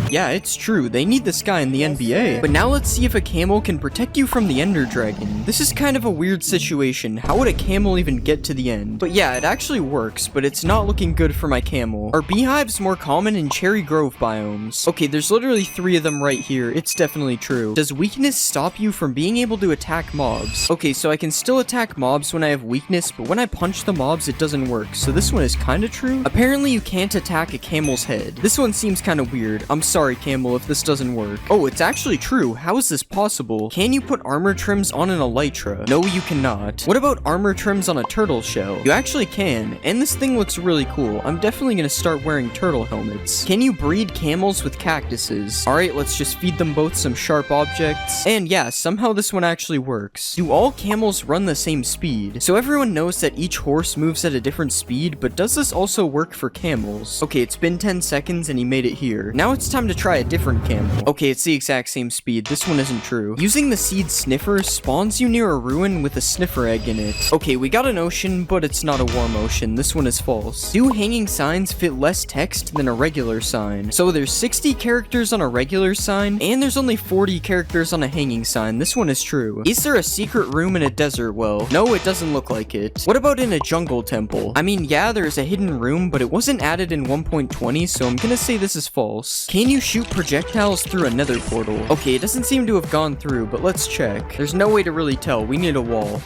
Yeah, it's true, they need this guy in the NBA. But now let's see if a camel can protect you from the Ender Dragon. This is kind of a weird situation. How would a camel even get to the end? But yeah, it actually works, but it's not looking good for my camel. Are beehives more common in Cherry Grove biomes? Okay, there's literally 3 of them right here. It's definitely true. Does weakness stop you from being able to attack mobs? Okay, so I can still attack mobs when I have weakness, but when I punch the mobs, it doesn't work. So this one is kinda true. Apparently you can't attack a camel's head. This one seems kinda weird. I'm sorry, camel, if this doesn't work. Oh, it's actually true. How is this possible? Can you put armor trims on an elytra? No, you cannot. What about armor trims on a turtle shell? You actually can, and this thing looks really cool. I'm definitely gonna start wearing turtle helmets. Can you breed camels with cactuses? Alright, let's just feed them both some sharp objects. And yeah, somehow this one actually works. Do all camels run the same speed? So everyone knows that each horse moves at a different speed, but does this also work for camels? Okay, it's been 10 seconds and he made it here. Now it's time to try a different camel. Okay, it's the exact same speed. This one isn't true. Using the seed sniffer spawns you near a ruin with a sniffer egg in it. Okay, we got an ocean, but it's not a warm ocean. This one is false. Do hanging signs fit less text than a regular sign? So there's 60 characters on a regular sign, and there's only 40 characters on a hanging sign. This one is true. Is there a secret room in a desert well? No, it doesn't look like it. What about in a jungle temple? I mean, yeah, there's a hidden room, but it wasn't added in 1.20, so I'm gonna say this is false. Can you shoot projectiles through a nether portal? Okay, it doesn't seem to have gone through, but let's check. There's no way to really tell. We need a wall.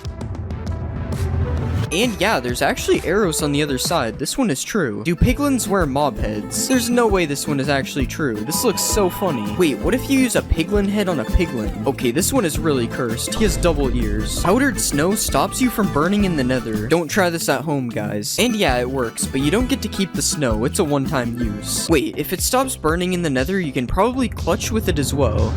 And yeah, there's actually arrows on the other side. This one is true. Do piglins wear mob heads? There's no way this one is actually true. This looks so funny. Wait, what if you use a piglin head on a piglin? Okay, this one is really cursed. He has double ears. Powdered snow stops you from burning in the nether. Don't try this at home, guys. And yeah, it works, but you don't get to keep the snow. It's a one-time use. Wait, if it stops burning in the nether, you can probably clutch with it as well.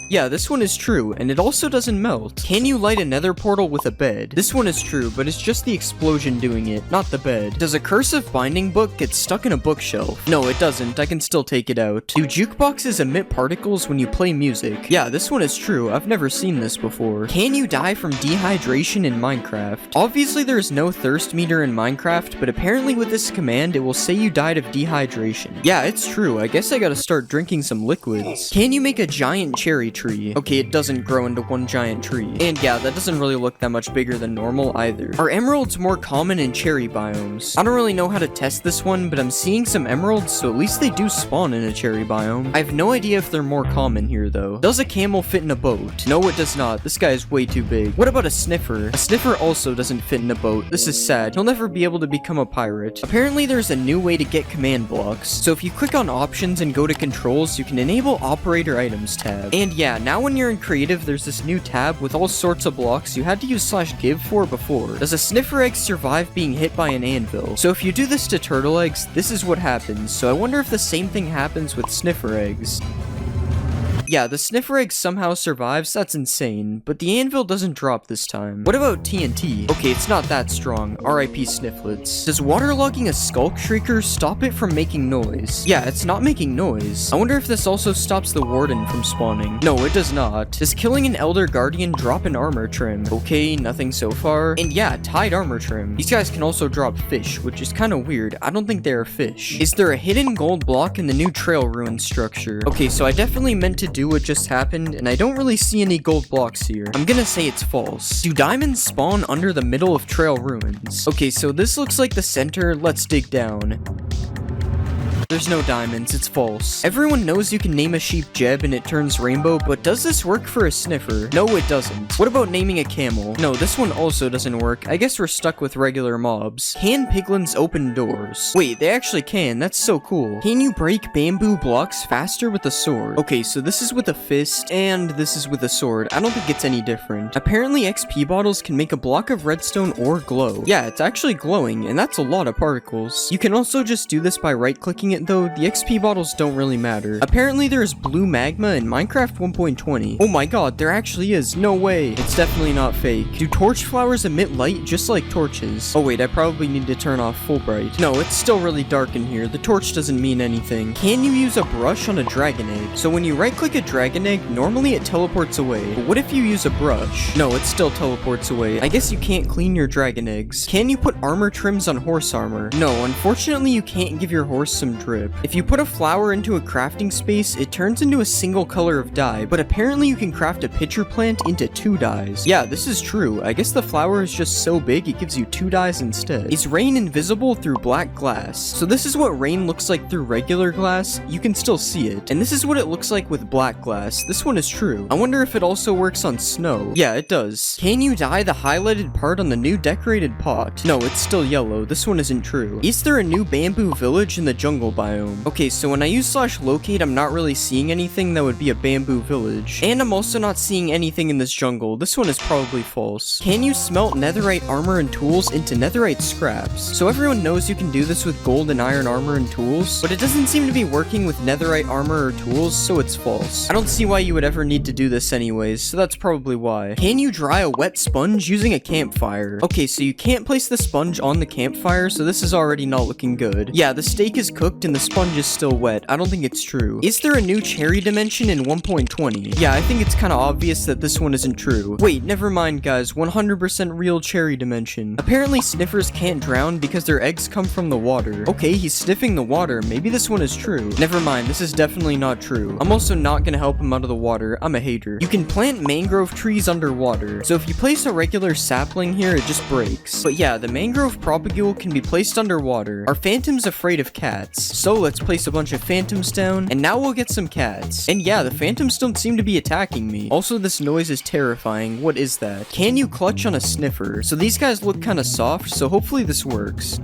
Yeah, this one is true, and it also doesn't melt. Can you light a nether portal with a bed? This one is true, but it's just the explosion doing it, not the bed. Does a cursive binding book get stuck in a bookshelf? No, it doesn't. I can still take it out. Do jukeboxes emit particles when you play music? Yeah, this one is true. I've never seen this before. Can you die from dehydration in Minecraft? Obviously, there is no thirst meter in Minecraft, but apparently with this command, it will say you died of dehydration. Yeah, it's true. I guess I gotta start drinking some liquids. Can you make a giant cherry tree? Okay, it doesn't grow into one giant tree. And yeah, that doesn't really look that much bigger than normal either. Are emeralds more common in cherry biomes? I don't really know how to test this one, but I'm seeing some emeralds, so at least they do spawn in a cherry biome. I have no idea if they're more common here though. Does a camel fit in a boat? No, it does not. This guy is way too big. What about a sniffer? A sniffer also doesn't fit in a boat. This is sad. He'll never be able to become a pirate. Apparently there's a new way to get command blocks. So if you click on options and go to controls, you can enable operator items tab. And yeah, now when you're in creative, there's this new tab with all sorts of blocks you had to use /give for before. Does a sniffer egg survive being hit by an anvil? So if you do this to turtle eggs, this is what happens. So I wonder if the same thing happens with sniffer eggs. Yeah, the sniffer egg somehow survives, that's insane, but the anvil doesn't drop this time. What about TNT? Okay, it's not that strong. RIP Snifflets. Does waterlogging a skulk shrieker stop it from making noise? Yeah, it's not making noise. I wonder if this also stops the warden from spawning. No, it does not. Does killing an elder guardian drop an armor trim? Okay, nothing so far. And yeah, tied armor trim. These guys can also drop fish, which is kind of weird. I don't think they are fish. Is there a hidden gold block in the new trail ruin structure? Okay, so I definitely meant to do do what just happened, and I don't really see any gold blocks here. I'm gonna say it's false. Do diamonds spawn under the middle of trail ruins? Okay, so this looks like the center. Let's dig down. There's no diamonds, it's false. Everyone knows you can name a sheep Jeb and it turns rainbow, but does this work for a sniffer? No, it doesn't. What about naming a camel? No, this one also doesn't work. I guess we're stuck with regular mobs. Can piglins open doors? Wait, they actually can. That's so cool. Can you break bamboo blocks faster with a sword? Okay, so this is with a fist, and this is with a sword. I don't think it's any different. Apparently, XP bottles can make a block of redstone or glow. Yeah, it's actually glowing, and that's a lot of particles. You can also just do this by right-clicking it, though the XP bottles don't really matter. Apparently there is blue magma in Minecraft 1.20. Oh my god, there actually is. No way. It's definitely not fake. Do torch flowers emit light just like torches? Oh wait, I probably need to turn off full bright. No, it's still really dark in here. The torch doesn't mean anything. Can you use a brush on a dragon egg? So when you right click a dragon egg, normally it teleports away. But what if you use a brush? No, it still teleports away. I guess you can't clean your dragon eggs. Can you put armor trims on horse armor? No, unfortunately you can't give your horse some drip. If you put a flower into a crafting space, it turns into a single color of dye, but apparently you can craft a pitcher plant into 2 dyes. Yeah, this is true. I guess the flower is just so big it gives you 2 dyes instead. Is rain invisible through black glass? So this is what rain looks like through regular glass. You can still see it. And this is what it looks like with black glass. This one is true. I wonder if it also works on snow. Yeah, it does. Can you dye the highlighted part on the new decorated pot? No, it's still yellow. This one isn't true. Is there a new bamboo village in the jungle biome? Okay, so when I use /locate, I'm not really seeing anything that would be a bamboo village. And I'm also not seeing anything in this jungle. This one is probably false. Can you smelt netherite armor and tools into netherite scraps? So everyone knows you can do this with gold and iron armor and tools, but it doesn't seem to be working with netherite armor or tools, so it's false. I don't see why you would ever need to do this anyways, so that's probably why. Can you dry a wet sponge using a campfire? Okay, so you can't place the sponge on the campfire, so this is already not looking good. Yeah, the steak is cooked and the sponge is still wet. I don't think it's true. Is there a new cherry dimension in 1.20? Yeah, I think it's kind of obvious that this one isn't true. Wait, never mind guys, 100% real cherry dimension. Apparently sniffers can't drown because their eggs come from the water. Okay, he's sniffing the water. Maybe this one is true. Never mind, this is definitely not true. I'm also not gonna help him out of the water. I'm a hater. You can plant mangrove trees underwater. So if you place a regular sapling here, it just breaks. But yeah, the mangrove propagule can be placed underwater. Are phantoms afraid of cats? So let's place a bunch of phantoms down, and now we'll get some cats. And yeah, the phantoms don't seem to be attacking me. Also, this noise is terrifying. What is that? Can you clutch on a sniffer? So these guys look kind of soft, so hopefully this works.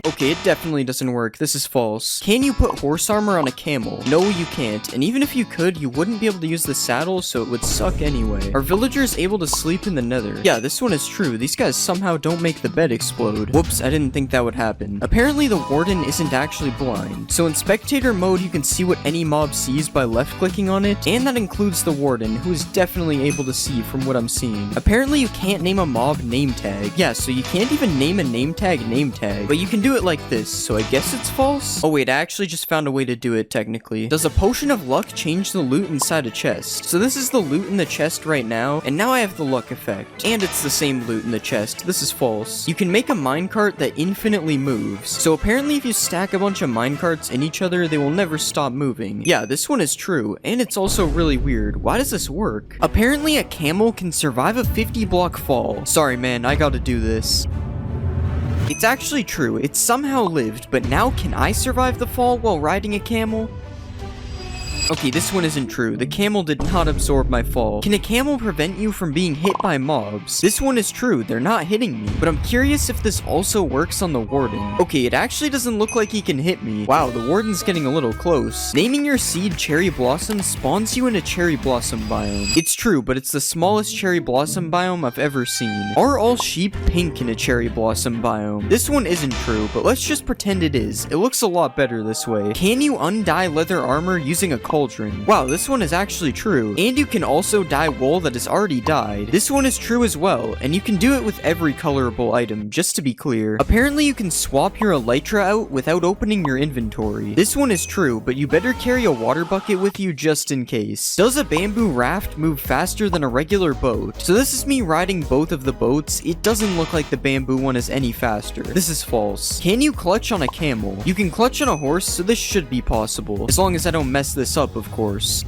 Okay, it definitely doesn't work. This is false. Can you put horse armor on a camel? No, you can't. And even if you could, you wouldn't be able to use the saddle, so it would suck anyway. Are villagers able to sleep in the nether? Yeah, this one is true. These guys somehow don't make the bed explode. Whoops, I didn't think that would happen. Apparently, the warden isn't actually blind. So in spectator mode, you can see what any mob sees by left-clicking on it, and that includes the warden, who is definitely able to see from what I'm seeing. Apparently, you can't name a mob name tag. Yeah, so you can't even name a name tag, but you can do it like this, so I guess it's false? Oh wait, I actually just found a way to do it technically. Does a potion of luck change the loot inside a chest? So this is the loot in the chest right now, and now I have the luck effect. And it's the same loot in the chest. This is false. You can make a minecart that infinitely moves. So apparently if you stack a bunch of minecarts in each other, they will never stop moving. Yeah, this one is true, and it's also really weird. Why does this work? Apparently a camel can survive a 50-block fall. Sorry man, I gotta do this. It's actually true, it somehow lived, but now can I survive the fall while riding a camel? Okay, this one isn't true. The camel did not absorb my fall. Can a camel prevent you from being hit by mobs? This one is true. They're not hitting me. But I'm curious if this also works on the warden. Okay, it actually doesn't look like he can hit me. Wow, the warden's getting a little close. Naming your seed Cherry Blossom spawns you in a Cherry Blossom biome. It's true, but it's the smallest Cherry Blossom biome I've ever seen. Are all sheep pink in a Cherry Blossom biome? This one isn't true, but let's just pretend it is. It looks a lot better this way. Can you undye leather armor using a cauldron? Wow, this one is actually true. And you can also dye wool that is already dyed. This one is true as well, and you can do it with every colorable item, just to be clear. Apparently you can swap your elytra out without opening your inventory. This one is true, but you better carry a water bucket with you just in case. Does a bamboo raft move faster than a regular boat? So this is me riding both of the boats. It doesn't look like the bamboo one is any faster. This is false. Can you clutch on a camel? You can clutch on a horse, so this should be possible, as long as I don't mess this up up, of course.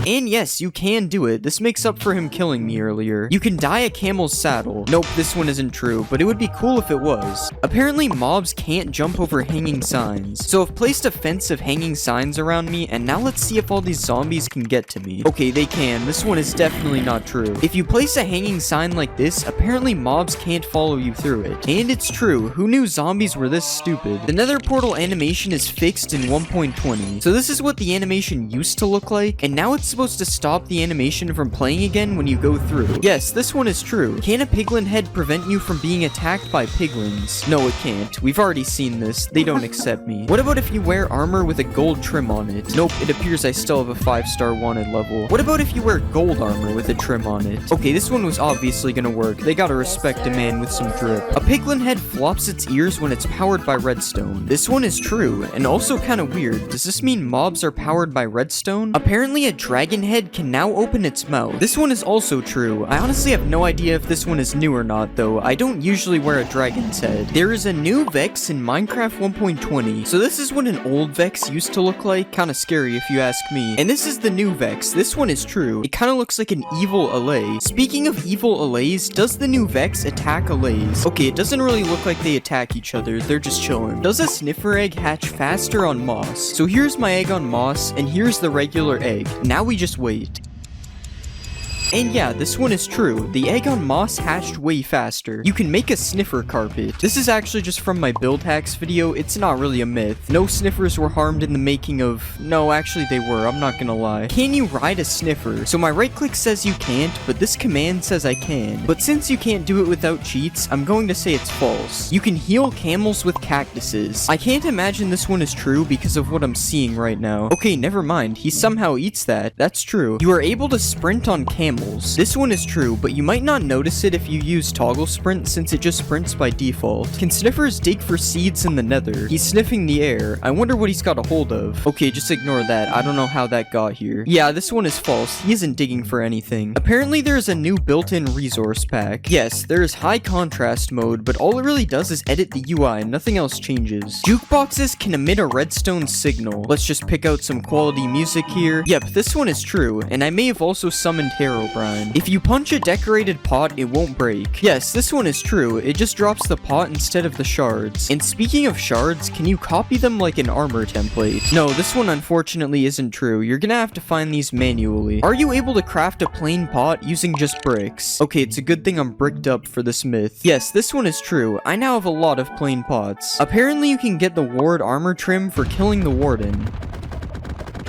And yes, you can do it. This makes up for him killing me earlier. You can dye a camel's saddle. Nope, this one isn't true, but it would be cool if it was. Apparently, mobs can't jump over hanging signs. So I've placed a fence of hanging signs around me, and now let's see if all these zombies can get to me. Okay, they can. This one is definitely not true. If you place a hanging sign like this, apparently mobs can't follow you through it. And it's true. Who knew zombies were this stupid? The nether portal animation is fixed in 1.20. So this is what the animation used to look like, and now it's supposed to stop the animation from playing again when you go through. Yes, this one is true. Can a piglin head prevent you from being attacked by piglins? No, it can't. We've already seen this. They don't accept me. What about if you wear armor with a gold trim on it? Nope, it appears I still have a 5-star wanted level. What about if you wear gold armor with a trim on it? Okay, this one was obviously gonna work. They gotta respect a man with some drip. A piglin head flops its ears when it's powered by redstone. This one is true, and also kinda weird. Does this mean mobs are powered by redstone? Apparently a dragon head can now open its mouth. This one is also true. I honestly have no idea if this one is new or not, though. I don't usually wear a dragon's head. There is a new Vex in Minecraft 1.20, so this is what an old Vex used to look like. Kinda scary if you ask me. And this is the new Vex. This one is true. It kinda looks like an evil Allay. Speaking of evil Allays, does the new Vex attack Allays? Okay, it doesn't really look like they attack each other. They're just chilling. Does a sniffer egg hatch faster on moss? So here's my egg on moss, and here's the regular egg. Now we just wait. And yeah, this one is true. The egg on moss hatched way faster. You can make a sniffer carpet. This is actually just from my build hacks video. It's not really a myth. No sniffers were harmed in the making of... No, actually they were. I'm not gonna lie. Can you ride a sniffer? So my right click says you can't, but this command says I can. But since you can't do it without cheats, I'm going to say it's false. You can heal camels with cactuses. I can't imagine this one is true because of what I'm seeing right now. Okay, never mind. He somehow eats that. That's true. You are able to sprint on camels. This one is true, but you might not notice it if you use toggle sprint since it just sprints by default. Can sniffers dig for seeds in the nether? He's sniffing the air. I wonder what he's got a hold of. Okay, just ignore that. I don't know how that got here. Yeah, this one is false. He isn't digging for anything. Apparently there is a new built-in resource pack. Yes, there is high contrast mode, but all it really does is edit the UI and nothing else changes. Jukeboxes can emit a redstone signal. Let's just pick out some quality music here. Yep, this one is true, and I may have also summoned Herobrine. If you punch a decorated pot, it won't break. Yes, this one is true. It just drops the pot instead of the shards. And speaking of shards, can you copy them like an armor template? No, this one unfortunately isn't true. You're gonna have to find these manually. Are you able to craft a plain pot using just bricks? Okay, it's a good thing I'm bricked up for this myth. Yes, this one is true. I now have a lot of plain pots. Apparently you can get the ward armor trim for killing the warden.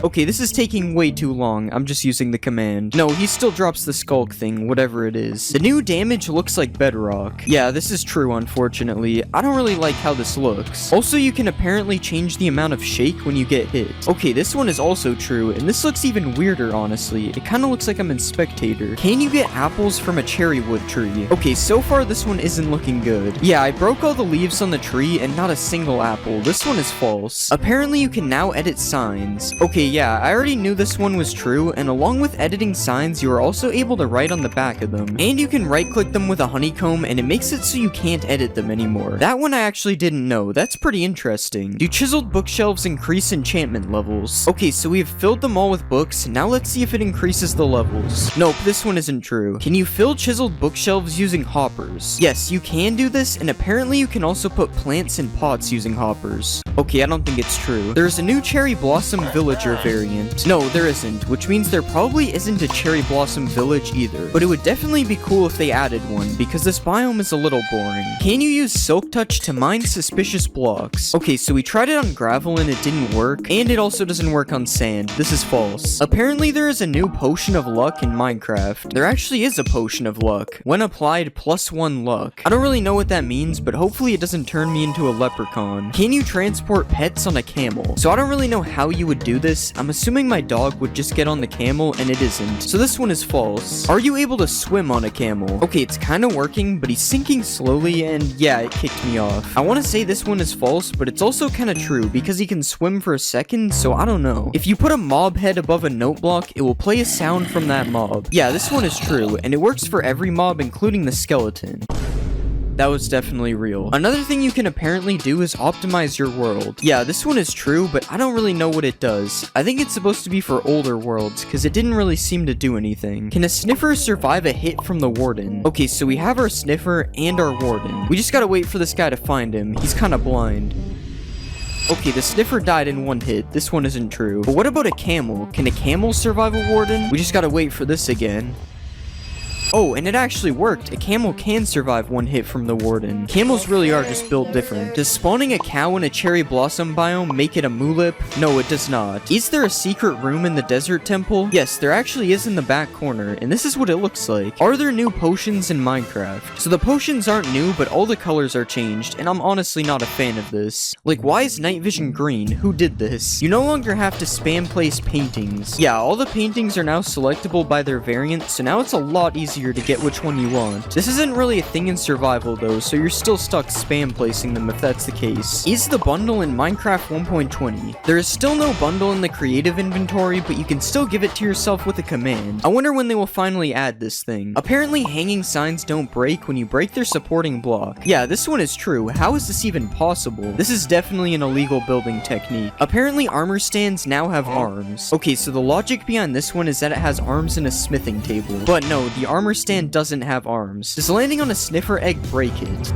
Okay, this is taking way too long. I'm just using the command. No, he still drops the skulk thing, whatever it is. The new damage looks like bedrock. Yeah, this is true, unfortunately. I don't really like how this looks. Also, you can apparently change the amount of shake when you get hit. Okay, this one is also true, and this looks even weirder, honestly. It kind of looks like I'm in Spectator. Can you get apples from a cherry wood tree? Okay, so far this one isn't looking good. Yeah, I broke all the leaves on the tree and not a single apple. This one is false. Apparently, you can now edit signs. Okay, yeah, I already knew this one was true, and along with editing signs, you are also able to write on the back of them. And you can right-click them with a honeycomb, and it makes it so you can't edit them anymore. That one I actually didn't know. That's pretty interesting. Do chiseled bookshelves increase enchantment levels? Okay, so we have filled them all with books. Now let's see if it increases the levels. Nope, this one isn't true. Can you fill chiseled bookshelves using hoppers? Yes, you can do this, and apparently you can also put plants in pots using hoppers. Okay, I don't think it's true. There's a new cherry blossom villager variant. No, there isn't, which means there probably isn't a cherry blossom village either. But it would definitely be cool if they added one, because this biome is a little boring. Can you use silk touch to mine suspicious blocks? Okay, so we tried it on gravel and it didn't work, and it also doesn't work on sand. This is false. Apparently there is a new potion of luck in Minecraft. There actually is a potion of luck. When applied, +1 luck. I don't really know what that means, but hopefully it doesn't turn me into a leprechaun. Can you transport pets on a camel? So I don't really know how you would do this. I'm assuming my dog would just get on the camel, and it isn't. So this one is false. Are you able to swim on a camel? Okay, it's kind of working, but he's sinking slowly, and yeah, it kicked me off. I want to say this one is false, but it's also kind of true, because he can swim for a second, so I don't know. If you put a mob head above a note block, it will play a sound from that mob. Yeah, this one is true, and it works for every mob, including the skeleton. that was definitely real. Another thing you can apparently do is optimize your world. Yeah, this one is true, but I don't really know what it does. I think it's supposed to be for older worlds, because it didn't really seem to do anything. Can a sniffer survive a hit from the warden? Okay, so we have our sniffer and our warden. We just gotta wait for this guy to find him. He's kind of blind. Okay, the sniffer died in one hit. This one isn't true. But what about a camel? Can a camel survive a warden? We just gotta wait for this again. Oh, and it actually worked. A camel can survive one hit from the warden. Camels really are just built different. Does spawning a cow in a cherry blossom biome make it a mulip? No, it does not. Is there a secret room in the desert temple? Yes, there actually is in the back corner, and this is what it looks like. Are there new potions in Minecraft? So the potions aren't new, but all the colors are changed, and I'm honestly not a fan of this. Like, why is night vision green? Who did this? You no longer have to spam place paintings. Yeah, all the paintings are now selectable by their variant, so now it's a lot easier to get which one you want. This isn't really a thing in survival though, so you're still stuck spam placing them if that's the case. Is the bundle in Minecraft 1.20? There is still no bundle in the creative inventory, but you can still give it to yourself with a command. I wonder when they will finally add this thing. Apparently hanging signs don't break when you break their supporting block. Yeah, this one is true. How is this even possible? This is definitely an illegal building technique. Apparently armor stands now have arms. Okay, so the logic behind this one is that it has arms in a smithing table. But no, the armor stand doesn't have arms. Does landing on a sniffer egg break it?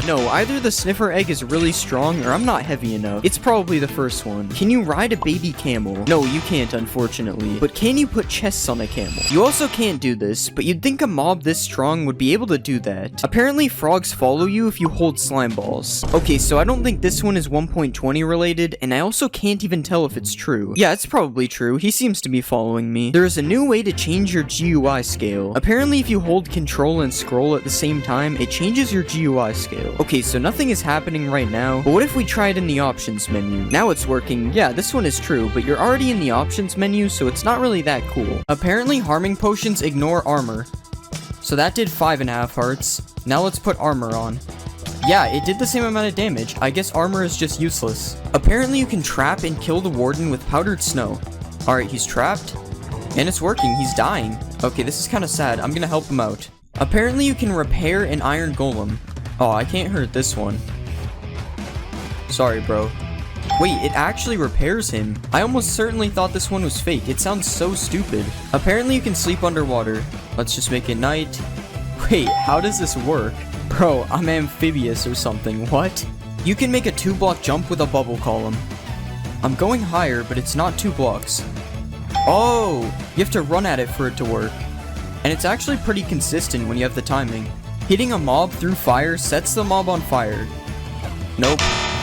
No, either the sniffer egg is really strong or I'm not heavy enough. It's probably the first one. Can you ride a baby camel? No, you can't, unfortunately. But can you put chests on a camel? You also can't do this, but you'd think a mob this strong would be able to do that. Apparently, frogs follow you if you hold slime balls. Okay, so I don't think this one is 1.20 related, and I also can't even tell if it's true. Yeah, it's probably true. He seems to be following me. There is a new way to change your GUI scale. Apparently, if you hold control and scroll at the same time, it changes your GUI scale. Okay, so nothing is happening right now, but what if we try it in the options menu? Now it's working. Yeah, this one is true, but you're already in the options menu, so it's not really that cool. Apparently, harming potions ignore armor. So that did 5.5 hearts. Now let's put armor on. Yeah, it did the same amount of damage. I guess armor is just useless. Apparently, you can trap and kill the warden with powdered snow. Alright, he's trapped. And it's working. He's dying. Okay, this is kind of sad. I'm gonna help him out. Apparently, you can repair an iron golem. Oh, I can't hurt this one. Sorry, bro. Wait, it actually repairs him. I almost certainly thought this one was fake. It sounds so stupid. Apparently you can sleep underwater. Let's just make it night. Wait, how does this work? Bro, I'm amphibious or something. What? You can make a 2-block jump with a bubble column. I'm going higher, but it's not 2 blocks. Oh, you have to run at it for it to work. And it's actually pretty consistent when you have the timing. Hitting a mob through fire sets the mob on fire. Nope.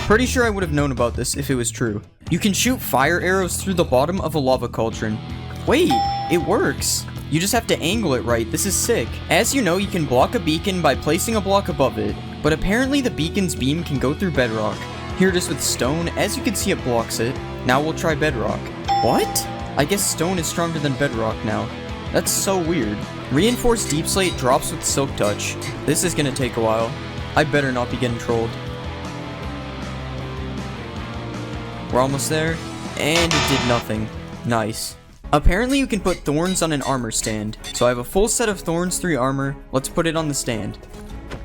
Pretty sure I would have known about this if it was true. You can shoot fire arrows through the bottom of a lava cauldron. Wait, it works. You just have to angle it right. This is sick. As you know, you can block a beacon by placing a block above it, but apparently the beacon's beam can go through bedrock. Here it is with stone. As you can see, it blocks it. Now we'll try bedrock. What? I guess stone is stronger than bedrock now. That's so weird. Reinforced deep slate drops with silk touch. This is gonna take a while. I better not be getting trolled. We're almost there. And it did nothing. Nice. Apparently you can put thorns on an armor stand. So I have a full set of thorns 3 armor. Let's put it on the stand.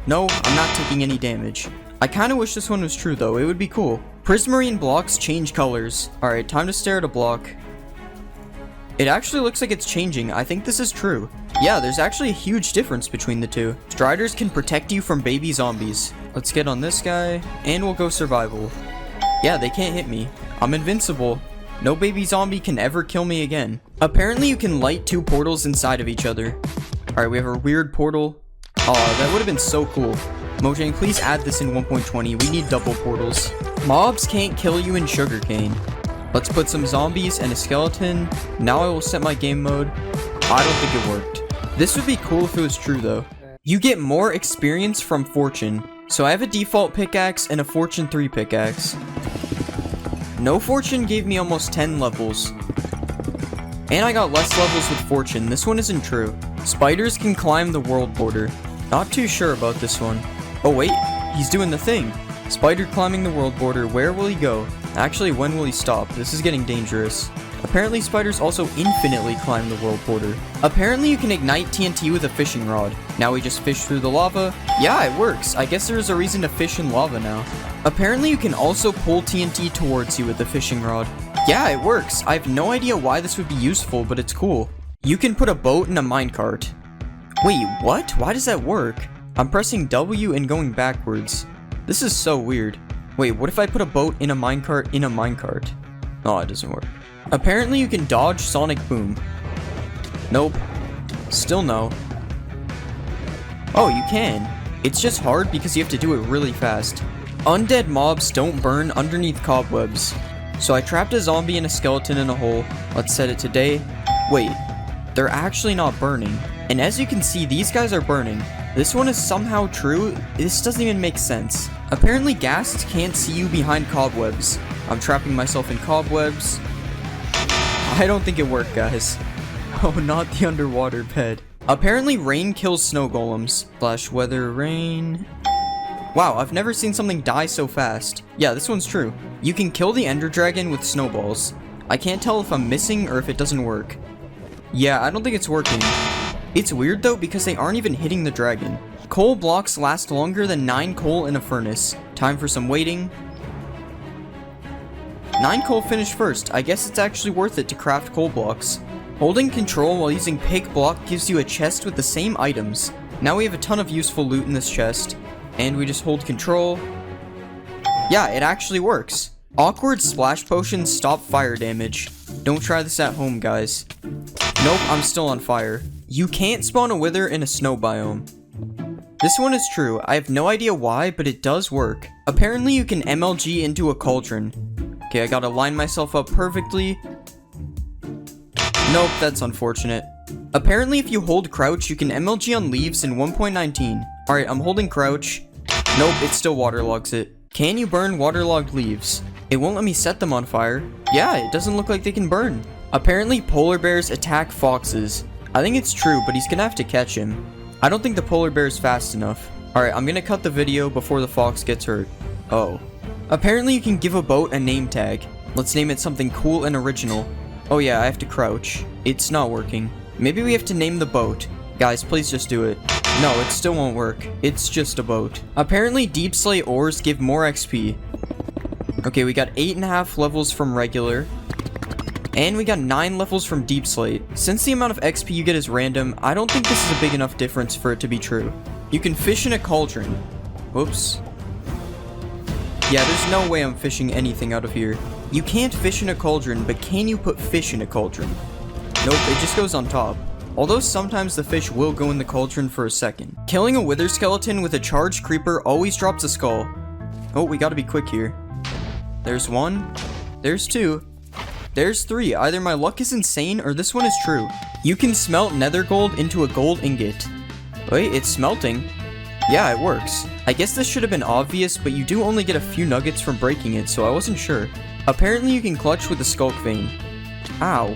No, I'm not taking any damage. I kinda wish this one was true though. It would be cool. Prismarine blocks change colors. Alright, time to stare at a block. It actually looks like it's changing. I think this is true. Yeah, there's actually a huge difference between the two. Striders can protect you from baby zombies. Let's get on this guy, and we'll go survival. Yeah, they can't hit me. I'm invincible. No baby zombie can ever kill me again. Apparently you can light 2 portals inside of each other. Alright, we have a weird portal. Oh, that would have been so cool. Mojang, please add this in 1.20. We need double portals. Mobs can't kill you in sugarcane. Let's put some zombies and a skeleton. Now I will set my game mode. I don't think it worked. This would be cool if it was true though. You get more experience from fortune. So I have a default pickaxe and a fortune 3 pickaxe. No fortune gave me almost 10 levels. And I got less levels with fortune. This one isn't true. Spiders can climb the world border. Not too sure about this one. Oh wait, he's doing the thing. Spider climbing the world border. Where will he go? Actually, when will he stop? This is getting dangerous. Apparently spiders also infinitely climb the world border. Apparently you can ignite TNT with a fishing rod. Now we just fish through the lava. Yeah, it works. I guess there's a reason to fish in lava now. Apparently you can also pull TNT towards you with the fishing rod. Yeah, it works. I have no idea why this would be useful, but it's cool. You can put a boat in a minecart. Wait, what? Why does that work? I'm pressing W and going backwards. This is so weird. Wait, what if I put a boat in a minecart in a minecart? Oh, it doesn't work. Apparently you can dodge Sonic Boom. Nope. Still no. Oh, you can. It's just hard because you have to do it really fast. Undead mobs don't burn underneath cobwebs. So I trapped a zombie and a skeleton in a hole. Let's set it to day. Wait, they're actually not burning. And as you can see, these guys are burning. This one is somehow true. This doesn't even make sense. Apparently ghasts can't see you behind cobwebs. I'm trapping myself in cobwebs. I don't think it worked, guys. Oh, not the underwater bed. Apparently rain kills snow golems. Slash weather rain. Wow, I've never seen something die so fast. Yeah, this one's true. You can kill the ender dragon with snowballs. I can't tell if I'm missing or if it doesn't work. Yeah, I don't think it's working. It's weird though because they aren't even hitting the dragon. Coal blocks last longer than 9 coal in a furnace. Time for some waiting. 9 coal finished first. I guess it's actually worth it to craft coal blocks. Holding control while using pick block gives you a chest with the same items. Now we have a ton of useful loot in this chest. And we just hold control. Yeah, it actually works. Awkward splash potions stop fire damage. Don't try this at home, guys. Nope, I'm still on fire. You can't spawn a wither in a snow biome. This one is true. I have no idea why, but it does work. Apparently you can MLG into a cauldron. Okay, I gotta line myself up perfectly. Nope, that's unfortunate. Apparently if you hold crouch, you can MLG on leaves in 1.19. Alright, I'm holding crouch. Nope, it still waterlogs it. Can you burn waterlogged leaves? It won't let me set them on fire. Yeah, it doesn't look like they can burn. Apparently polar bears attack foxes. I think it's true, but he's gonna have to catch him. I don't think the polar bear is fast enough. Alright, I'm gonna cut the video before the fox gets hurt. Oh. Apparently you can give a boat a name tag. Let's name it something cool and original. Oh yeah, I have to crouch. It's not working. Maybe we have to name the boat. Guys, please just do it. No, it still won't work. It's just a boat. Apparently deep slate ores give more XP. Okay, we got 8.5 levels from regular. And we got 9 levels from deep slate. Since the amount of XP you get is random, I don't think this is a big enough difference for it to be true. You can fish in a cauldron. Whoops. Yeah, there's no way I'm fishing anything out of here. You can't fish in a cauldron, but can you put fish in a cauldron? Nope, it just goes on top. Although sometimes the fish will go in the cauldron for a second. Killing a wither skeleton with a charged creeper always drops a skull. Oh, we gotta be quick here. There's 1. There's 2. There's 3. Either my luck is insane or this one is true. You can smelt nether gold into a gold ingot. Wait, it's smelting. Yeah, it works. I guess this should have been obvious, but you do only get a few nuggets from breaking it, so I wasn't sure. Apparently you can clutch with a skulk vein. Ow.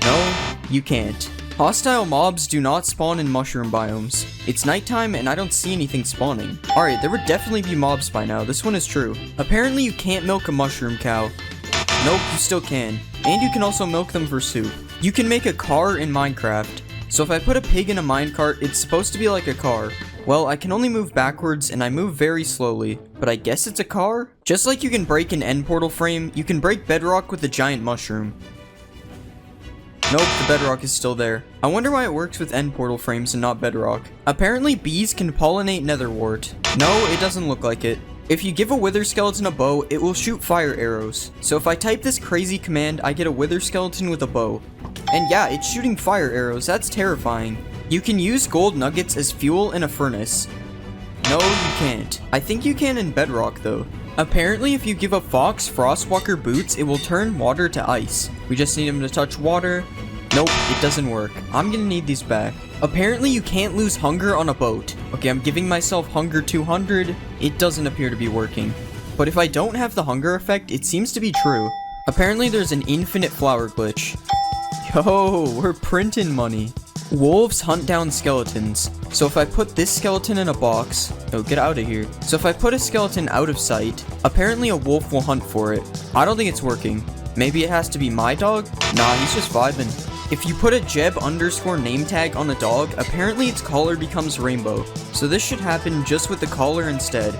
No, you can't. Hostile mobs do not spawn in mushroom biomes. It's nighttime and I don't see anything spawning. Alright, there would definitely be mobs by now. This one is true. Apparently you can't milk a mushroom cow. Nope, you still can. And you can also milk them for soup. You can make a car in Minecraft. So if I put a pig in a minecart, it's supposed to be like a car. Well, I can only move backwards and I move very slowly, but I guess it's a car? Just like you can break an end portal frame, you can break bedrock with a giant mushroom. Nope, the bedrock is still there. I wonder why it works with end portal frames and not bedrock. Apparently bees can pollinate netherwort. No, it doesn't look like it. If you give a wither skeleton a bow, it will shoot fire arrows. So if I type this crazy command, I get a wither skeleton with a bow. And yeah, it's shooting fire arrows. That's terrifying. You can use gold nuggets as fuel in a furnace. No, you can't. I think you can in bedrock though. Apparently if you give a fox frostwalker boots, it will turn water to ice. We just need him to touch water. Nope, it doesn't work. I'm gonna need these back. Apparently you can't lose hunger on a boat. Okay, I'm giving myself hunger 200. It doesn't appear to be working. But if I don't have the hunger effect, it seems to be true. Apparently there's an infinite flower glitch. Yo, we're printing money. Wolves hunt down skeletons. So if I put this skeleton in a box... Oh, get out of here. So if I put a skeleton out of sight, apparently a wolf will hunt for it. I don't think it's working. Maybe it has to be my dog? Nah, he's just vibing. If you put a Jeb underscore name tag on a dog, apparently its collar becomes rainbow. So this should happen just with the collar instead.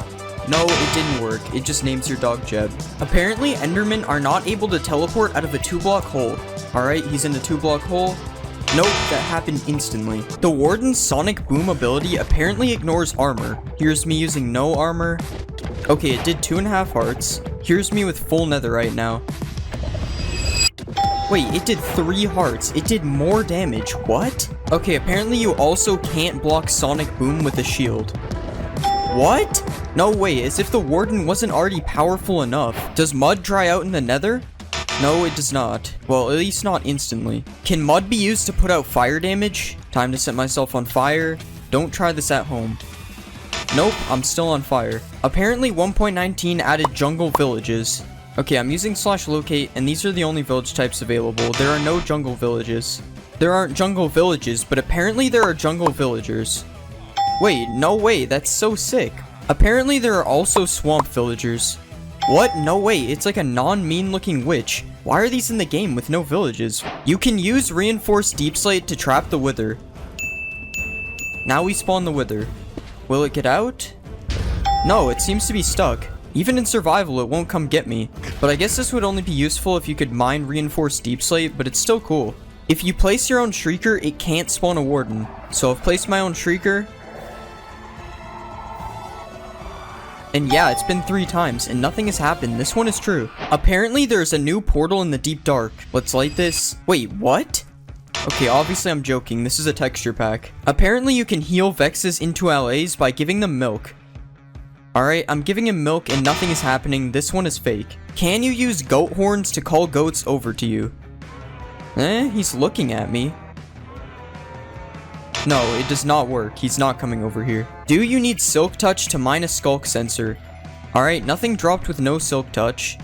No, it didn't work. It just names your dog Jeb. Apparently, Endermen are not able to teleport out of a 2-block hole. Alright, he's in the 2-block hole. Nope, that happened instantly. The Warden's Sonic Boom ability apparently ignores armor. Here's me using no armor. Okay, it did 2.5 hearts. Here's me with full netherite now. Wait, it did 3 hearts. It did more damage. What? Okay, apparently you also can't block Sonic Boom with a shield. What? No way, as if the Warden wasn't already powerful enough. Does mud dry out in the nether? No, it does not. Well, at least not instantly. Can mud be used to put out fire damage? Time to set myself on fire. Don't try this at home. Nope, I'm still on fire. Apparently 1.19 added jungle villages. Okay, I'm using /locate, and these are the only village types available. There are no jungle villages. There aren't jungle villages, but apparently there are jungle villagers. Wait, no way, that's so sick. Apparently there are also swamp villagers. What? No way, it's like a non-mean looking witch. Why are these in the game with no villages? You can use reinforced deep slate to trap the wither. Now we spawn the wither. Will it get out? No, it seems to be stuck. Even in survival, it won't come get me. But I guess this would only be useful if you could mine reinforced deep slate, but it's still cool. If you place your own shrieker, it can't spawn a warden. So I've placed my own shrieker. And yeah, it's been 3 times, and nothing has happened. This one is true. Apparently, there's a new portal in the deep dark. Let's light this. Wait, what? Okay, obviously I'm joking. This is a texture pack. Apparently, you can heal Vexes into LAs by giving them milk. Alright, I'm giving him milk and nothing is happening. This one is fake. Can you use goat horns to call goats over to you? He's looking at me. No, it does not work. He's not coming over here. Do you need Silk Touch to mine a Skulk Sensor? Alright, nothing dropped with no Silk Touch.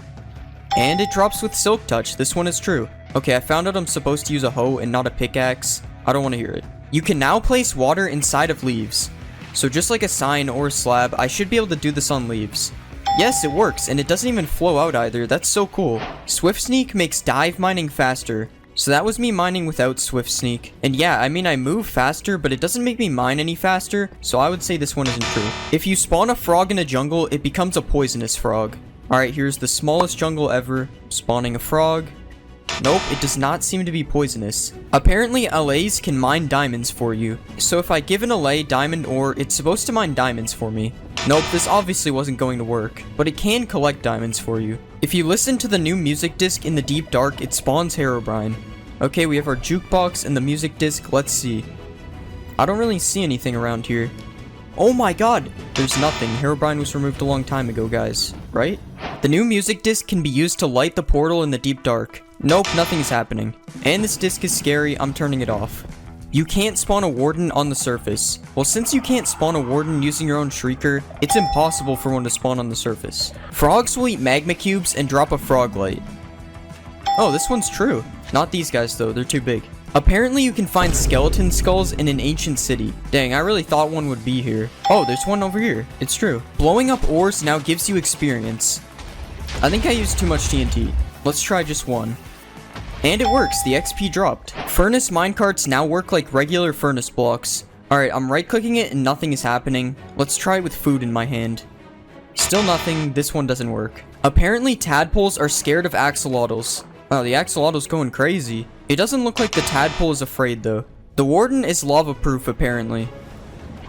And it drops with Silk Touch. This one is true. Okay, I found out I'm supposed to use a hoe and not a pickaxe. I don't want to hear it. You can now place water inside of leaves. So just like a sign or a slab, I should be able to do this on leaves. Yes, it works, and it doesn't even flow out either. That's so cool. Swift Sneak makes dive mining faster. So that was me mining without Swift Sneak. And yeah, I mean I move faster, but it doesn't make me mine any faster, so I would say this one isn't true. If you spawn a frog in a jungle, it becomes a poisonous frog. Alright, here's the smallest jungle ever. Spawning a frog. Nope, it does not seem to be poisonous. Apparently, LAs can mine diamonds for you. So if I give an LA diamond ore, it's supposed to mine diamonds for me. Nope, this obviously wasn't going to work, but it can collect diamonds for you. If you listen to the new music disc in the deep dark, it spawns Herobrine. Okay, we have our jukebox and the music disc. Let's see. I don't really see anything around here. Oh my god! There's nothing. Herobrine was removed a long time ago, guys. Right? The new music disc can be used to light the portal in the deep dark. Nope, nothing is happening. And this disc is scary. I'm turning it off. You can't spawn a warden on the surface. Well, since you can't spawn a warden using your own shrieker, it's impossible for one to spawn on the surface. Frogs will eat magma cubes and drop a frog light. Oh, this one's true. Not these guys though, they're too big. Apparently you can find skeleton skulls in an ancient city. Dang, I really thought one would be here. Oh, there's one over here. It's true. Blowing up ores now gives you experience. I think I used too much TNT. Let's try just one. And it works, the XP dropped. Furnace minecarts now work like regular furnace blocks. Alright, I'm right clicking it and nothing is happening. Let's try with food in my hand. Still nothing, this one doesn't work. Apparently tadpoles are scared of axolotls. Wow, the axolotl's going crazy. It doesn't look like the tadpole is afraid though. The warden is lava proof apparently.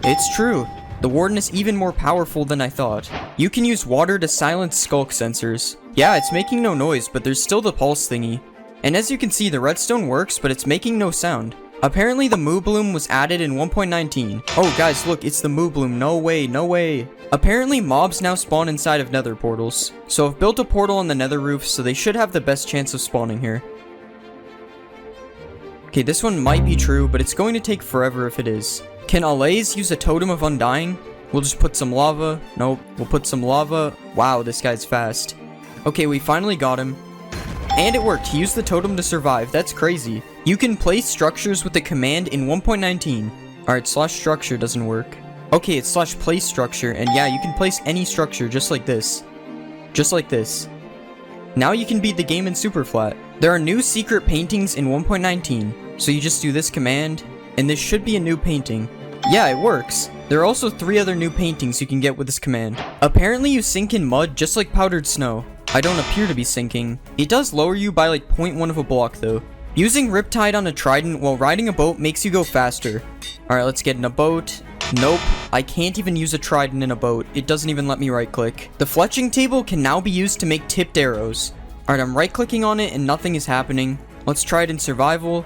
It's true. The warden is even more powerful than I thought. You can use water to silence skulk sensors. Yeah, it's making no noise, but there's still the pulse thingy. And as you can see, the redstone works, but it's making no sound. Apparently the Moo Bloom was added in 1.19. Oh guys, look, it's the Moo Bloom. No way, no way. Apparently mobs now spawn inside of nether portals. So I've built a portal on the nether roof, so they should have the best chance of spawning here. Okay, this one might be true, but it's going to take forever if it is. Can Alays use a Totem of Undying? We'll just put some lava. Nope, we'll put some lava. Wow, this guy's fast. Okay, we finally got him. And it worked. He used the totem to survive. That's crazy. You can place structures with the command in 1.19. Alright, /structure doesn't work. Okay, it's /place structure. And yeah, you can place any structure just like this. Just like this. Now you can beat the game in super flat. There are new secret paintings in 1.19, so you just do this command, and this should be a new painting. Yeah, it works. There are also 3 other new paintings you can get with this command. Apparently you sink in mud just like powdered snow. I don't appear to be sinking. It does lower you by like 0.1 of a block though. Using Riptide on a trident while riding a boat makes you go faster. Alright, let's get in a boat. Nope, I can't even use a trident in a boat. It doesn't even let me right click. The fletching table can now be used to make tipped arrows. Alright, I'm right clicking on it and nothing is happening. Let's try it in survival.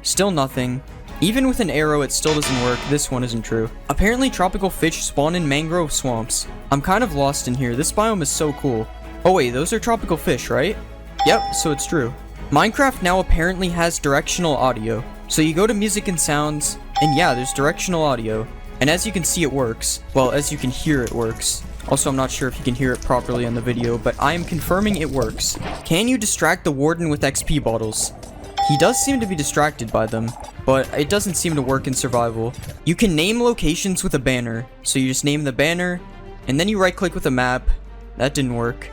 Still nothing. Even with an arrow, it still doesn't work. This one isn't true. Apparently tropical fish spawn in mangrove swamps. I'm kind of lost in here. This biome is so cool. Oh wait, those are tropical fish, right? Yep, so it's true. Minecraft now apparently has directional audio. So you go to music and sounds, and yeah, there's directional audio. And as you can see, it works. Well, as you can hear, it works. Also, I'm not sure if you can hear it properly on the video, but I am confirming it works. Can you distract the warden with XP bottles? He does seem to be distracted by them, but it doesn't seem to work in survival. You can name locations with a banner. So you just name the banner, and then you right click with a map. That didn't work.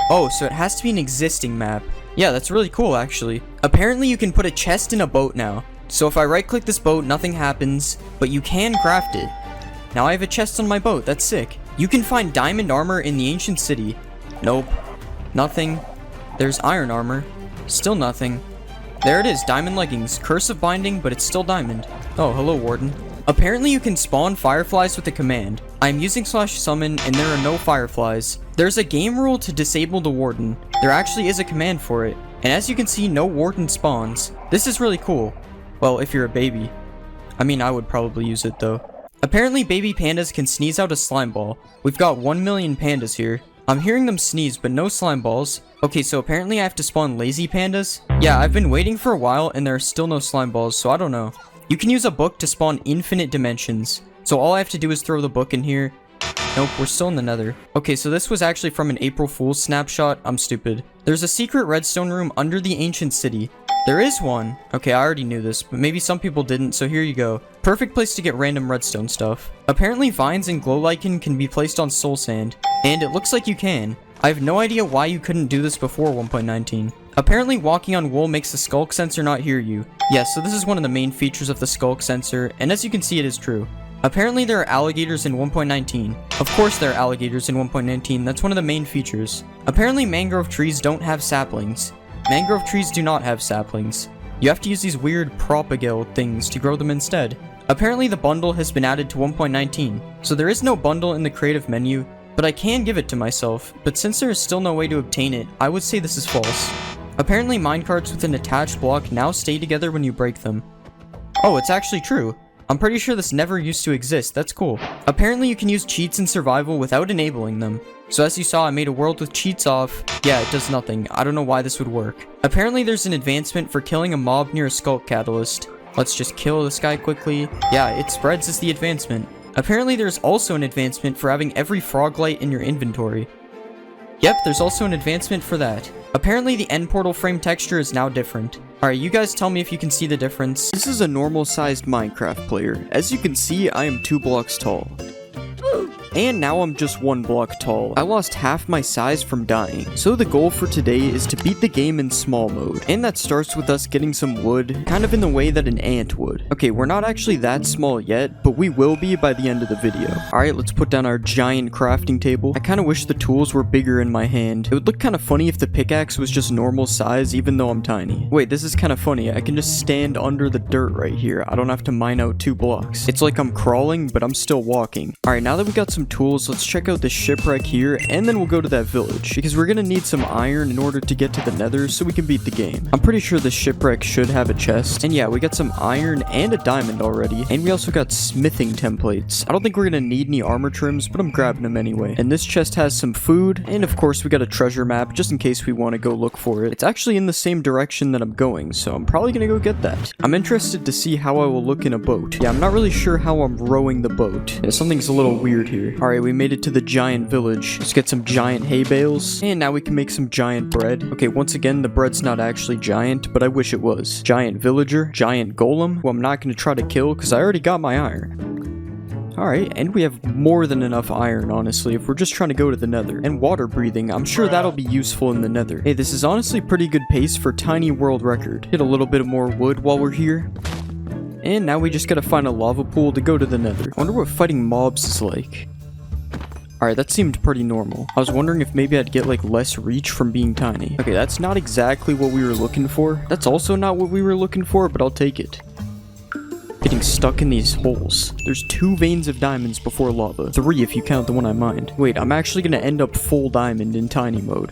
Oh, so it has to be an existing map. Yeah, that's really cool actually. Apparently you can put a chest in a boat now. So if I right click this boat, nothing happens, but you can craft it. Now I have a chest on my boat, that's sick. You can find diamond armor in the ancient city. Nope. Nothing. There's iron armor. Still nothing. There it is, diamond leggings. Curse of binding, but it's still diamond. Oh, hello warden. Apparently you can spawn fireflies with a command. I'm using /summon and there are no fireflies. There's a game rule to disable the warden. There actually is a command for it. And as you can see, no warden spawns. This is really cool. Well, if you're a baby. I mean, I would probably use it though. Apparently baby pandas can sneeze out a slime ball. We've got 1 million pandas here. I'm hearing them sneeze, but no slime balls. Okay, so apparently I have to spawn lazy pandas? Yeah, I've been waiting for a while and there are still no slime balls, so I don't know. You can use a book to spawn infinite dimensions. So all I have to do is throw the book in here. Nope, we're still in the nether. Okay, so this was actually from an April Fool's snapshot. I'm stupid. There's a secret redstone room under the ancient city. There is one. Okay, I already knew this, but maybe some people didn't, so here you go. Perfect place to get random redstone stuff. Apparently vines and glow lichen can be placed on soul sand, and it looks like you can. I have no idea why you couldn't do this before 1.19. Apparently walking on wool makes the skulk sensor not hear you. Yes, so this is one of the main features of the skulk sensor, and as you can see, it is true. Apparently there are alligators in 1.19. Of course there are alligators in 1.19, that's one of the main features. Apparently mangrove trees don't have saplings. Mangrove trees do not have saplings. You have to use these weird propagale things to grow them instead. Apparently the bundle has been added to 1.19, so there is no bundle in the creative menu, but I can give it to myself, but since there is still no way to obtain it, I would say this is false. Apparently minecarts with an attached block now stay together when you break them. Oh, it's actually true. I'm pretty sure this never used to exist, that's cool. Apparently you can use cheats in survival without enabling them. So as you saw, I made a world with cheats off. Yeah, it does nothing. I don't know why this would work. Apparently there's an advancement for killing a mob near a skulk catalyst. Let's just kill this guy quickly. Yeah, it spreads as the advancement. Apparently there's also an advancement for having every frog light in your inventory. Yep, there's also an advancement for that. Apparently the end portal frame texture is now different. Alright, you guys tell me if you can see the difference. This is a normal sized Minecraft player. As you can see, I am 2 blocks tall. And now I'm just 1 block tall. I lost half my size from dying. So the goal for today is to beat the game in small mode. And that starts with us getting some wood, kind of in the way that an ant would. Okay, we're not actually that small yet, but we will be by the end of the video. Alright, let's put down our giant crafting table. I kind of wish the tools were bigger in my hand. It would look kind of funny if the pickaxe was just normal size, even though I'm tiny. Wait, this is kind of funny. I can just stand under the dirt right here. I don't have to mine out 2 blocks. It's like I'm crawling, but I'm still walking. Alright, now that we got some tools, let's check out this shipwreck here, and then we'll go to that village, because we're gonna need some iron in order to get to the nether so we can beat the game. I'm pretty sure this shipwreck should have a chest, and yeah, we got some iron and a diamond already, and we also got smithing templates. I don't think we're gonna need any armor trims, but I'm grabbing them anyway. And this chest has some food, and of course we got a treasure map, just in case we want to go look for it. It's actually in the same direction that I'm going, so I'm probably gonna go get that. I'm interested to see how I will look in a boat. Yeah, I'm not really sure how I'm rowing the boat. Yeah, something's a little weird here. Alright, we made it to the giant village. Let's get some giant hay bales, and now we can make some giant bread. Okay, once again, the bread's not actually giant, but I wish it was. Giant villager, giant golem, who I'm not going to try to kill because I already got my iron. Alright, and we have more than enough iron, honestly, if we're just trying to go to the nether. And water breathing, I'm sure that'll be useful in the nether. Hey, this is honestly pretty good pace for tiny world record. Hit a little bit more wood while we're here. And now we just gotta find a lava pool to go to the nether. I wonder what fighting mobs is like. Alright, that seemed pretty normal. I was wondering if maybe I'd get like less reach from being tiny. Okay, that's not exactly what we were looking for. That's also not what we were looking for, but I'll take it. Getting stuck in these holes. There's 2 veins of diamonds before lava. 3 if you count the one I mined. Wait, I'm actually gonna end up full diamond in tiny mode.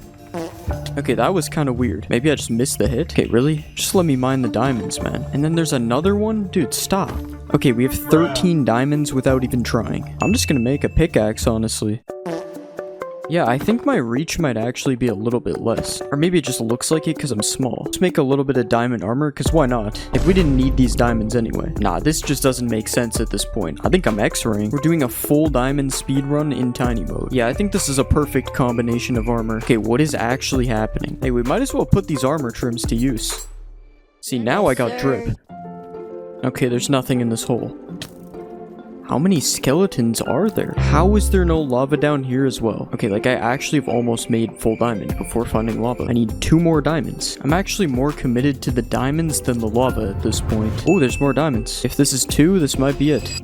Okay, that was kind of weird. Maybe I just missed the hit. Okay, really? Just let me mine the diamonds, man. And then there's another one? Dude, stop. Okay, we have 13 diamonds without even trying. I'm just gonna make a pickaxe, honestly. Yeah, I think my reach might actually be a little bit less. Or maybe it just looks like it because I'm small. Let's make a little bit of diamond armor, because why not? Like, we didn't need these diamonds anyway. Nah, this just doesn't make sense at this point. I think I'm X-raying. We're doing a full diamond speed run in tiny mode. Yeah, I think this is a perfect combination of armor. Okay, what is actually happening? Hey, we might as well put these armor trims to use. See, now I got drip. Okay, there's nothing in this hole. How many skeletons are there? How is there no lava down here as well? Okay, like I actually have almost made full diamond before finding lava. I need 2 more diamonds. I'm actually more committed to the diamonds than the lava at this point. Oh, there's more diamonds. If this is 2, this might be it.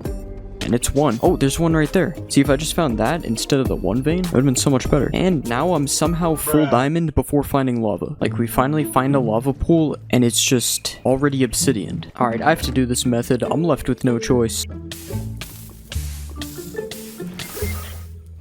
And it's 1. Oh, there's 1 right there. See, if I just found that instead of the 1 vein, it would have been so much better. And now I'm somehow full diamond before finding lava. Like, we finally find a lava pool, and it's just already obsidian. Alright, I have to do this method. I'm left with no choice.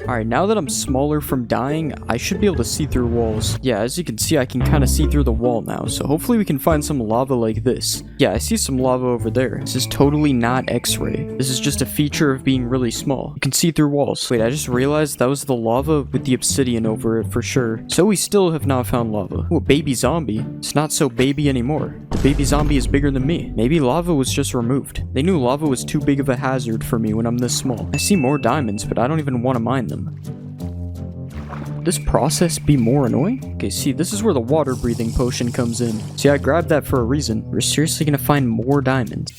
Alright, now that I'm smaller from dying, I should be able to see through walls. Yeah, as you can see, I can kind of see through the wall now, so hopefully we can find some lava like this. Yeah, I see some lava over there. This is totally not X-ray. This is just a feature of being really small. You can see through walls. Wait, I just realized that was the lava with the obsidian over it for sure. So we still have not found lava. Oh, a baby zombie. It's not so baby anymore. The baby zombie is bigger than me. Maybe lava was just removed. They knew lava was too big of a hazard for me when I'm this small. I see more diamonds, but I don't even want to mine them. Would this process be more annoying? Okay, see, this is where the water breathing potion comes in. See, I grabbed that for a reason. We're seriously gonna find more diamonds.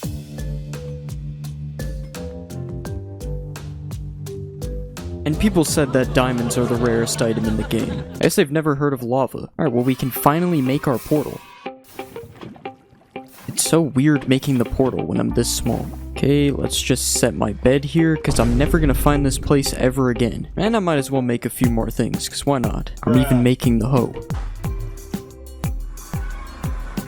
And people said that diamonds are the rarest item in the game. I guess they've never heard of lava. Alright, well, we can finally make our portal. It's so weird making the portal when I'm this small. Okay, let's just set my bed here, because I'm never going to find this place ever again. And I might as well make a few more things, because why not? I'm even making the hoe.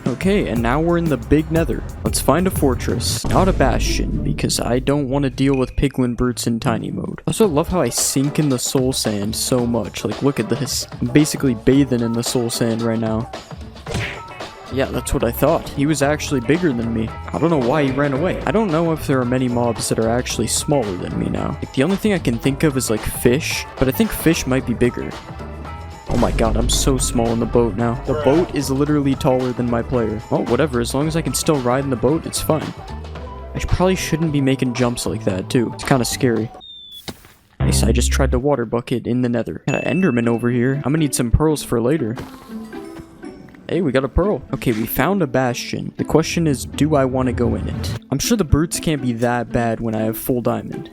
Okay, and now we're in the big nether. Let's find a fortress, not a bastion, because I don't want to deal with piglin brutes in tiny mode. I also love how I sink in the soul sand so much. Like, look at this. I'm basically bathing in the soul sand right now. Yeah, that's what I thought. He was actually bigger than me. I don't know why he ran away. I don't know if there are many mobs that are actually smaller than me now. Like, the only thing I can think of is like fish, but I think fish might be bigger. Oh my god, I'm so small in the boat now. The boat is literally taller than my player. Oh, whatever, as long as I can still ride in the boat, it's fine. I probably shouldn't be making jumps like that too. It's kind of scary. Nice, I just tried to water bucket in the nether. Got an enderman over here. I'm gonna need some pearls for later. Hey, we got a pearl. Okay, we found a bastion. The question is, do I want to go in it? I'm sure the brutes can't be that bad when I have full diamond.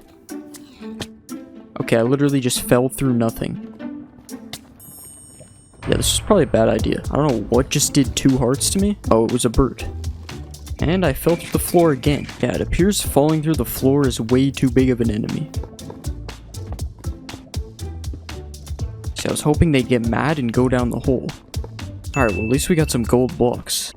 Okay, I literally just fell through nothing. Yeah, this is probably a bad idea. I don't know what just did 2 hearts to me. Oh, it was a brute. And I fell through the floor again. Yeah, it appears falling through the floor is way too big of an enemy. See, I was hoping they'd get mad and go down the hole. Alright, well, at least we got some gold blocks.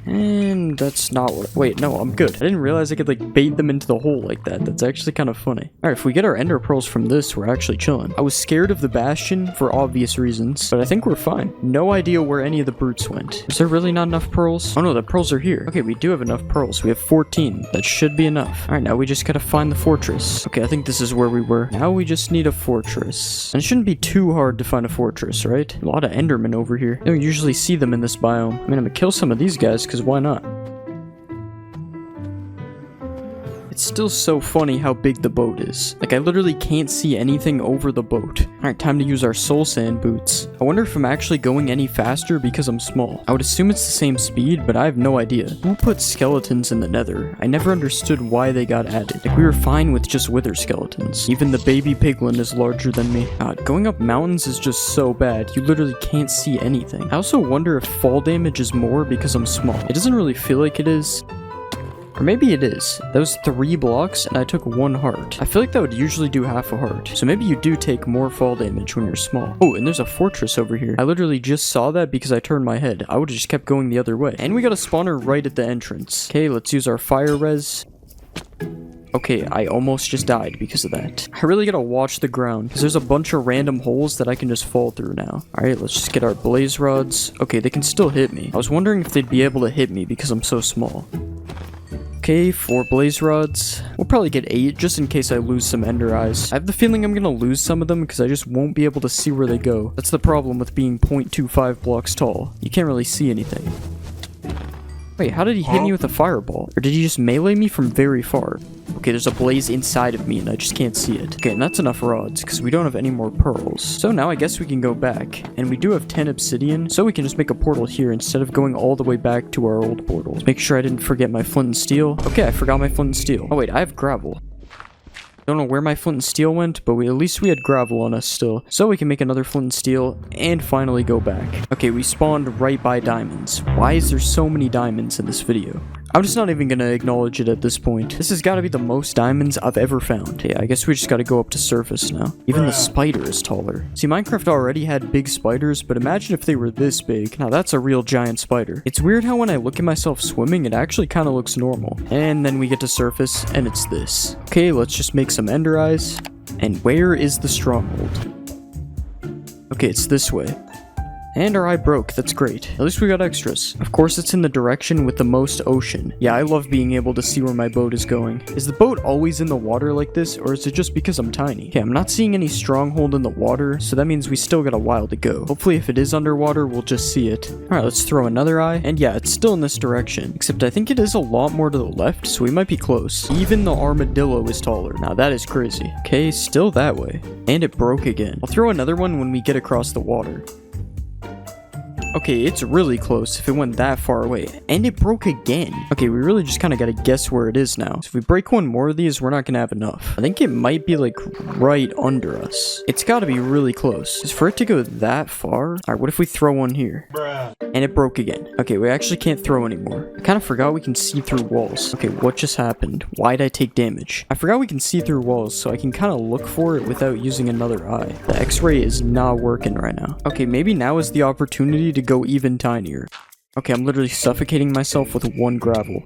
And that's not what... Wait, no, I'm good. I didn't realize I could, like, bait them into the hole like that. That's actually kind of funny. Alright, if we get our ender pearls from this, we're actually chilling. I was scared of the bastion for obvious reasons, but I think we're fine. No idea where any of the brutes went. Is there really not enough pearls? Oh no, the pearls are here. Okay, we do have enough pearls. We have 14. That should be enough. Alright, now we just gotta find the fortress. Okay, I think this is where we were. Now we just need a fortress. And it shouldn't be too hard to find a fortress, right? A lot of endermen over here. You don't usually see them in this biome. I mean, I'm gonna kill some of these guys, because why not? It's still so funny how big the boat is. Like, I literally can't see anything over the boat. Alright, time to use our soul sand boots. I wonder if I'm actually going any faster because I'm small. I would assume it's the same speed, but I have no idea. Who put skeletons in the nether? I never understood why they got added. Like, we were fine with just wither skeletons. Even the baby piglin is larger than me. God, going up mountains is just so bad. You literally can't see anything. I also wonder if fall damage is more because I'm small. It doesn't really feel like it is. Or maybe it is. That was 3 blocks and I took 1 heart. I feel like that would usually do half a heart. So maybe you do take more fall damage when you're small. Oh, and there's a fortress over here. I literally just saw that because I turned my head. I would have just kept going the other way. And we got a spawner right at the entrance. Okay, let's use our fire res. Okay, I almost just died because of that. I really gotta watch the ground, because there's a bunch of random holes that I can just fall through now. Alright, let's just get our blaze rods. Okay, they can still hit me. I was wondering if they'd be able to hit me because I'm so small. Okay, 4 blaze rods. We'll probably get 8 just in case I lose some ender eyes. I have the feeling I'm gonna lose some of them because I just won't be able to see where they go. That's the problem with being 0.25 blocks tall. You can't really see anything. Wait, how did he hit me with a fireball? Or did he just melee me from very far? Okay, there's a blaze inside of me and I just can't see it. Okay, and that's enough rods because we don't have any more pearls. So now I guess we can go back. And we do have 10 obsidian, so we can just make a portal here instead of going all the way back to our old portals. Make sure I didn't forget my flint and steel. Okay, I forgot my flint and steel. Oh wait, I have gravel. Don't know where my flint and steel went, but at least we had gravel on us still. So we can make another flint and steel and finally go back. Okay, we spawned right by diamonds. Why is there so many diamonds in this video? I'm just not even gonna acknowledge it at this point. This has gotta be the most diamonds I've ever found. Yeah, I guess we just gotta go up to surface now. Even the spider is taller. See, Minecraft already had big spiders, but imagine if they were this big. Now that's a real giant spider. It's weird how when I look at myself swimming, it actually kind of looks normal. And then we get to surface, and it's this. Okay, let's just make some ender eyes. And where is the stronghold? Okay, it's this way. And our eye broke, that's great. At least we got extras. Of course it's in the direction with the most ocean. Yeah, I love being able to see where my boat is going. Is the boat always in the water like this, or is it just because I'm tiny? Okay, I'm not seeing any stronghold in the water, so that means we still got a while to go. Hopefully if it is underwater, we'll just see it. Alright, let's throw another eye. And yeah, it's still in this direction. Except I think it is a lot more to the left, so we might be close. Even the armadillo is taller. Now that is crazy. Okay, still that way. And it broke again. I'll throw another one when we get across the water. Okay, it's really close if it went that far away. And it broke again. Okay, we really just kind of got to guess where it is now. So if we break one more of these, we're not going to have enough. I think it might be like right under us. It's got to be really close. Just for it to go that far. All right, what if we throw one here? And it broke again. Okay, we actually can't throw anymore. I kind of forgot we can see through walls. Okay, what just happened? Why'd I take damage? I forgot we can see through walls, so I can kind of look for it without using another eye. The x-ray is not working right now. Okay, maybe now is the opportunity to go even tinier. Okay, I'm literally suffocating myself with 1 gravel.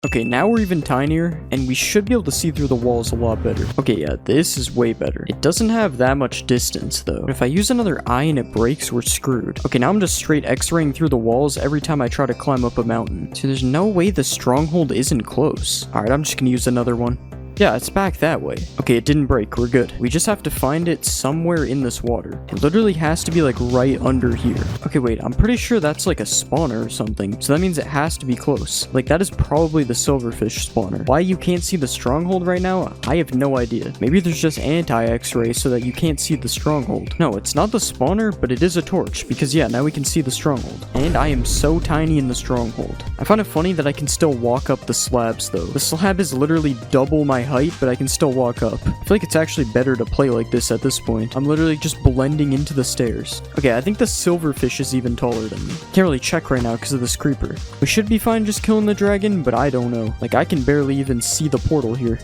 Okay, now we're even tinier, and we should be able to see through the walls a lot better. Okay, yeah, this is way better. It doesn't have that much distance, though. But if I use another eye and it breaks, we're screwed. Okay, now I'm just straight x-raying through the walls every time I try to climb up a mountain. So there's no way the stronghold isn't close. Alright, I'm just gonna use another one. Yeah, it's back that way. Okay, it didn't break. We're good. We just have to find it somewhere in this water. It literally has to be like right under here. Okay, wait. I'm pretty sure that's like a spawner or something. So that means it has to be close. Like that is probably the silverfish spawner. Why you can't see the stronghold right now? I have no idea. Maybe there's just anti-X-ray so that you can't see the stronghold. No, it's not the spawner, but it is a torch. Because yeah, now we can see the stronghold. And I am so tiny in the stronghold. I find it funny that I can still walk up the slabs though. The slab is literally double my height, but I can still walk up. I feel like it's actually better to play like this at this point. I'm literally just blending into the stairs. Okay, I think the silverfish is even taller than me. Can't really check right now because of this creeper. We should be fine just killing the dragon, but I don't know. Like, I can barely even see the portal here.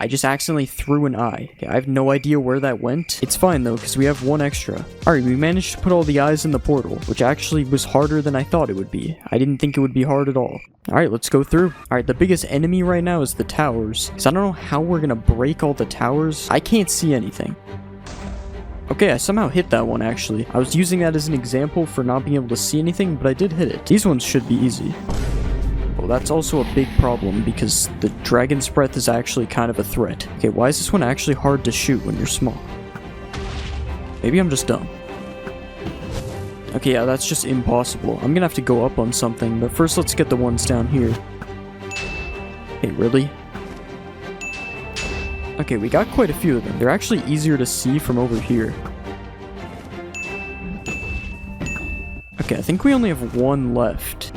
I just accidentally threw an eye. Okay, I have no idea where that went. It's fine though, because we have 1 extra. Alright, we managed to put all the eyes in the portal, which actually was harder than I thought it would be. I didn't think it would be hard at all. Alright, let's go through. Alright, the biggest enemy right now is the towers. Because I don't know how we're gonna break all the towers. I can't see anything. Okay, I somehow hit that one actually. I was using that as an example for not being able to see anything, but I did hit it. These ones should be easy. Well, that's also a big problem because the dragon's breath is actually kind of a threat. Okay, why is this one actually hard to shoot when you're small? Maybe I'm just dumb. Okay, yeah, that's just impossible. I'm gonna have to go up on something, but first let's get the ones down here. Hey, really? Okay, we got quite a few of them. They're actually easier to see from over here. Okay, I think we only have one left.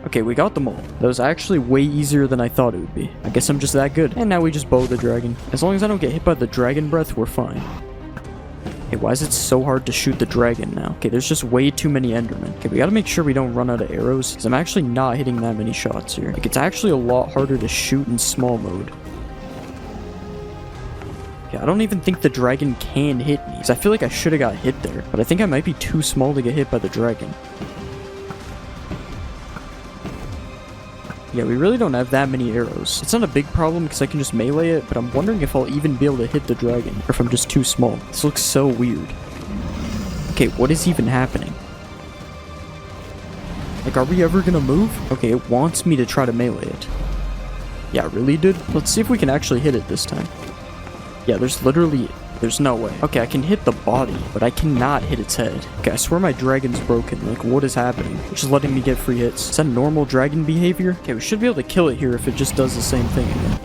Okay, we got them all. That was actually way easier than I thought it would be. I guess I'm just that good. And now we just bow the dragon. As long as I don't get hit by the dragon breath, we're fine. Hey, why is it so hard to shoot the dragon now? Okay, there's just way too many endermen. Okay, we gotta make sure we don't run out of arrows, because I'm actually not hitting that many shots here. Like, it's actually a lot harder to shoot in small mode. Yeah, I don't even think the dragon can hit me, because I feel like I should have got hit there, but I think I might be too small to get hit by the dragon. Yeah, we really don't have that many arrows. It's not a big problem because I can just melee it, but I'm wondering if I'll even be able to hit the dragon, or if I'm just too small. This looks so weird. Okay, what is even happening? Like, are we ever gonna move? Okay, it wants me to try to melee it. Yeah, really, dude? Let's see if we can actually hit it this time. Yeah, there's no way. Okay, I can hit the body, but I cannot hit its head. Okay, I swear my dragon's broken. Like, what is happening? It's just letting me get free hits. Is that normal dragon behavior? Okay, we should be able to kill it here if it just does the same thing again.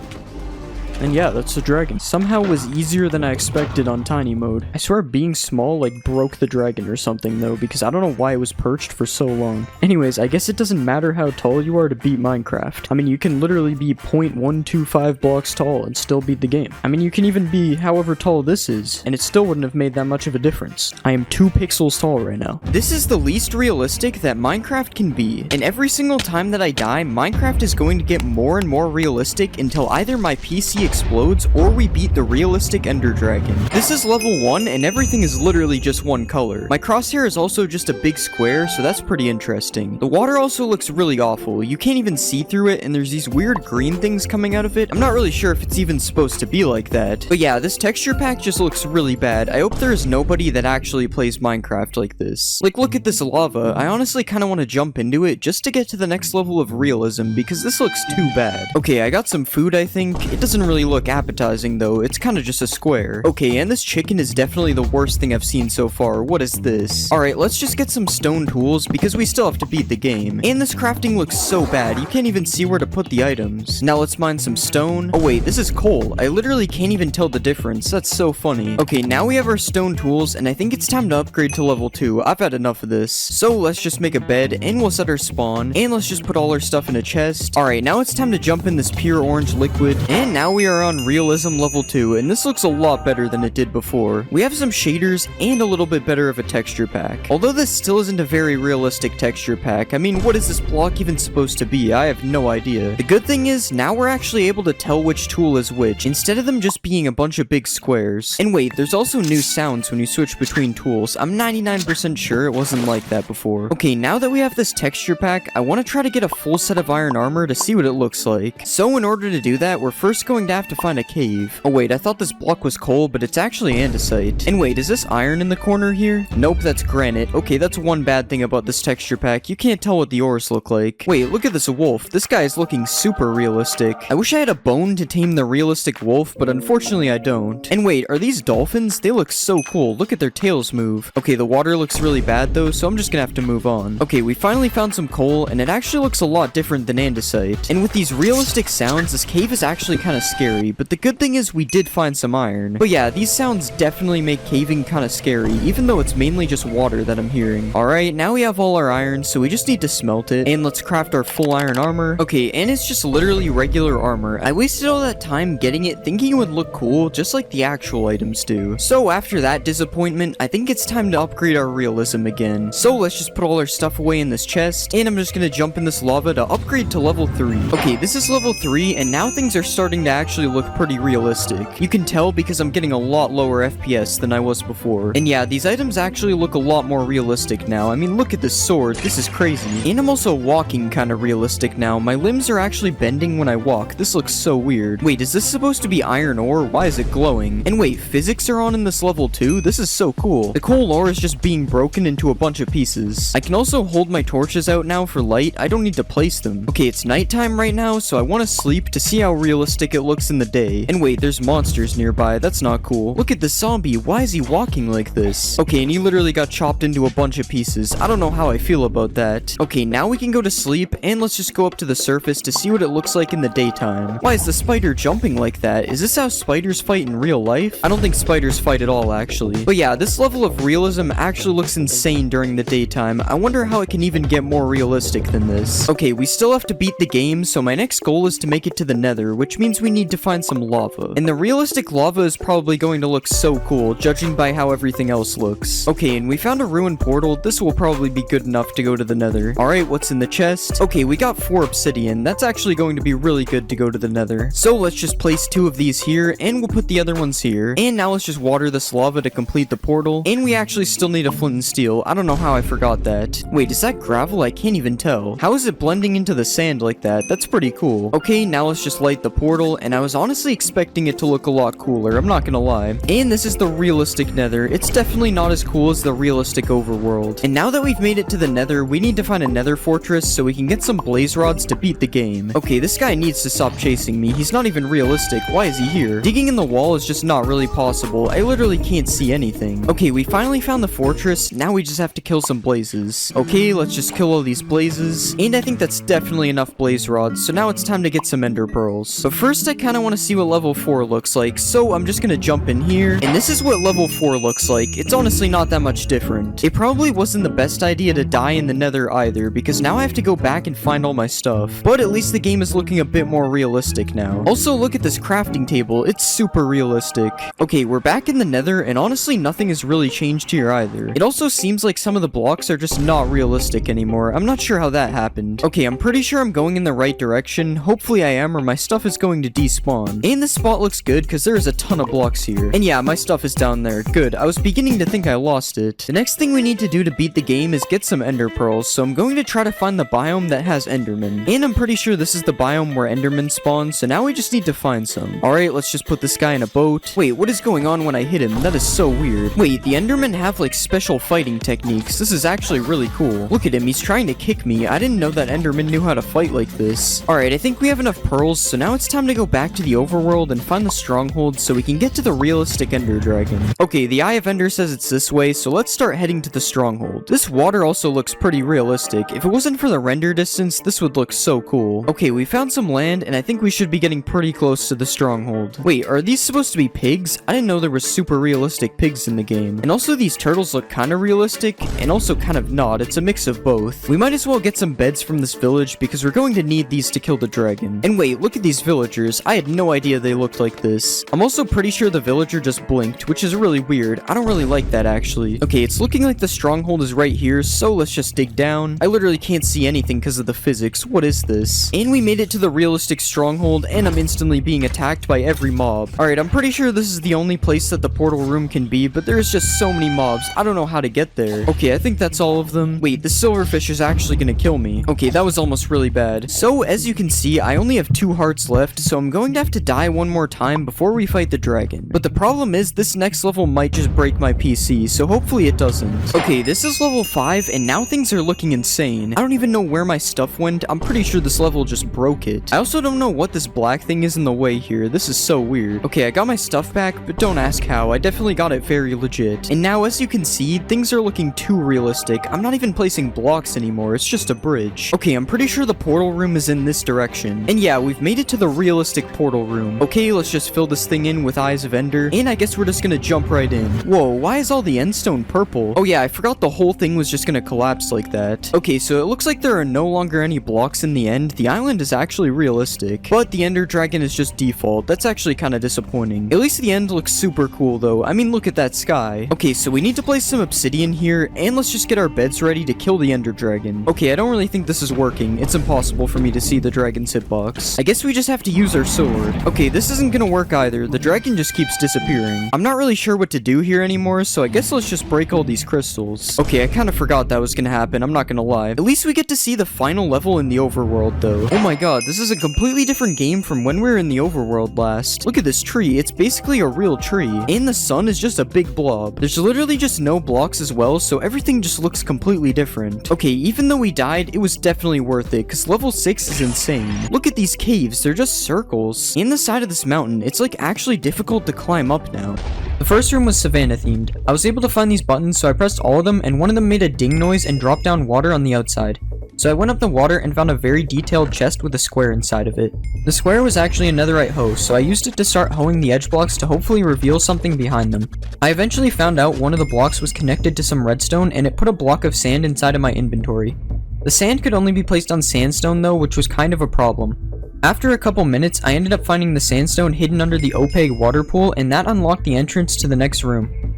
And yeah, that's the dragon. Somehow was easier than I expected on tiny mode. I swear being small, like, broke the dragon or something, though, because I don't know why it was perched for so long. Anyways, I guess it doesn't matter how tall you are to beat Minecraft. I mean, you can literally be 0.125 blocks tall and still beat the game. I mean, you can even be however tall this is, and it still wouldn't have made that much of a difference. I am 2 pixels tall right now. This is the least realistic that Minecraft can be, and every single time that I die, Minecraft is going to get more and more realistic until either my PC explodes or we beat the realistic Ender Dragon. This is level 1 and everything is literally just one color. My crosshair is also just a big square, so that's pretty interesting. The water also looks really awful. You can't even see through it and there's these weird green things coming out of it. I'm not really sure if it's even supposed to be like that. But yeah, this texture pack just looks really bad. I hope there is nobody that actually plays Minecraft like this. Like, look at this lava. I honestly kind of want to jump into it just to get to the next level of realism because this looks too bad. Okay, I got some food, I think. It doesn't really look appetizing though, it's kind of just a square. Okay, and this chicken is definitely the worst thing I've seen so far. What is this? Alright, let's just get some stone tools because we still have to beat the game. And this crafting looks so bad, you can't even see where to put the items. Now let's mine some stone. Oh wait, this is coal. I literally can't even tell the difference. That's so funny. Okay, now we have our stone tools and I think it's time to upgrade to level 2. I've had enough of this. So let's just make a bed and we'll set our spawn and let's just put all our stuff in a chest. Alright, now it's time to jump in this pure orange liquid and now we are on realism level 2 and this looks a lot better than it did before. We have some shaders and a little bit better of a texture pack. Although this still isn't a very realistic texture pack, I mean, what is this block even supposed to be? I have no idea. The good thing is, now we're actually able to tell which tool is which, instead of them just being a bunch of big squares. And wait, there's also new sounds when you switch between tools. I'm 99% sure it wasn't like that before. Okay, now that we have this texture pack, I want to try to get a full set of iron armor to see what it looks like. So in order to do that, we're first going to have to find a cave. Oh wait, I thought this block was coal, but it's actually andesite. And wait, is this iron in the corner here? Nope, that's granite. Okay, that's one bad thing about this texture pack. You can't tell what the ores look like. Wait, look at this wolf. This guy is looking super realistic. I wish I had a bone to tame the realistic wolf, but unfortunately I don't. And wait, are these dolphins? They look so cool. Look at their tails move. Okay, the water looks really bad though, so I'm just gonna have to move on. Okay, we finally found some coal, and it actually looks a lot different than andesite. And with these realistic sounds, this cave is actually kind of scary, but the good thing is we did find some iron. But yeah, these sounds definitely make caving kind of scary, even though it's mainly just water that I'm hearing. Alright, now we have all our iron, so we just need to smelt it, and let's craft our full iron armor. Okay, and it's just literally regular armor. I wasted all that time getting it thinking it would look cool, just like the actual items do. So after that disappointment, I think it's time to upgrade our realism again. So let's just put all our stuff away in this chest, and I'm just gonna jump in this lava to upgrade to level 3. Okay, this is level 3, and now things are starting to actually look pretty realistic. You can tell because I'm getting a lot lower FPS than I was before. And yeah, these items actually look a lot more realistic now. I mean, look at this sword. This is crazy. And I'm also walking kind of realistic now. My limbs are actually bending when I walk. This looks so weird. Wait, is this supposed to be iron ore? Why is it glowing? And wait, physics are on in this level too? This is so cool. The coal ore is just being broken into a bunch of pieces. I can also hold my torches out now for light. I don't need to place them. Okay, it's nighttime right now, so I want to sleep to see how realistic it looks looks in the day. And wait, there's monsters nearby. That's not cool. Look at the zombie. Why is he walking like this? Okay, and he literally got chopped into a bunch of pieces. I don't know how I feel about that. Okay, now we can go to sleep, and let's just go up to the surface to see what it looks like in the daytime. Why is the spider jumping like that? Is this how spiders fight in real life? I don't think spiders fight at all, actually. But yeah, this level of realism actually looks insane during the daytime. I wonder how it can even get more realistic than this. Okay, we still have to beat the game, so my next goal is to make it to the Nether, which means we need to find some lava. And the realistic lava is probably going to look so cool, judging by how everything else looks. Okay, and we found a ruined portal. This will probably be good enough to go to the Nether. Alright, what's in the chest? Okay, we got 4 obsidian. That's actually going to be really good to go to the Nether. So let's just place 2 of these here, and we'll put the other ones here. And now let's just water this lava to complete the portal. And we actually still need a flint and steel. I don't know how I forgot that. Wait, is that gravel? I can't even tell. How is it blending into the sand like that? That's pretty cool. Okay, now let's just light the portal, and I was honestly expecting it to look a lot cooler, I'm not gonna lie. And this is the realistic Nether. It's definitely not as cool as the realistic overworld. And now that we've made it to the Nether, we need to find a Nether fortress so we can get some blaze rods to beat the game. Okay, this guy needs to stop chasing me. He's not even realistic. Why is he here? Digging in the wall is just not really possible. I literally can't see anything. Okay, we finally found the fortress. Now we just have to kill some blazes. Okay, let's just kill all these blazes. And I think that's definitely enough blaze rods. So now it's time to get some ender pearls. But first, I kind of want to see what level 4 looks like. So I'm just gonna jump in here. And this is what level 4 looks like. It's honestly not that much different. It probably wasn't the best idea to die in the Nether either, because now I have to go back and find all my stuff. But at least the game is looking a bit more realistic now. Also, look at this crafting table. It's super realistic. Okay, we're back in the Nether, and honestly, nothing has really changed here either. It also seems like some of the blocks are just not realistic anymore. I'm not sure how that happened. Okay, I'm pretty sure I'm going in the right direction. Hopefully I am, or my stuff is going to despawn. And this spot looks good, because there is a ton of blocks here. And yeah, my stuff is down there. Good. I was beginning to think I lost it. The next thing we need to do to beat the game is get some ender pearls, so I'm going to try to find the biome that has endermen. And I'm pretty sure this is the biome where endermen spawn, so now we just need to find some. Alright, let's just put this guy in a boat. Wait, what is going on when I hit him? That is so weird. Wait, the endermen have like special fighting techniques. This is actually really cool. Look at him, he's trying to kick me. I didn't know that enderman knew how to fight like this. Alright, I think we have enough pearls, so now it's time to go back to the overworld and find the stronghold so we can get to the realistic ender dragon. Okay, the Eye of Ender says it's this way, so let's start heading to the stronghold. This water also looks pretty realistic. If it wasn't for the render distance, this would look so cool. Okay, we found some land, and I think we should be getting pretty close to the stronghold. Wait, are these supposed to be pigs? I didn't know there were super realistic pigs in the game. And also these turtles look kind of realistic, and also kind of not. It's a mix of both. We might as well get some beds from this village, because we're going to need these to kill the dragon. And wait, look at these villagers. I had no idea they looked like this. I'm also pretty sure the villager just blinked, which is really weird. I don't really like that, actually. Okay, it's looking like the stronghold is right here, so let's just dig down. I literally can't see anything because of the physics. What is this? And we made it to the realistic stronghold, and I'm instantly being attacked by every mob. Alright, I'm pretty sure this is the only place that the portal room can be, but there's just so many mobs. I don't know how to get there. Okay, I think that's all of them. Wait, the silverfish is actually gonna kill me. Okay, that was almost really bad. So, as you can see, I only have 2 hearts left, so I'm going to have to die one more time before we fight the dragon. But the problem is, this next level might just break my PC, so hopefully it doesn't. Okay, this is level 5, and now things are looking insane. I don't even know where my stuff went. I'm pretty sure this level just broke it. I also don't know what this black thing is in the way here. This is so weird. Okay, I got my stuff back, but don't ask how. I definitely got it very legit. And now, as you can see, things are looking too realistic. I'm not even placing blocks anymore. It's just a bridge. Okay, I'm pretty sure the portal room is in this direction. And yeah, we've made it to the realistic portal room. Okay, let's just fill this thing in with Eyes of Ender. And I guess we're just gonna jump right in. Whoa, why is all the endstone purple? Oh yeah, I forgot the whole thing was just gonna collapse like that. Okay, so it looks like there are no longer any blocks in the end. The island is actually realistic, but the ender dragon is just default. That's actually kind of disappointing. At least the end looks super cool though. I mean, look at that sky. Okay, so we need to place some obsidian here, and let's just get our beds ready to kill the ender dragon. Okay, I don't really think this is working. It's impossible for me to see the dragon's hitbox. I guess we just have to use our sword. Okay, this isn't gonna work either. The dragon just keeps disappearing. I'm not really sure what to do here anymore, so I guess let's just break all these crystals. Okay, I kind of forgot that was gonna happen. I'm not gonna lie. At least we get to see the final level in the overworld though. Oh my god, this is a completely different game from when we were in the overworld last. Look at this tree. It's basically a real tree. And the sun is just a big blob. There's literally just no blocks as well, so everything just looks completely different. Okay, even though we died, it was definitely worth it, because level 6 is insane. Look at these caves. They're just circles. barrels. In the side of this mountain, it's like actually difficult to climb up now. The first room was Savannah themed. I was able to find these buttons, so I pressed all of them, and one of them made a ding noise and dropped down water on the outside. So I went up the water and found a very detailed chest with a square inside of it. The square was actually a netherite hoe, so I used it to start hoeing the edge blocks to hopefully reveal something behind them. I eventually found out one of the blocks was connected to some redstone, and it put a block of sand inside of my inventory. The sand could only be placed on sandstone though, which was kind of a problem. After a couple minutes, I ended up finding the sandstone hidden under the opaque water pool, and that unlocked the entrance to the next room.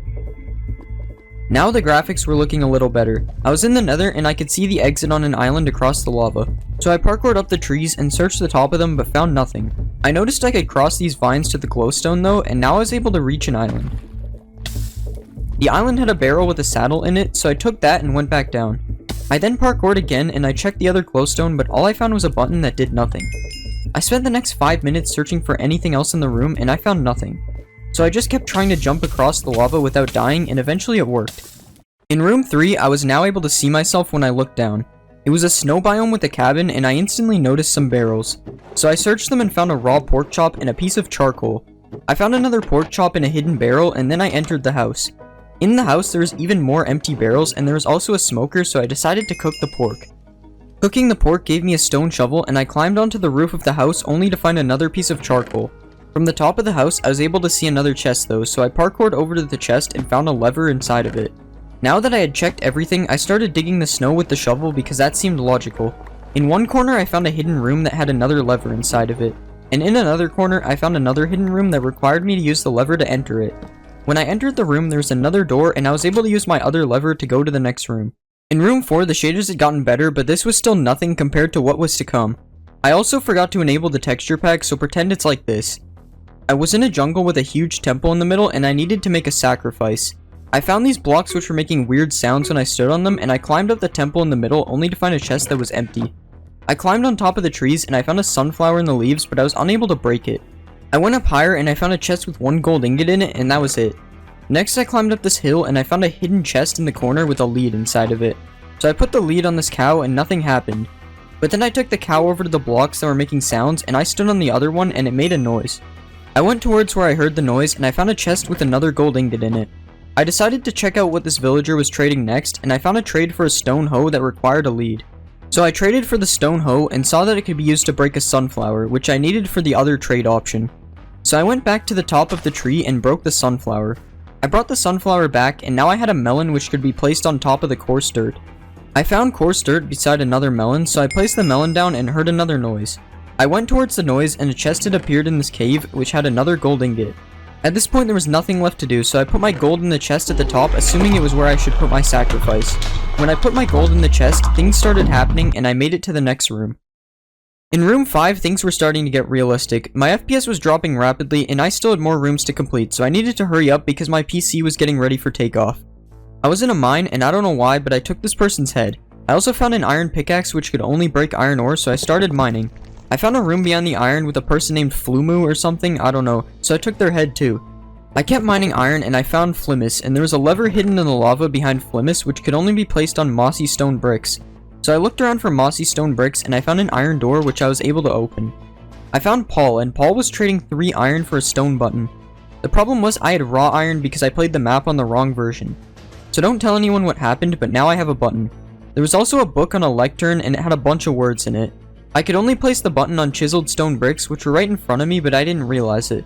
Now the graphics were looking a little better. I was in the nether and I could see the exit on an island across the lava. So I parkoured up the trees and searched the top of them but found nothing. I noticed I could cross these vines to the glowstone though, and now I was able to reach an island. The island had a barrel with a saddle in it, so I took that and went back down. I then parkoured again and I checked the other glowstone, but all I found was a button that did nothing. I spent the next 5 minutes searching for anything else in the room and I found nothing. So I just kept trying to jump across the lava without dying, and eventually it worked. In room 3, I was now able to see myself when I looked down. It was a snow biome with a cabin, and I instantly noticed some barrels. So I searched them and found a raw pork chop and a piece of charcoal. I found another pork chop in a hidden barrel, and then I entered the house. In the house there was even more empty barrels, and there was also a smoker, so I decided to cook the pork. Cooking the pork gave me a stone shovel, and I climbed onto the roof of the house only to find another piece of charcoal. From the top of the house, I was able to see another chest though, so I parkoured over to the chest and found a lever inside of it. Now that I had checked everything, I started digging the snow with the shovel because that seemed logical. In one corner, I found a hidden room that had another lever inside of it. And in another corner, I found another hidden room that required me to use the lever to enter it. When I entered the room, there was another door, and I was able to use my other lever to go to the next room. In room 4, the shaders had gotten better, but this was still nothing compared to what was to come. I also forgot to enable the texture pack, so pretend it's like this. I was in a jungle with a huge temple in the middle, and I needed to make a sacrifice. I found these blocks which were making weird sounds when I stood on them, and I climbed up the temple in the middle only to find a chest that was empty. I climbed on top of the trees and I found a sunflower in the leaves, but I was unable to break it. I went up higher and I found a chest with 1 gold ingot in it, and that was it. Next I climbed up this hill and I found a hidden chest in the corner with a lead inside of it. So I put the lead on this cow and nothing happened. But then I took the cow over to the blocks that were making sounds, and I stood on the other one and it made a noise. I went towards where I heard the noise and I found a chest with another gold ingot in it. I decided to check out what this villager was trading next, and I found a trade for a stone hoe that required a lead. So I traded for the stone hoe and saw that it could be used to break a sunflower, which I needed for the other trade option. So I went back to the top of the tree and broke the sunflower. I brought the sunflower back, and now I had a melon which could be placed on top of the coarse dirt. I found coarse dirt beside another melon, so I placed the melon down and heard another noise. I went towards the noise and a chest had appeared in this cave which had another gold ingot. At this point there was nothing left to do, so I put my gold in the chest at the top, assuming it was where I should put my sacrifice. When I put my gold in the chest, things started happening and I made it to the next room. In room 5, things were starting to get realistic. My FPS was dropping rapidly and I still had more rooms to complete, so I needed to hurry up because my PC was getting ready for takeoff. I was in a mine, and I don't know why, but I took this person's head. I also found an iron pickaxe which could only break iron ore, so I started mining. I found a room beyond the iron with a person named Flumu or something, I don't know, so I took their head too. I kept mining iron and I found Flimus, and there was a lever hidden in the lava behind Flimus which could only be placed on mossy stone bricks. So I looked around for mossy stone bricks and I found an iron door which I was able to open. I found Paul, and Paul was trading 3 iron for a stone button. The problem was I had raw iron because I played the map on the wrong version. So don't tell anyone what happened, but now I have a button. There was also a book on a lectern and it had a bunch of words in it. I could only place the button on chiseled stone bricks which were right in front of me, but I didn't realize it.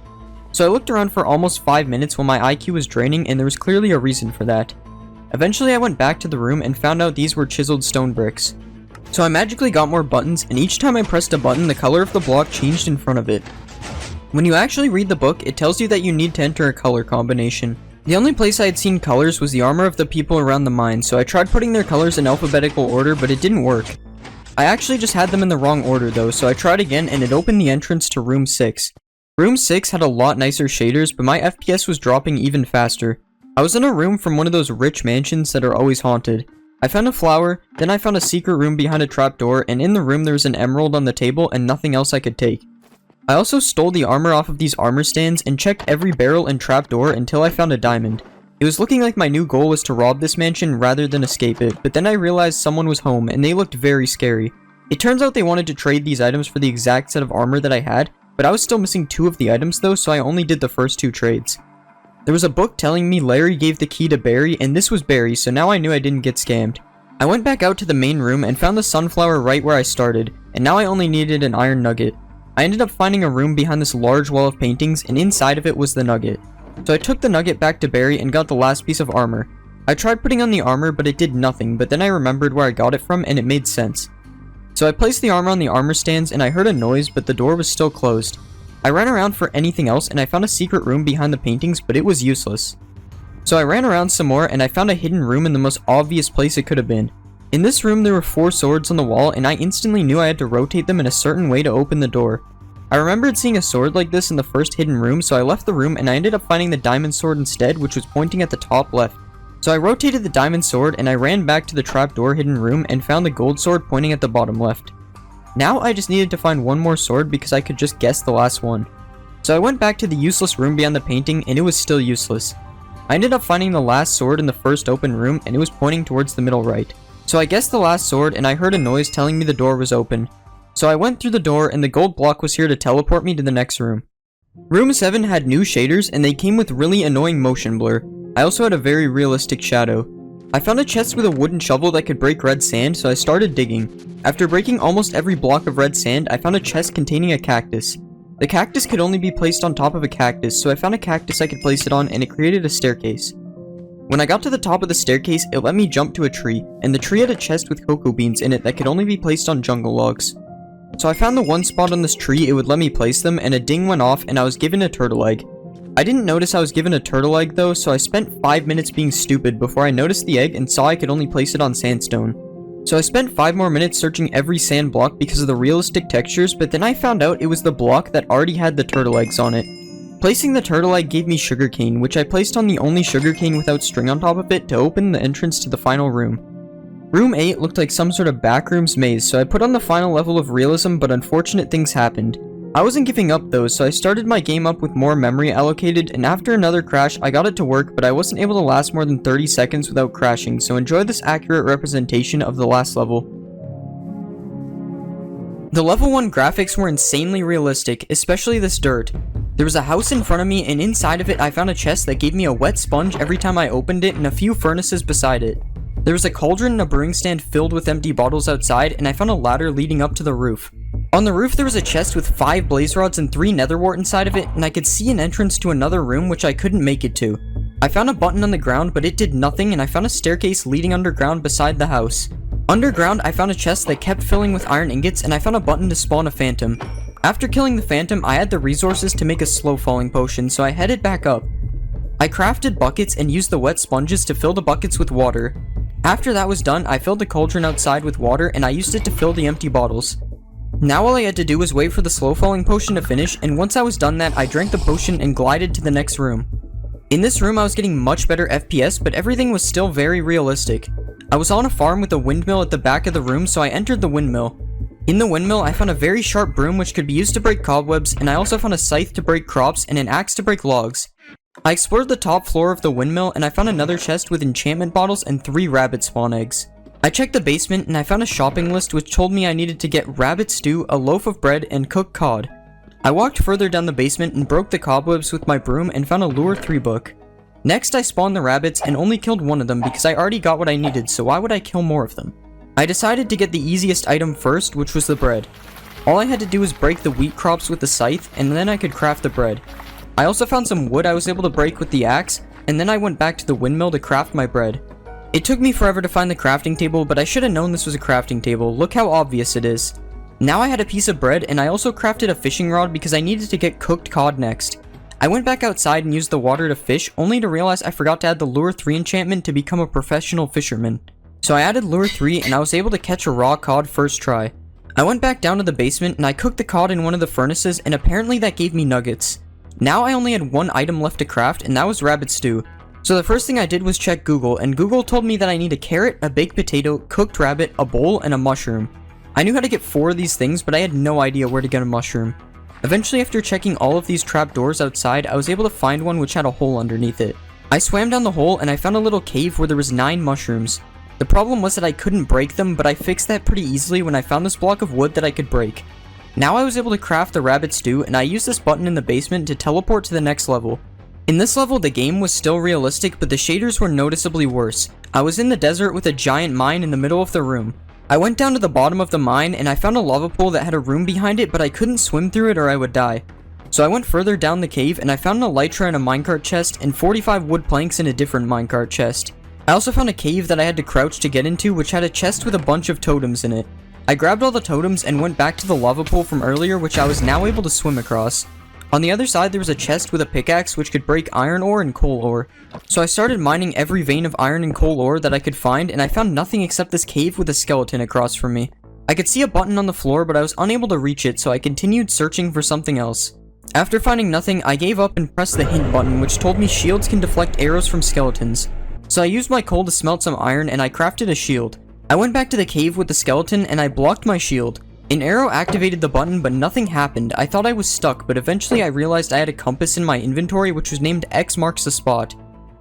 So I looked around for almost 5 minutes while my IQ was draining, and there was clearly a reason for that. Eventually I went back to the room and found out these were chiseled stone bricks. So I magically got more buttons, and each time I pressed a button the color of the block changed in front of it. When you actually read the book, it tells you that you need to enter a color combination. The only place I had seen colors was the armor of the people around the mine, so I tried putting their colors in alphabetical order, but it didn't work. I actually just had them in the wrong order though, so I tried again and it opened the entrance to room 6. Room 6 had a lot nicer shaders, but my FPS was dropping even faster. I was in a room from one of those rich mansions that are always haunted. I found a flower, then I found a secret room behind a trapdoor, and in the room there was an emerald on the table and nothing else I could take. I also stole the armor off of these armor stands and checked every barrel and trapdoor until I found a diamond. It was looking like my new goal was to rob this mansion rather than escape it, but then I realized someone was home and they looked very scary. It turns out they wanted to trade these items for the exact set of armor that I had, but I was still missing 2 of the items though, so I only did the first 2 trades. There was a book telling me Larry gave the key to Barry, and this was Barry, so now I knew I didn't get scammed. I went back out to the main room and found the sunflower right where I started, and now I only needed an iron nugget. I ended up finding a room behind this large wall of paintings, and inside of it was the nugget. So I took the nugget back to Barry and got the last piece of armor. I tried putting on the armor, but it did nothing, but then I remembered where I got it from and it made sense. So I placed the armor on the armor stands and I heard a noise, but the door was still closed. I ran around for anything else and I found a secret room behind the paintings, but it was useless. So I ran around some more and I found a hidden room in the most obvious place it could have been. In this room there were 4 swords on the wall and I instantly knew I had to rotate them in a certain way to open the door. I remembered seeing a sword like this in the first hidden room, so I left the room and I ended up finding the diamond sword instead, which was pointing at the top left. So I rotated the diamond sword and I ran back to the trapdoor hidden room and found the gold sword pointing at the bottom left. Now I just needed to find one more sword because I could just guess the last one. So I went back to the useless room beyond the painting and it was still useless. I ended up finding the last sword in the first open room and it was pointing towards the middle right. So I guessed the last sword and I heard a noise telling me the door was open. So I went through the door and the gold block was here to teleport me to the next room. Room 7 had new shaders and they came with really annoying motion blur. I also had a very realistic shadow. I found a chest with a wooden shovel that could break red sand, so I started digging. After breaking almost every block of red sand, I found a chest containing a cactus. The cactus could only be placed on top of a cactus, so I found a cactus I could place it on and it created a staircase. When I got to the top of the staircase, it let me jump to a tree, and the tree had a chest with cocoa beans in it that could only be placed on jungle logs. So I found the one spot on this tree it would let me place them, and a ding went off and I was given a turtle egg. I didn't notice I was given a turtle egg though, so I spent 5 minutes being stupid before I noticed the egg and saw I could only place it on sandstone. So I spent 5 more minutes searching every sand block because of the realistic textures, but then I found out it was the block that already had the turtle eggs on it. Placing the turtle egg gave me sugarcane, which I placed on the only sugarcane without string on top of it to open the entrance to the final room. Room 8 looked like some sort of backrooms maze, so I put on the final level of realism, but unfortunate things happened. I wasn't giving up though, so I started my game up with more memory allocated, and after another crash I got it to work, but I wasn't able to last more than 30 seconds without crashing, so enjoy this accurate representation of the last level. The level 1 graphics were insanely realistic, especially this dirt. There was a house in front of me, and inside of it I found a chest that gave me a wet sponge every time I opened it and a few furnaces beside it. There was a cauldron and a brewing stand filled with empty bottles outside, and I found a ladder leading up to the roof. On the roof there was a chest with 5 blaze rods and 3 netherwort inside of it, and I could see an entrance to another room which I couldn't make it to. I found a button on the ground, but it did nothing, and I found a staircase leading underground beside the house. Underground I found a chest that kept filling with iron ingots, and I found a button to spawn a phantom. After killing the phantom, I had the resources to make a slow falling potion, so I headed back up. I crafted buckets and used the wet sponges to fill the buckets with water. After that was done, I filled the cauldron outside with water and I used it to fill the empty bottles. Now all I had to do was wait for the slow falling potion to finish, and once I was done that, I drank the potion and glided to the next room. In this room I was getting much better FPS, but everything was still very realistic. I was on a farm with a windmill at the back of the room, so I entered the windmill. In the windmill I found a very sharp broom which could be used to break cobwebs, and I also found a scythe to break crops and an axe to break logs. I explored the top floor of the windmill and I found another chest with enchantment bottles and 3 rabbit spawn eggs. I checked the basement and I found a shopping list which told me I needed to get rabbit stew, a loaf of bread, and cooked cod. I walked further down the basement and broke the cobwebs with my broom and found a lure 3 book. Next I spawned the rabbits and only killed one of them because I already got what I needed, so why would I kill more of them? I decided to get the easiest item first, which was the bread. All I had to do was break the wheat crops with the scythe, and then I could craft the bread. I also found some wood I was able to break with the axe, and then I went back to the windmill to craft my bread. It took me forever to find the crafting table, but I should have known this was a crafting table. Look how obvious it is. Now I had a piece of bread, and I also crafted a fishing rod because I needed to get cooked cod next. I went back outside and used the water to fish, only to realize I forgot to add the lure 3 enchantment to become a professional fisherman. So I added lure 3 and I was able to catch a raw cod first try. I went back down to the basement and I cooked the cod in one of the furnaces, and apparently that gave me nuggets. Now I only had 1 item left to craft, and that was rabbit stew. So the first thing I did was check Google, and Google told me that I need a carrot, a baked potato, cooked rabbit, a bowl, and a mushroom. I knew how to get 4 of these things, but I had no idea where to get a mushroom. Eventually, after checking all of these trapdoors outside, I was able to find one which had a hole underneath it. I swam down the hole and I found a little cave where there was 9 mushrooms. The problem was that I couldn't break them, but I fixed that pretty easily when I found this block of wood that I could break. Now I was able to craft the rabbit stew, and I used this button in the basement to teleport to the next level. In this level, the game was still realistic, but the shaders were noticeably worse. I was in the desert with a giant mine in the middle of the room. I went down to the bottom of the mine, and I found a lava pool that had a room behind it, but I couldn't swim through it or I would die. So I went further down the cave, and I found an elytra in a minecart chest, and 45 wood planks in a different minecart chest. I also found a cave that I had to crouch to get into, which had a chest with a bunch of totems in it. I grabbed all the totems and went back to the lava pool from earlier, which I was now able to swim across. On the other side, there was a chest with a pickaxe which could break iron ore and coal ore. So I started mining every vein of iron and coal ore that I could find, and I found nothing except this cave with a skeleton across from me. I could see a button on the floor, but I was unable to reach it, so I continued searching for something else. After finding nothing, I gave up and pressed the hint button, which told me shields can deflect arrows from skeletons. So I used my coal to smelt some iron, and I crafted a shield. I went back to the cave with the skeleton, and I blocked my shield. An arrow activated the button, but nothing happened. I thought I was stuck, but eventually I realized I had a compass in my inventory which was named X marks the spot.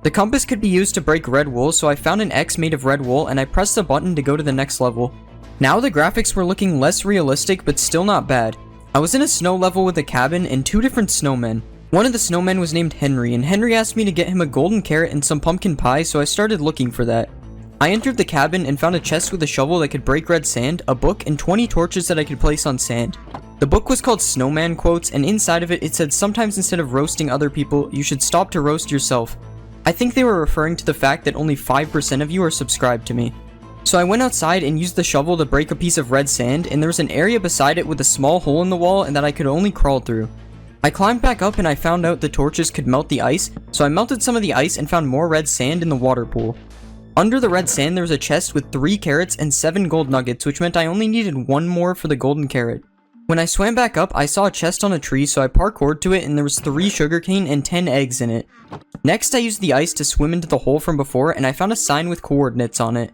The compass could be used to break red wool, so I found an X made of red wool, and I pressed the button to go to the next level. Now the graphics were looking less realistic, but still not bad. I was in a snow level with a cabin and 2 different snowmen. One of the snowmen was named Henry, and Henry asked me to get him a golden carrot and some pumpkin pie, so I started looking for that. I entered the cabin and found a chest with a shovel that could break red sand, a book, and 20 torches that I could place on sand. The book was called Snowman Quotes, and inside of it said sometimes instead of roasting other people, you should stop to roast yourself. I think they were referring to the fact that only 5% of you are subscribed to me. So I went outside and used the shovel to break a piece of red sand, and there was an area beside it with a small hole in the wall and that I could only crawl through. I climbed back up and I found out the torches could melt the ice, so I melted some of the ice and found more red sand in the water pool. Under the red sand there was a chest with 3 carrots and 7 gold nuggets, which meant I only needed 1 more for the golden carrot. When I swam back up, I saw a chest on a tree, so I parkoured to it and there was 3 sugarcane and 10 eggs in it. Next I used the ice to swim into the hole from before, and I found a sign with coordinates on it.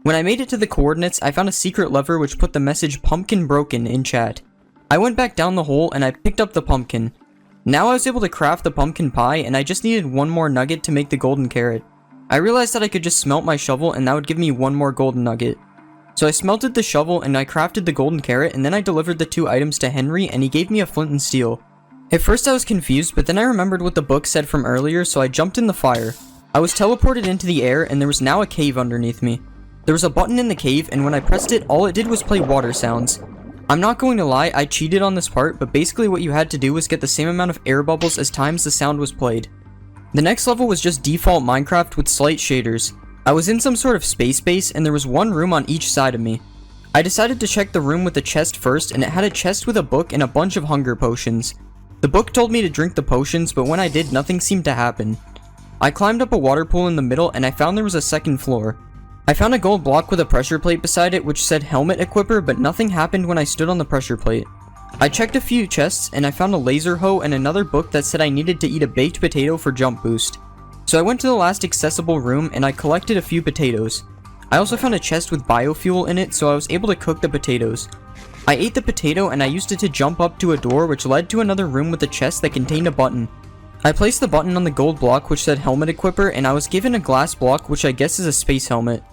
When I made it to the coordinates, I found a secret lever which put the message pumpkin broken in chat. I went back down the hole and I picked up the pumpkin. Now I was able to craft the pumpkin pie, and I just needed 1 more nugget to make the golden carrot. I realized that I could just smelt my shovel and that would give me 1 more golden nugget. So I smelted the shovel and I crafted the golden carrot, and then I delivered the 2 items to Henry and he gave me a flint and steel. At first I was confused, but then I remembered what the book said from earlier, so I jumped in the fire. I was teleported into the air and there was now a cave underneath me. There was a button in the cave, and when I pressed it, all it did was play water sounds. I'm not going to lie, I cheated on this part, but basically what you had to do was get the same amount of air bubbles as times the sound was played. The next level was just default Minecraft with slight shaders. I was in some sort of space base, and there was 1 room on each side of me. I decided to check the room with the chest first, and it had a chest with a book and a bunch of hunger potions. The book told me to drink the potions, but when I did, nothing seemed to happen. I climbed up a water pool in the middle, and I found there was a second floor. I found a gold block with a pressure plate beside it which said helmet equipper, but nothing happened when I stood on the pressure plate. I checked a few chests and I found a laser hoe and another book that said I needed to eat a baked potato for jump boost. So I went to the last accessible room and I collected a few potatoes. I also found a chest with biofuel in it, so I was able to cook the potatoes. I ate the potato and I used it to jump up to a door which led to another room with a chest that contained a button. I placed the button on the gold block which said helmet equipper, and I was given a glass block which I guess is a space helmet.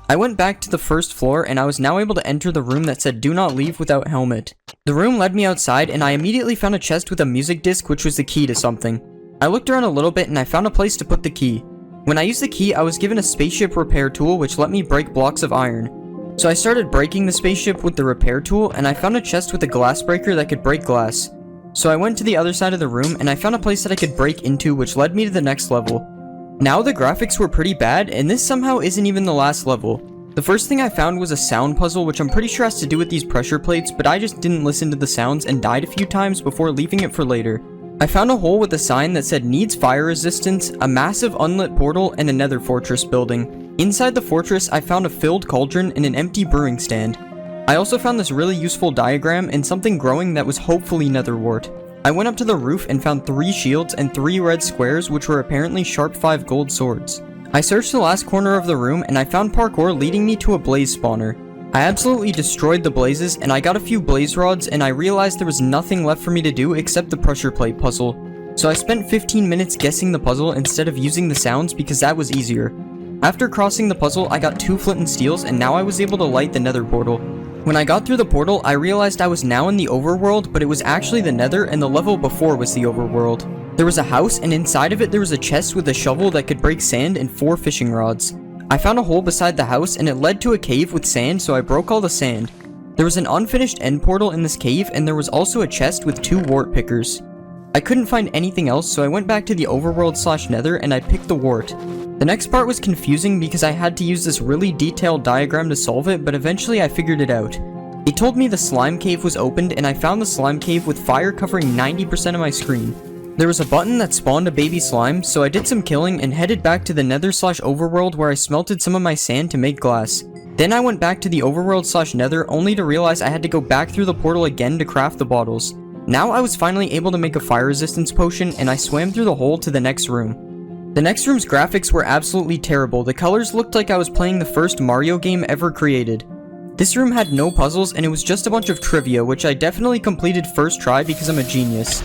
I went back to the first floor and I was now able to enter the room that said do not leave without helmet. The room led me outside and I immediately found a chest with a music disc which was the key to something. I looked around a little bit and I found a place to put the key. When I used the key, I was given a spaceship repair tool which let me break blocks of iron. So I started breaking the spaceship with the repair tool, and I found a chest with a glass breaker that could break glass. So I went to the other side of the room and I found a place that I could break into, which led me to the next level. Now the graphics were pretty bad, and this somehow isn't even the last level. The first thing I found was a sound puzzle, which I'm pretty sure has to do with these pressure plates, but I just didn't listen to the sounds and died a few times before leaving it for later. I found a hole with a sign that said needs fire resistance, a massive unlit portal, and a nether fortress building. Inside the fortress, I found a filled cauldron and an empty brewing stand. I also found this really useful diagram and something growing that was hopefully nether wart. I went up to the roof and found 3 shields and 3 red squares, which were apparently sharp 5 gold swords. I searched the last corner of the room and I found parkour leading me to a blaze spawner. I absolutely destroyed the blazes and I got a few blaze rods, and I realized there was nothing left for me to do except the pressure plate puzzle. So I spent 15 minutes guessing the puzzle instead of using the sounds because that was easier. After crossing the puzzle, I got 2 flint and steels, and now I was able to light the nether portal. When I got through the portal, I realized I was now in the overworld, but it was actually the Nether, and the level before was the overworld. There was a house, and inside of it there was a chest with a shovel that could break sand and 4 fishing rods. I found a hole beside the house, and it led to a cave with sand, so I broke all the sand. There was an unfinished end portal in this cave, and there was also a chest with 2 wart pickers. I couldn't find anything else, so I went back to the overworld / Nether, and I picked the wart. The next part was confusing because I had to use this really detailed diagram to solve it, but eventually I figured it out. It told me the slime cave was opened, and I found the slime cave with fire covering 90% of my screen. There was a button that spawned a baby slime, so I did some killing and headed back to the Nether / overworld where I smelted some of my sand to make glass. Then I went back to the overworld / Nether only to realize I had to go back through the portal again to craft the bottles. Now I was finally able to make a fire resistance potion, and I swam through the hole to the next room. The next room's graphics were absolutely terrible. The colors looked like I was playing the first Mario game ever created. This room had no puzzles, and it was just a bunch of trivia, which I definitely completed first try because I'm a genius.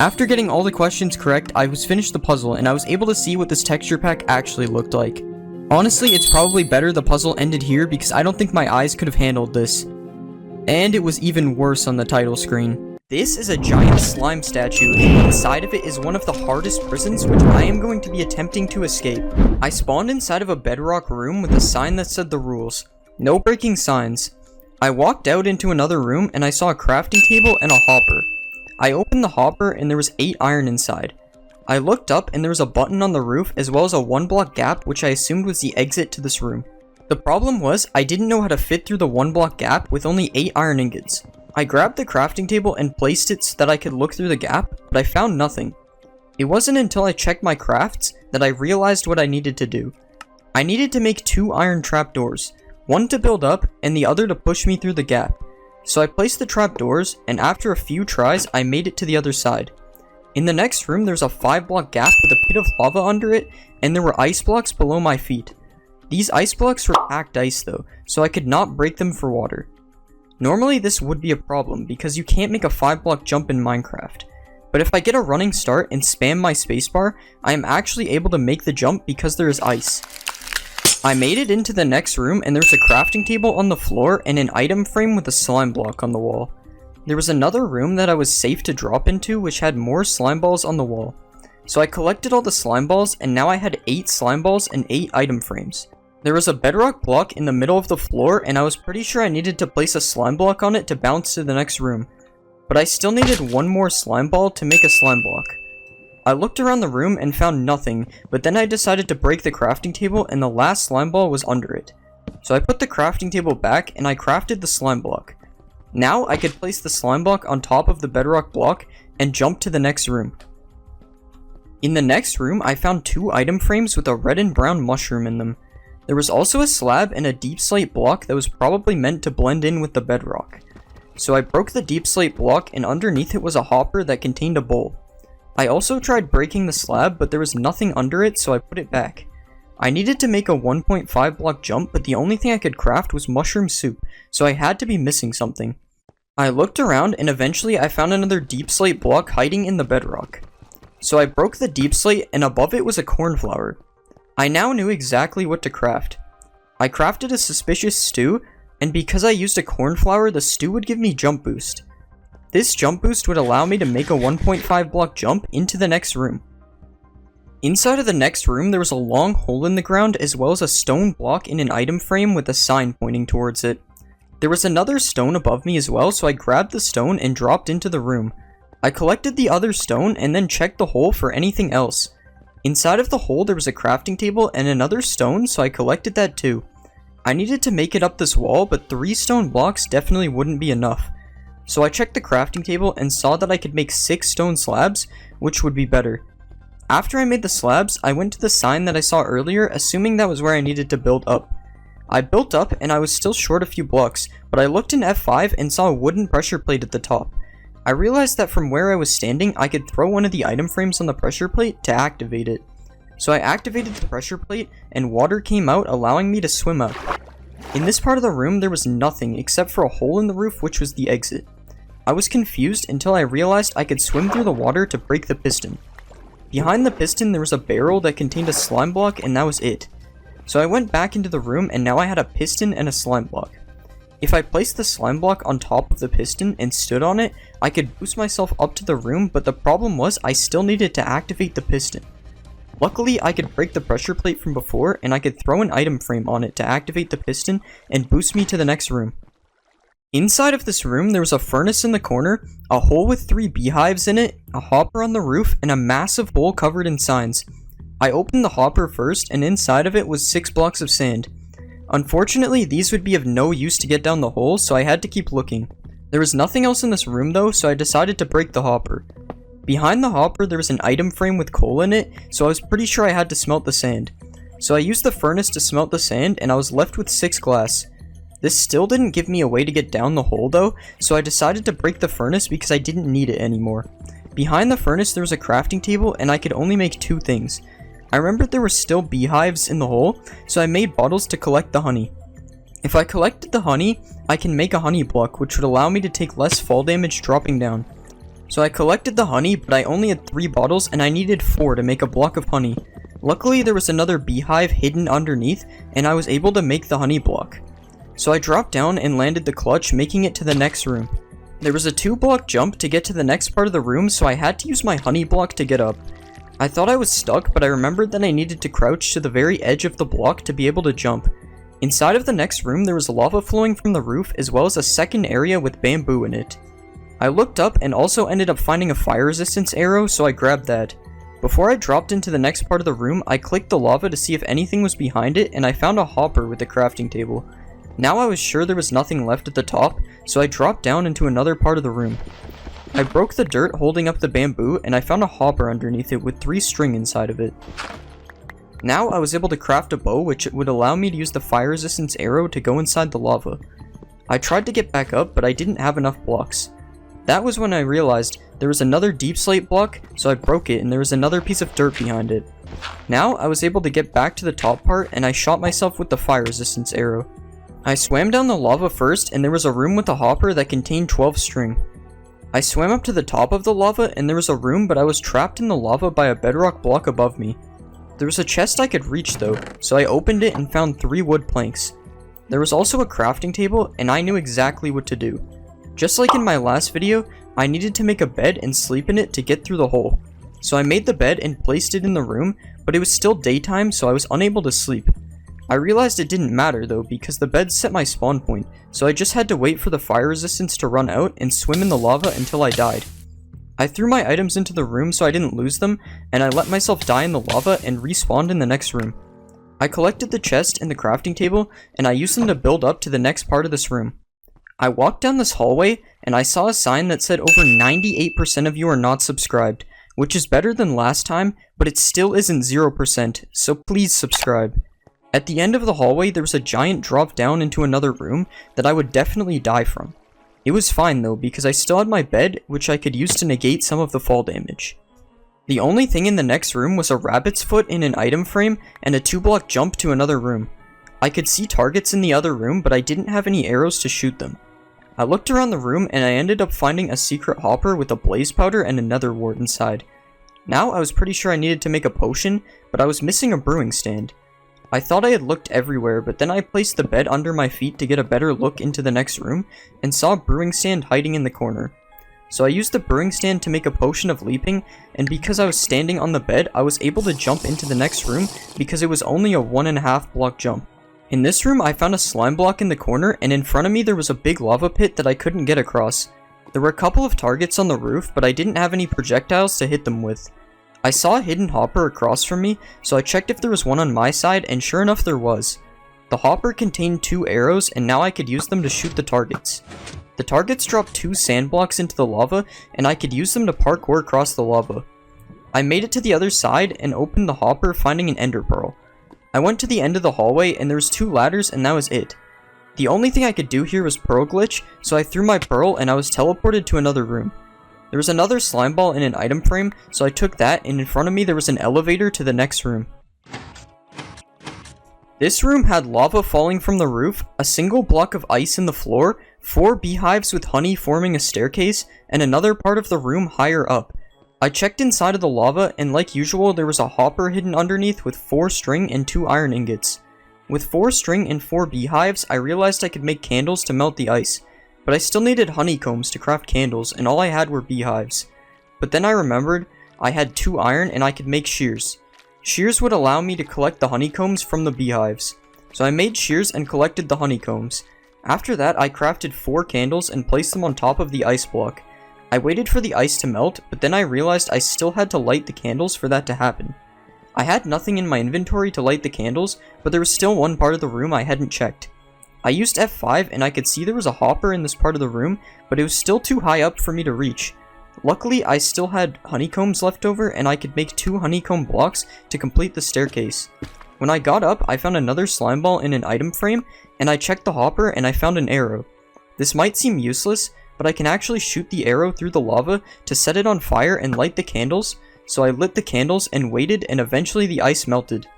After getting all the questions correct, I was finished the puzzle, and I was able to see what this texture pack actually looked like. Honestly, it's probably better the puzzle ended here because I don't think my eyes could have handled this. And it was even worse on the title screen. This is a giant slime statue, and inside of it is one of the hardest prisons, which I am going to be attempting to escape. I spawned inside of a bedrock room with a sign that said the rules. No breaking signs. I walked out into another room, and I saw a crafting table and a hopper. I opened the hopper, and there was 8 iron inside. I looked up, and there was a button on the roof, as well as a 1-block gap, which I assumed was the exit to this room. The problem was, I didn't know how to fit through the 1-block gap with only 8 iron ingots. I grabbed the crafting table and placed it so that I could look through the gap, but I found nothing. It wasn't until I checked my crafts that I realized what I needed to do. I needed to make 2 iron trapdoors, one to build up and the other to push me through the gap. So I placed the trapdoors, and after a few tries, I made it to the other side. In the next room, there's a 5-block gap with a pit of lava under it, and there were ice blocks below my feet. These ice blocks were packed ice though, so I could not break them for water. Normally this would be a problem because you can't make a 5-block jump in Minecraft. But if I get a running start and spam my spacebar, I am actually able to make the jump because there is ice. I made it into the next room, and there's a crafting table on the floor and an item frame with a slime block on the wall. There was another room that I was safe to drop into which had more slime balls on the wall. So I collected all the slime balls, and now I had 8 slime balls and 8 item frames. There was a bedrock block in the middle of the floor, and I was pretty sure I needed to place a slime block on it to bounce to the next room. But I still needed 1 more slime ball to make a slime block. I looked around the room and found nothing, but then I decided to break the crafting table, and the last slime ball was under it. So I put the crafting table back, and I crafted the slime block. Now I could place the slime block on top of the bedrock block and jump to the next room. In the next room, I found 2 item frames with a red and brown mushroom in them. There was also a slab and a deep slate block that was probably meant to blend in with the bedrock. So I broke the deep slate block, and underneath it was a hopper that contained a bowl. I also tried breaking the slab, but there was nothing under it, so I put it back. I needed to make a 1.5 block jump, but the only thing I could craft was mushroom soup, so I had to be missing something. I looked around, and eventually I found another deep slate block hiding in the bedrock. So I broke the deep slate, and above it was a cornflower. I now knew exactly what to craft. I crafted a suspicious stew, and because I used a cornflower, the stew would give me jump boost. This jump boost would allow me to make a 1.5 block jump into the next room. Inside of the next room, there was a long hole in the ground as well as a stone block in an item frame with a sign pointing towards it. There was another stone above me as well, so I grabbed the stone and dropped into the room. I collected the other stone and then checked the hole for anything else. Inside of the hole there was a crafting table and another stone, so I collected that too. I needed to make it up this wall, but 3 stone blocks definitely wouldn't be enough. So I checked the crafting table and saw that I could make 6 stone slabs, which would be better. After I made the slabs, I went to the sign that I saw earlier, assuming that was where I needed to build up. I built up and I was still short a few blocks, but I looked in F5 and saw a wooden pressure plate at the top. I realized that from where I was standing, I could throw one of the item frames on the pressure plate to activate it. So I activated the pressure plate and water came out, allowing me to swim out. In this part of the room there was nothing except for a hole in the roof, which was the exit. I was confused until I realized I could swim through the water to break the piston. Behind the piston there was a barrel that contained a slime block, and that was it. So I went back into the room and now I had a piston and a slime block. If I placed the slime block on top of the piston and stood on it, I could boost myself up to the room, but the problem was I still needed to activate the piston. Luckily, I could break the pressure plate from before, and I could throw an item frame on it to activate the piston and boost me to the next room. Inside of this room, there was a furnace in the corner, a hole with 3 beehives in it, a hopper on the roof, and a massive bowl covered in signs. I opened the hopper first, and inside of it was 6 blocks of sand. Unfortunately, these would be of no use to get down the hole, so I had to keep looking. There was nothing else in this room though, so I decided to break the hopper. Behind the hopper, there was an item frame with coal in it, so I was pretty sure I had to smelt the sand. So I used the furnace to smelt the sand, and I was left with 6 glass. This still didn't give me a way to get down the hole though, so I decided to break the furnace because I didn't need it anymore. Behind the furnace, there was a crafting table, and I could only make 2 things. I remembered there were still beehives in the hole, so I made bottles to collect the honey. If I collected the honey, I can make a honey block, which would allow me to take less fall damage dropping down. So I collected the honey, but I only had 3 bottles, and I needed 4 to make a block of honey. Luckily, there was another beehive hidden underneath, and I was able to make the honey block. So I dropped down and landed the clutch, making it to the next room. There was a 2-block jump to get to the next part of the room, so I had to use my honey block to get up. I thought I was stuck, but I remembered that I needed to crouch to the very edge of the block to be able to jump. Inside of the next room, there was lava flowing from the roof, as well as a second area with bamboo in it. I looked up and also ended up finding a fire resistance arrow, so I grabbed that. Before I dropped into the next part of the room, I clicked the lava to see if anything was behind it, and I found a hopper with a crafting table. Now I was sure there was nothing left at the top, so I dropped down into another part of the room. I broke the dirt holding up the bamboo, and I found a hopper underneath it with 3 string inside of it. Now I was able to craft a bow, which would allow me to use the fire resistance arrow to go inside the lava. I tried to get back up, but I didn't have enough blocks. That was when I realized there was another deep slate block, so I broke it and there was another piece of dirt behind it. Now I was able to get back to the top part, and I shot myself with the fire resistance arrow. I swam down the lava first, and there was a room with a hopper that contained 12 string. I swam up to the top of the lava, and there was a room, but I was trapped in the lava by a bedrock block above me. There was a chest I could reach though, so I opened it and found 3 wood planks. There was also a crafting table, and I knew exactly what to do. Just like in my last video, I needed to make a bed and sleep in it to get through the hole. So I made the bed and placed it in the room, but it was still daytime, so I was unable to sleep. I realized it didn't matter though, because the bed set my spawn point, so I just had to wait for the fire resistance to run out and swim in the lava until I died. I threw my items into the room so I didn't lose them, and I let myself die in the lava and respawned in the next room. I collected the chest and the crafting table, and I used them to build up to the next part of this room. I walked down this hallway, and I saw a sign that said over 98% of you are not subscribed, which is better than last time, but it still isn't 0%, so please subscribe. At the end of the hallway, there was a giant drop down into another room that I would definitely die from. It was fine though, because I still had my bed, which I could use to negate some of the fall damage. The only thing in the next room was a rabbit's foot in an item frame and a 2-block jump to another room. I could see targets in the other room, but I didn't have any arrows to shoot them. I looked around the room and I ended up finding a secret hopper with a blaze powder and a nether wart inside. Now I was pretty sure I needed to make a potion, but I was missing a brewing stand. I thought I had looked everywhere, but then I placed the bed under my feet to get a better look into the next room, and saw a brewing stand hiding in the corner. So I used the brewing stand to make a potion of leaping, and because I was standing on the bed, I was able to jump into the next room because it was only a 1.5 block jump. In this room, I found a slime block in the corner, and in front of me there was a big lava pit that I couldn't get across. There were a couple of targets on the roof, but I didn't have any projectiles to hit them with. I saw a hidden hopper across from me, so I checked if there was one on my side, and sure enough there was. The hopper contained 2 arrows, and now I could use them to shoot the targets. The targets dropped 2 sand blocks into the lava, and I could use them to parkour across the lava. I made it to the other side and opened the hopper, finding an ender pearl. I went to the end of the hallway, and there was 2 ladders, and that was it. The only thing I could do here was pearl glitch, so I threw my pearl and I was teleported to another room. There was another slime ball in an item frame, so I took that, and in front of me there was an elevator to the next room. This room had lava falling from the roof, a single block of ice in the floor, 4 beehives with honey forming a staircase, and another part of the room higher up. I checked inside of the lava, and like usual there was a hopper hidden underneath with 4 string and 2 iron ingots. With 4 string and 4 beehives, I realized I could make candles to melt the ice, but I still needed honeycombs to craft candles, and all I had were beehives. But then I remembered I had 2 iron and I could make shears. Shears would allow me to collect the honeycombs from the beehives. So I made shears and collected the honeycombs. After that, I crafted 4 candles and placed them on top of the ice block. I waited for the ice to melt, but then I realized I still had to light the candles for that to happen. I had nothing in my inventory to light the candles, but there was still one part of the room I hadn't checked. I used F5 and I could see there was a hopper in this part of the room, but it was still too high up for me to reach. Luckily, I still had honeycombs left over and I could make 2 honeycomb blocks to complete the staircase. When I got up, I found another slime ball in an item frame, and I checked the hopper and I found an arrow. This might seem useless, but I can actually shoot the arrow through the lava to set it on fire and light the candles, so I lit the candles and waited, and eventually the ice melted.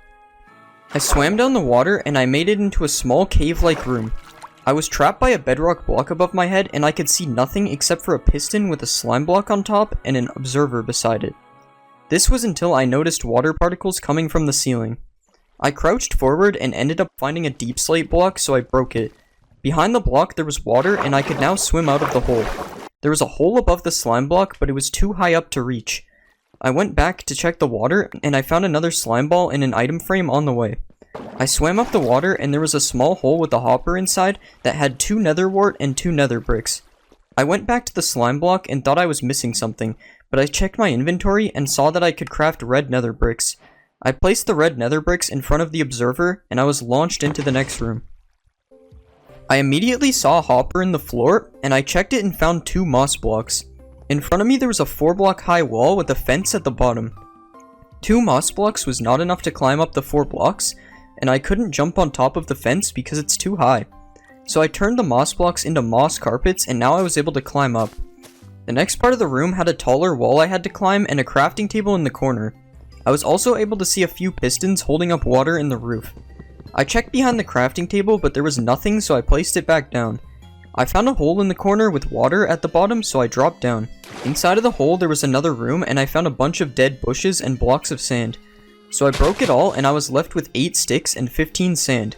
I swam down the water and I made it into a small cave-like room. I was trapped by a bedrock block above my head and I could see nothing except for a piston with a slime block on top and an observer beside it. This was until I noticed water particles coming from the ceiling. I crouched forward and ended up finding a deep slate block, so I broke it. Behind the block there was water and I could now swim out of the hole. There was a hole above the slime block, but it was too high up to reach. I went back to check the water and I found another slime ball in an item frame on the way. I swam up the water and there was a small hole with a hopper inside that had 2 nether wart and 2 nether bricks. I went back to the slime block and thought I was missing something, but I checked my inventory and saw that I could craft red nether bricks. I placed the red nether bricks in front of the observer and I was launched into the next room. I immediately saw a hopper in the floor and I checked it and found 2 moss blocks. In front of me there was a 4 block high wall with a fence at the bottom. 2 moss blocks was not enough to climb up the 4 blocks, and I couldn't jump on top of the fence because it's too high. So I turned the moss blocks into moss carpets and now I was able to climb up. The next part of the room had a taller wall I had to climb and a crafting table in the corner. I was also able to see a few pistons holding up water in the roof. I checked behind the crafting table, but there was nothing, so I placed it back down. I found a hole in the corner with water at the bottom, so I dropped down. Inside of the hole there was another room and I found a bunch of dead bushes and blocks of sand. So I broke it all and I was left with 8 sticks and 15 sand.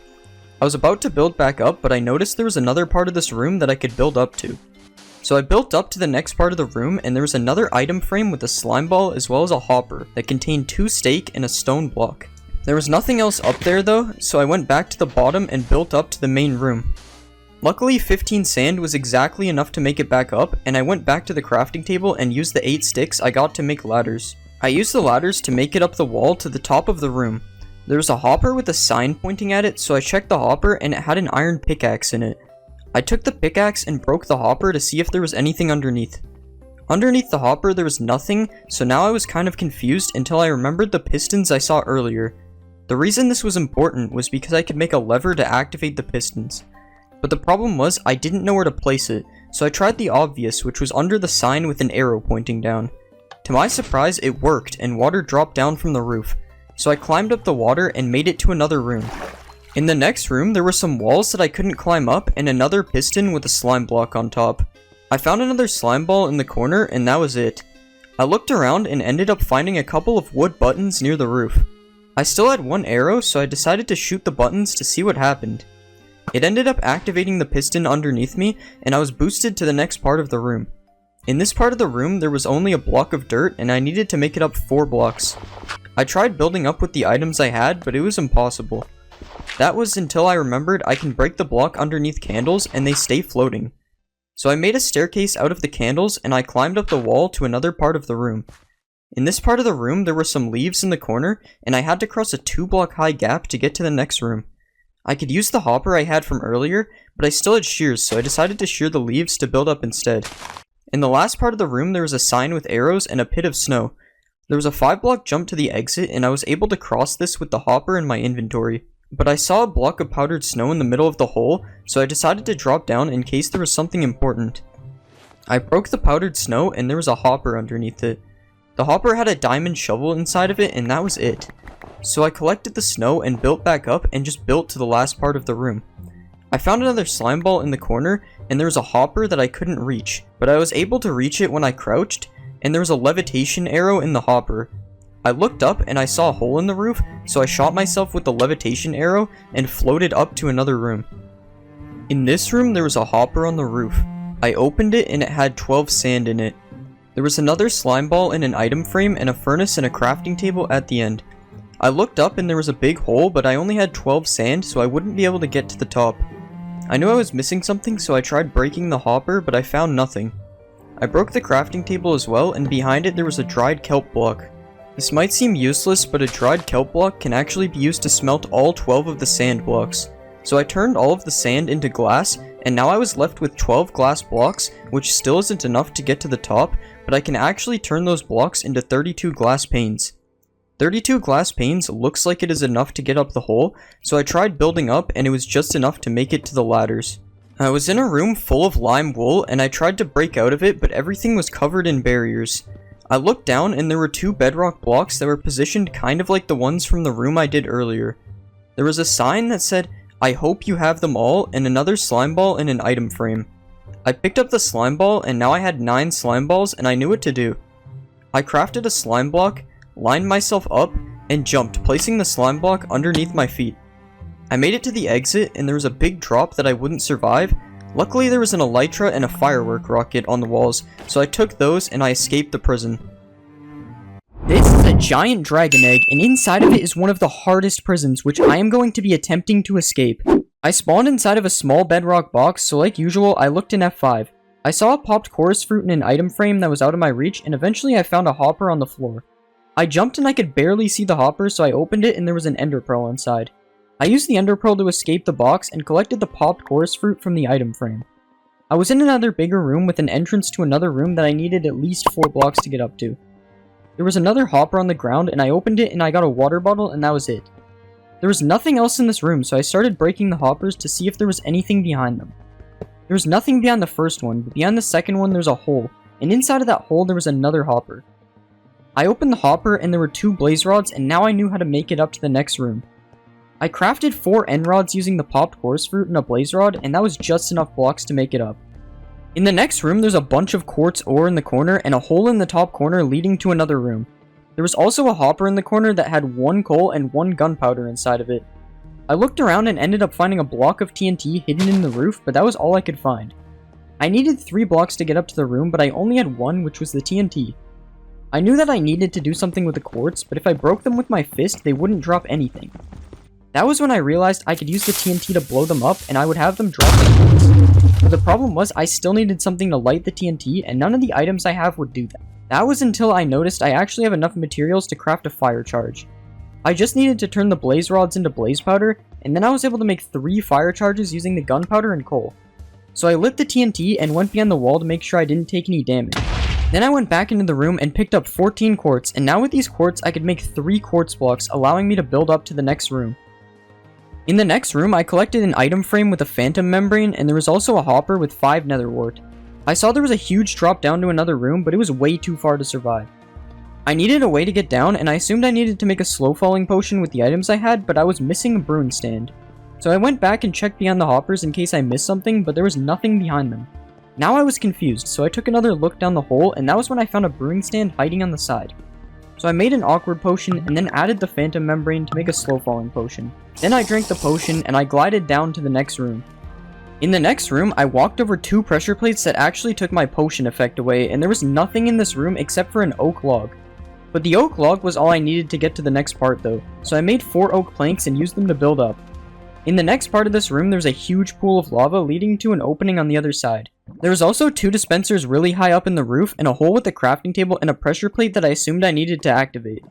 I was about to build back up, but I noticed there was another part of this room that I could build up to. So I built up to the next part of the room and there was another item frame with a slime ball as well as a hopper that contained 2 steak and a stone block. There was nothing else up there though, so I went back to the bottom and built up to the main room. Luckily 15 sand was exactly enough to make it back up, and I went back to the crafting table and used the 8 sticks I got to make ladders. I used the ladders to make it up the wall to the top of the room. There was a hopper with a sign pointing at it, so I checked the hopper and it had an iron pickaxe in it. I took the pickaxe and broke the hopper to see if there was anything underneath. Underneath the hopper there was nothing, so now I was kind of confused until I remembered the pistons I saw earlier. The reason this was important was because I could make a lever to activate the pistons. But the problem was I didn't know where to place it, so I tried the obvious, which was under the sign with an arrow pointing down. To my surprise, it worked and water dropped down from the roof, so I climbed up the water and made it to another room. In the next room, there were some walls that I couldn't climb up and another piston with a slime block on top. I found another slime ball in the corner and that was it. I looked around and ended up finding a couple of wood buttons near the roof. I still had 1 arrow, so I decided to shoot the buttons to see what happened. It ended up activating the piston underneath me and I was boosted to the next part of the room. In this part of the room there was only a block of dirt and I needed to make it up 4 blocks. I tried building up with the items I had, but it was impossible. That was until I remembered I can break the block underneath candles and they stay floating. So I made a staircase out of the candles and I climbed up the wall to another part of the room. In this part of the room there were some leaves in the corner and I had to cross a 2 block high gap to get to the next room. I could use the hopper I had from earlier, but I still had shears, so I decided to shear the leaves to build up instead. In the last part of the room there was a sign with arrows and a pit of snow. There was a 5 block jump to the exit and I was able to cross this with the hopper in my inventory. But I saw a block of powdered snow in the middle of the hole, so I decided to drop down in case there was something important. I broke the powdered snow and there was a hopper underneath it. The hopper had a diamond shovel inside of it and that was it. So I collected the snow and built back up and just built to the last part of the room. I found another slime ball in the corner and there was a hopper that I couldn't reach, but I was able to reach it when I crouched, and there was a levitation arrow in the hopper. I looked up and I saw a hole in the roof, so I shot myself with the levitation arrow and floated up to another room. In this room, there was a hopper on the roof. I opened it and it had 12 sand in it. There was another slime ball in an item frame and a furnace and a crafting table at the end. I looked up and there was a big hole, but I only had 12 sand, so I wouldn't be able to get to the top. I knew I was missing something, so I tried breaking the hopper, but I found nothing. I broke the crafting table as well, and behind it there was a dried kelp block. This might seem useless, but a dried kelp block can actually be used to smelt all 12 of the sand blocks. So I turned all of the sand into glass, and now I was left with 12 glass blocks, which still isn't enough to get to the top, but I can actually turn those blocks into 32 glass panes. 32 glass panes looks like it is enough to get up the hole, so I tried building up and it was just enough to make it to the ladders. I was in a room full of lime wool and I tried to break out of it, but everything was covered in barriers. I looked down and there were 2 bedrock blocks that were positioned kind of like the ones from the room I did earlier. There was a sign that said, "I hope you have them all," and another slime ball in an item frame. I picked up the slime ball and now I had 9 slime balls and I knew what to do. I crafted a slime block, lined myself up, and jumped, placing the slime block underneath my feet. I made it to the exit and there was a big drop that I wouldn't survive. Luckily there was an elytra and a firework rocket on the walls, so I took those and I escaped the prison. This is a giant dragon egg, and inside of it is one of the hardest prisons, which I am going to be attempting to escape. I spawned inside of a small bedrock box, so like usual, I looked in F5. I saw a popped chorus fruit in an item frame that was out of my reach, and eventually I found a hopper on the floor. I jumped and I could barely see the hopper, so I opened it and there was an ender pearl inside. I used the ender pearl to escape the box and collected the popped chorus fruit from the item frame. I was in another bigger room with an entrance to another room that I needed at least 4 blocks to get up to. There was another hopper on the ground and I opened it and I got a water bottle and that was it. There was nothing else in this room, so I started breaking the hoppers to see if there was anything behind them. There was nothing behind the first one, but behind the second one there's a hole, and inside of that hole there was another hopper. I opened the hopper and there were 2 blaze rods, and now I knew how to make it up to the next room. I crafted 4 end rods using the popped chorus fruit and a blaze rod, and that was just enough blocks to make it up. In the next room there's a bunch of quartz ore in the corner and a hole in the top corner leading to another room. There was also a hopper in the corner that had 1 coal and 1 gunpowder inside of it. I looked around and ended up finding a block of TNT hidden in the roof, but that was all I could find. I needed 3 blocks to get up to the room, but I only had 1, which was the TNT. I knew that I needed to do something with the quartz, but if I broke them with my fist, they wouldn't drop anything. That was when I realized I could use the TNT to blow them up, and I would have them drop like quartz. But the problem was I still needed something to light the TNT, and none of the items I have would do that. That was until I noticed I actually have enough materials to craft a fire charge. I just needed to turn the blaze rods into blaze powder, and then I was able to make 3 fire charges using the gunpowder and coal. So I lit the TNT and went behind the wall to make sure I didn't take any damage. Then I went back into the room and picked up 14 quartz, and now with these quartz I could make 3 quartz blocks, allowing me to build up to the next room. In the next room I collected an item frame with a phantom membrane, and there was also a hopper with 5 nether wart. I saw there was a huge drop down to another room, but it was way too far to survive. I needed a way to get down, and I assumed I needed to make a slow falling potion with the items I had, but I was missing a brewing stand. So I went back and checked behind the hoppers in case I missed something, but there was nothing behind them. Now I was confused, so I took another look down the hole, and that was when I found a brewing stand hiding on the side. So I made an awkward potion, and then added the phantom membrane to make a slow falling potion. Then I drank the potion, and I glided down to the next room. In the next room, I walked over 2 pressure plates that actually took my potion effect away, and there was nothing in this room except for an oak log. But the oak log was all I needed to get to the next part though, so I made 4 oak planks and used them to build up. In the next part of this room, there's a huge pool of lava leading to an opening on the other side. There was also 2 dispensers really high up in the roof, and a hole with a crafting table and a pressure plate that I assumed I needed to activate.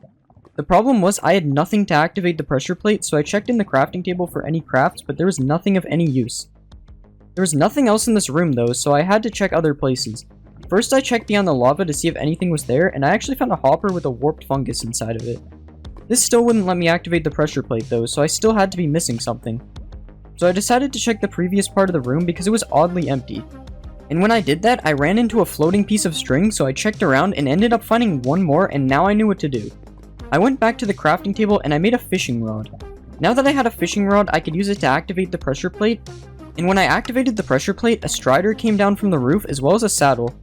The problem was I had nothing to activate the pressure plate, so I checked in the crafting table for any crafts, but there was nothing of any use. There was nothing else in this room though, so I had to check other places. First I checked beyond the lava to see if anything was there, and I actually found a hopper with a warped fungus inside of it. This still wouldn't let me activate the pressure plate though, so I still had to be missing something. So I decided to check the previous part of the room because it was oddly empty. And when I did that, I ran into a floating piece of string, so I checked around and ended up finding 1 more, and now I knew what to do. I went back to the crafting table and I made a fishing rod. Now that I had a fishing rod, I could use it to activate the pressure plate, and when I activated the pressure plate, a strider came down from the roof as well as a saddle.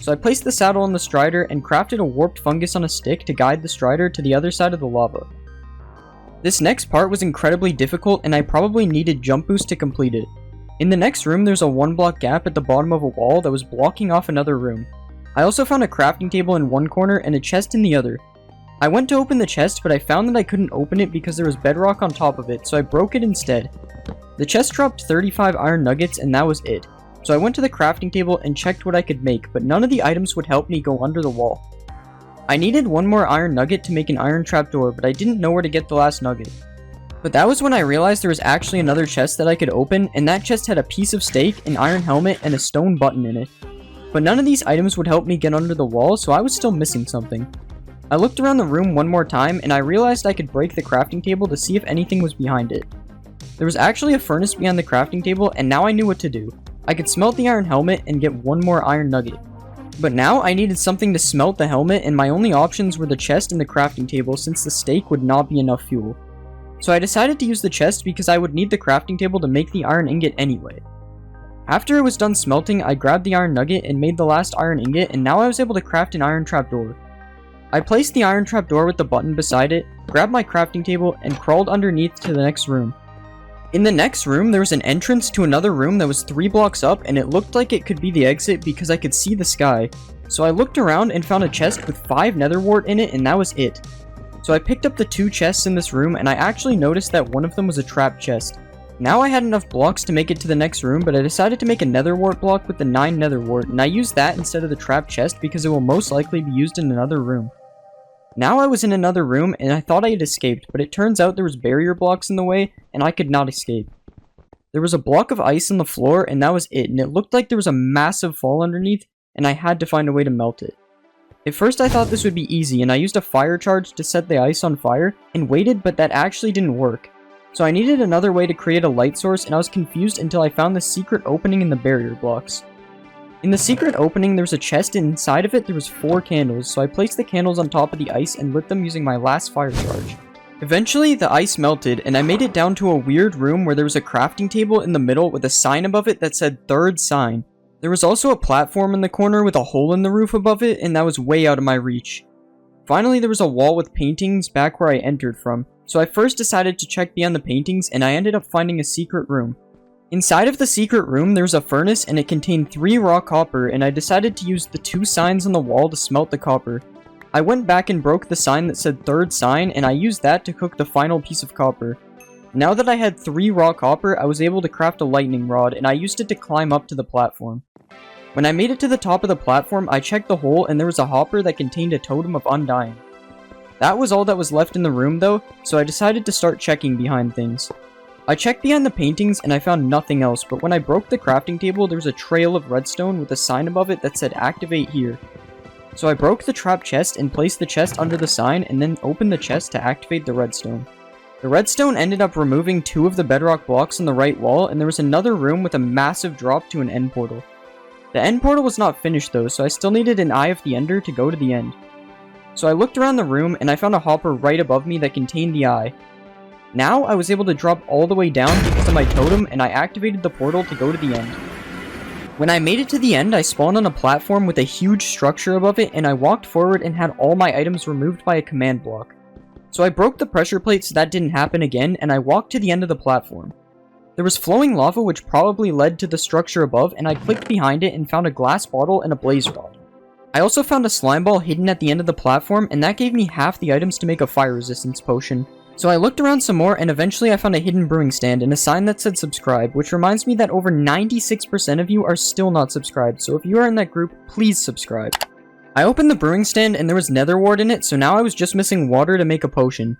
So I placed the saddle on the strider and crafted a warped fungus on a stick to guide the strider to the other side of the lava. This next part was incredibly difficult and I probably needed jump boost to complete it. In the next room there's a 1-block gap at the bottom of a wall that was blocking off another room. I also found a crafting table in one corner and a chest in the other. I went to open the chest, but I found that I couldn't open it because there was bedrock on top of it, so I broke it instead. The chest dropped 35 iron nuggets and that was it. So I went to the crafting table and checked what I could make, but none of the items would help me go under the wall. I needed one more iron nugget to make an iron trapdoor, but I didn't know where to get the last nugget. But that was when I realized there was actually another chest that I could open, and that chest had a piece of steak, an iron helmet, and a stone button in it. But none of these items would help me get under the wall, so I was still missing something. I looked around the room one more time, and I realized I could break the crafting table to see if anything was behind it. There was actually a furnace behind the crafting table, and now I knew what to do. I could smelt the iron helmet and get one more iron nugget. But now I needed something to smelt the helmet, and my only options were the chest and the crafting table since the steak would not be enough fuel. So I decided to use the chest because I would need the crafting table to make the iron ingot anyway. After it was done smelting, I grabbed the iron nugget and made the last iron ingot, and now I was able to craft an iron trapdoor. I placed the iron trapdoor with the button beside it, grabbed my crafting table, and crawled underneath to the next room. In the next room, there was an entrance to another room that was 3 blocks up, and it looked like it could be the exit because I could see the sky. So I looked around and found a chest with 5 nether wart in it, and that was it. So I picked up the 2 chests in this room, and I actually noticed that one of them was a trap chest. Now I had enough blocks to make it to the next room, but I decided to make a nether wart block with the 9 nether wart, and I used that instead of the trap chest because it will most likely be used in another room. Now I was in another room, and I thought I had escaped, but it turns out there was barrier blocks in the way, and I could not escape. There was a block of ice on the floor, and that was it, and it looked like there was a massive fall underneath, and I had to find a way to melt it. At first I thought this would be easy, and I used a fire charge to set the ice on fire, and waited, but that actually didn't work. So I needed another way to create a light source, and I was confused until I found the secret opening in the barrier blocks. In the secret opening, there was a chest, and inside of it there was 4 candles, so I placed the candles on top of the ice and lit them using my last fire charge. Eventually, the ice melted, and I made it down to a weird room where there was a crafting table in the middle with a sign above it that said "Third Sign." There was also a platform in the corner with a hole in the roof above it, and that was way out of my reach. Finally, there was a wall with paintings back where I entered from, so I first decided to check beyond the paintings, and I ended up finding a secret room. Inside of the secret room, there was a furnace, and it contained 3 raw copper, and I decided to use the 2 signs on the wall to smelt the copper. I went back and broke the sign that said "Third Sign," and I used that to cook the final piece of copper. Now that I had 3 raw copper, I was able to craft a lightning rod, and I used it to climb up to the platform. When I made it to the top of the platform, I checked the hole, and there was a hopper that contained a totem of undying. That was all that was left in the room though, so I decided to start checking behind things. I checked behind the paintings and I found nothing else, but when I broke the crafting table, there was a trail of redstone with a sign above it that said "Activate here." So I broke the trap chest and placed the chest under the sign, and then opened the chest to activate the redstone. The redstone ended up removing 2 of the bedrock blocks on the right wall, and there was another room with a massive drop to an end portal. The end portal was not finished though, so I still needed an Eye of the Ender to go to the end. So I looked around the room and I found a hopper right above me that contained the eye. Now I was able to drop all the way down because of my totem, and I activated the portal to go to the end. When I made it to the end, I spawned on a platform with a huge structure above it, and I walked forward and had all my items removed by a command block. So I broke the pressure plate so that didn't happen again, and I walked to the end of the platform. There was flowing lava which probably led to the structure above, and I clicked behind it and found a glass bottle and a blaze rod. I also found a slime ball hidden at the end of the platform, and that gave me half the items to make a fire resistance potion. So I looked around some more, and eventually I found a hidden brewing stand and a sign that said "Subscribe," which reminds me that over 96% of you are still not subscribed, so if you are in that group, please subscribe. I opened the brewing stand and there was nether wart in it, so now I was just missing water to make a potion.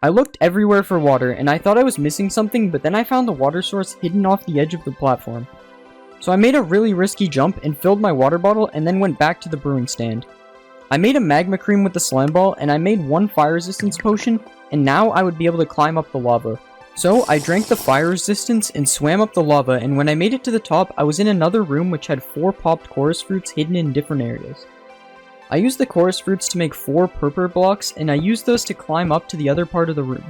I looked everywhere for water, and I thought I was missing something, but then I found the water source hidden off the edge of the platform. So I made a really risky jump and filled my water bottle and then went back to the brewing stand. I made a magma cream with the slime ball, and I made 1 fire resistance potion, and now I would be able to climb up the lava. So I drank the fire resistance and swam up the lava, and when I made it to the top, I was in another room which had 4 popped chorus fruits hidden in different areas. I used the chorus fruits to make 4 purple blocks, and I used those to climb up to the other part of the room.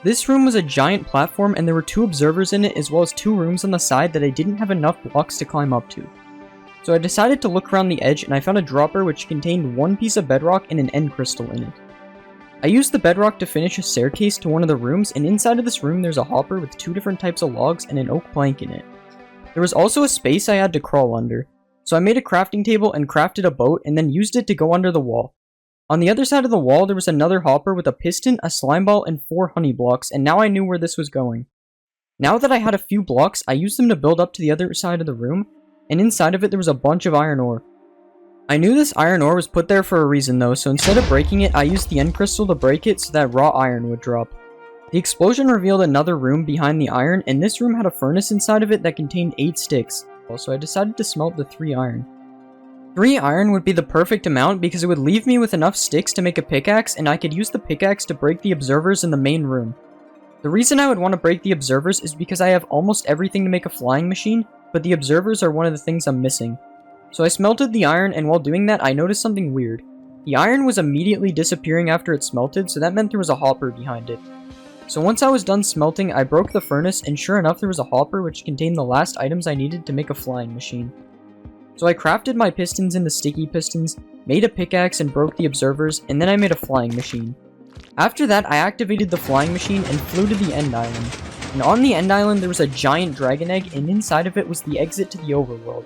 This room was a giant platform, and there were 2 observers in it as well as 2 rooms on the side that I didn't have enough blocks to climb up to. So I decided to look around the edge and I found a dropper which contained one piece of bedrock and an end crystal in it. I used the bedrock to finish a staircase to one of the rooms, and inside of this room there's a hopper with 2 different types of logs and an oak plank in it. There was also a space I had to crawl under, so I made a crafting table and crafted a boat and then used it to go under the wall. On the other side of the wall there was another hopper with a piston, a slime ball, and 4 honey blocks, and now I knew where this was going. Now that I had a few blocks, I used them to build up to the other side of the room, and inside of it there was a bunch of iron ore. I knew this iron ore was put there for a reason though, so instead of breaking it, I used the end crystal to break it so that raw iron would drop. The explosion revealed another room behind the iron, and this room had a furnace inside of it that contained 8 sticks, so I decided to smelt the 3 iron. 3 iron would be the perfect amount because it would leave me with enough sticks to make a pickaxe, and I could use the pickaxe to break the observers in the main room. The reason I would want to break the observers is because I have almost everything to make a flying machine, but the observers are one of the things I'm missing. So I smelted the iron, and while doing that I noticed something weird. The iron was immediately disappearing after it smelted, so that meant there was a hopper behind it. So once I was done smelting, I broke the furnace, and sure enough there was a hopper which contained the last items I needed to make a flying machine. So I crafted my pistons into sticky pistons, made a pickaxe and broke the observers, and then I made a flying machine. After that I activated the flying machine and flew to the end island. And on the end island there was a giant dragon egg, and inside of it was the exit to the overworld.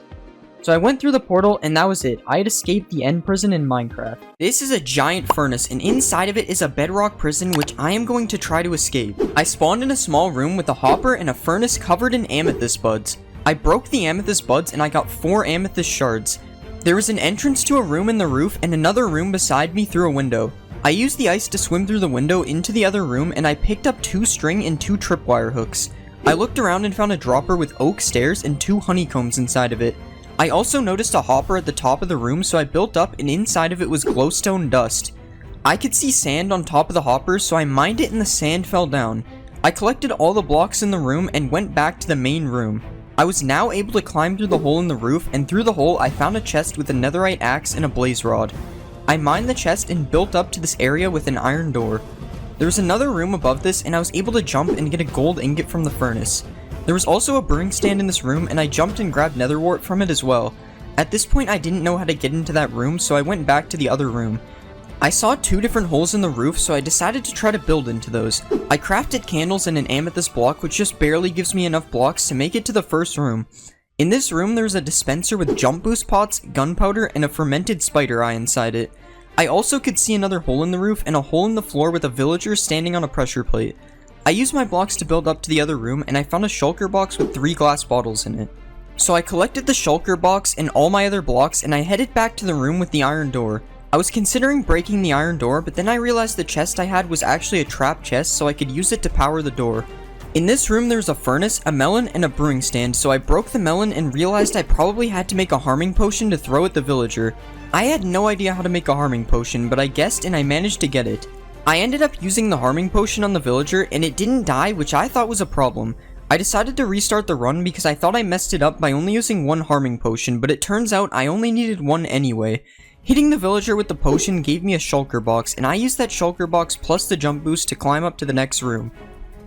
So I went through the portal, and that was it. I had escaped the end prison in Minecraft. This is a giant furnace, and inside of it is a bedrock prison which I am going to try to escape. I spawned in a small room with a hopper and a furnace covered in amethyst buds. I broke the amethyst buds and I got 4 amethyst shards. There was an entrance to a room in the roof and another room beside me through a window. I used the ice to swim through the window into the other room, and I picked up 2 string and 2 tripwire hooks. I looked around and found a dropper with oak stairs and 2 honeycombs inside of it. I also noticed a hopper at the top of the room, so I built up, and inside of it was glowstone dust. I could see sand on top of the hopper, so I mined it and the sand fell down. I collected all the blocks in the room and went back to the main room. I was now able to climb through the hole in the roof, and through the hole I found a chest with a netherite axe and a blaze rod. I mined the chest and built up to this area with an iron door. There was another room above this, and I was able to jump and get a gold ingot from the furnace. There was also a brewing stand in this room, and I jumped and grabbed nether wart from it as well. At this point I didn't know how to get into that room, so I went back to the other room. I saw 2 different holes in the roof, so I decided to try to build into those. I crafted candles and an amethyst block, which just barely gives me enough blocks to make it to the first room. In this room there's a dispenser with jump boost pots, gunpowder, and a fermented spider eye inside it. I also could see another hole in the roof and a hole in the floor with a villager standing on a pressure plate. I used my blocks to build up to the other room, and I found a shulker box with 3 glass bottles in it. So I collected the shulker box and all my other blocks, and I headed back to the room with the iron door. I was considering breaking the iron door, but then I realized the chest I had was actually a trap chest, so I could use it to power the door. In this room there was a furnace, a melon, and a brewing stand, so I broke the melon and realized I probably had to make a harming potion to throw at the villager. I had no idea how to make a harming potion, but I guessed and I managed to get it. I ended up using the harming potion on the villager, and it didn't die, which I thought was a problem. I decided to restart the run because I thought I messed it up by only using 1 harming potion, but it turns out I only needed 1 anyway. Hitting the villager with the potion gave me a shulker box, and I used that shulker box plus the jump boost to climb up to the next room.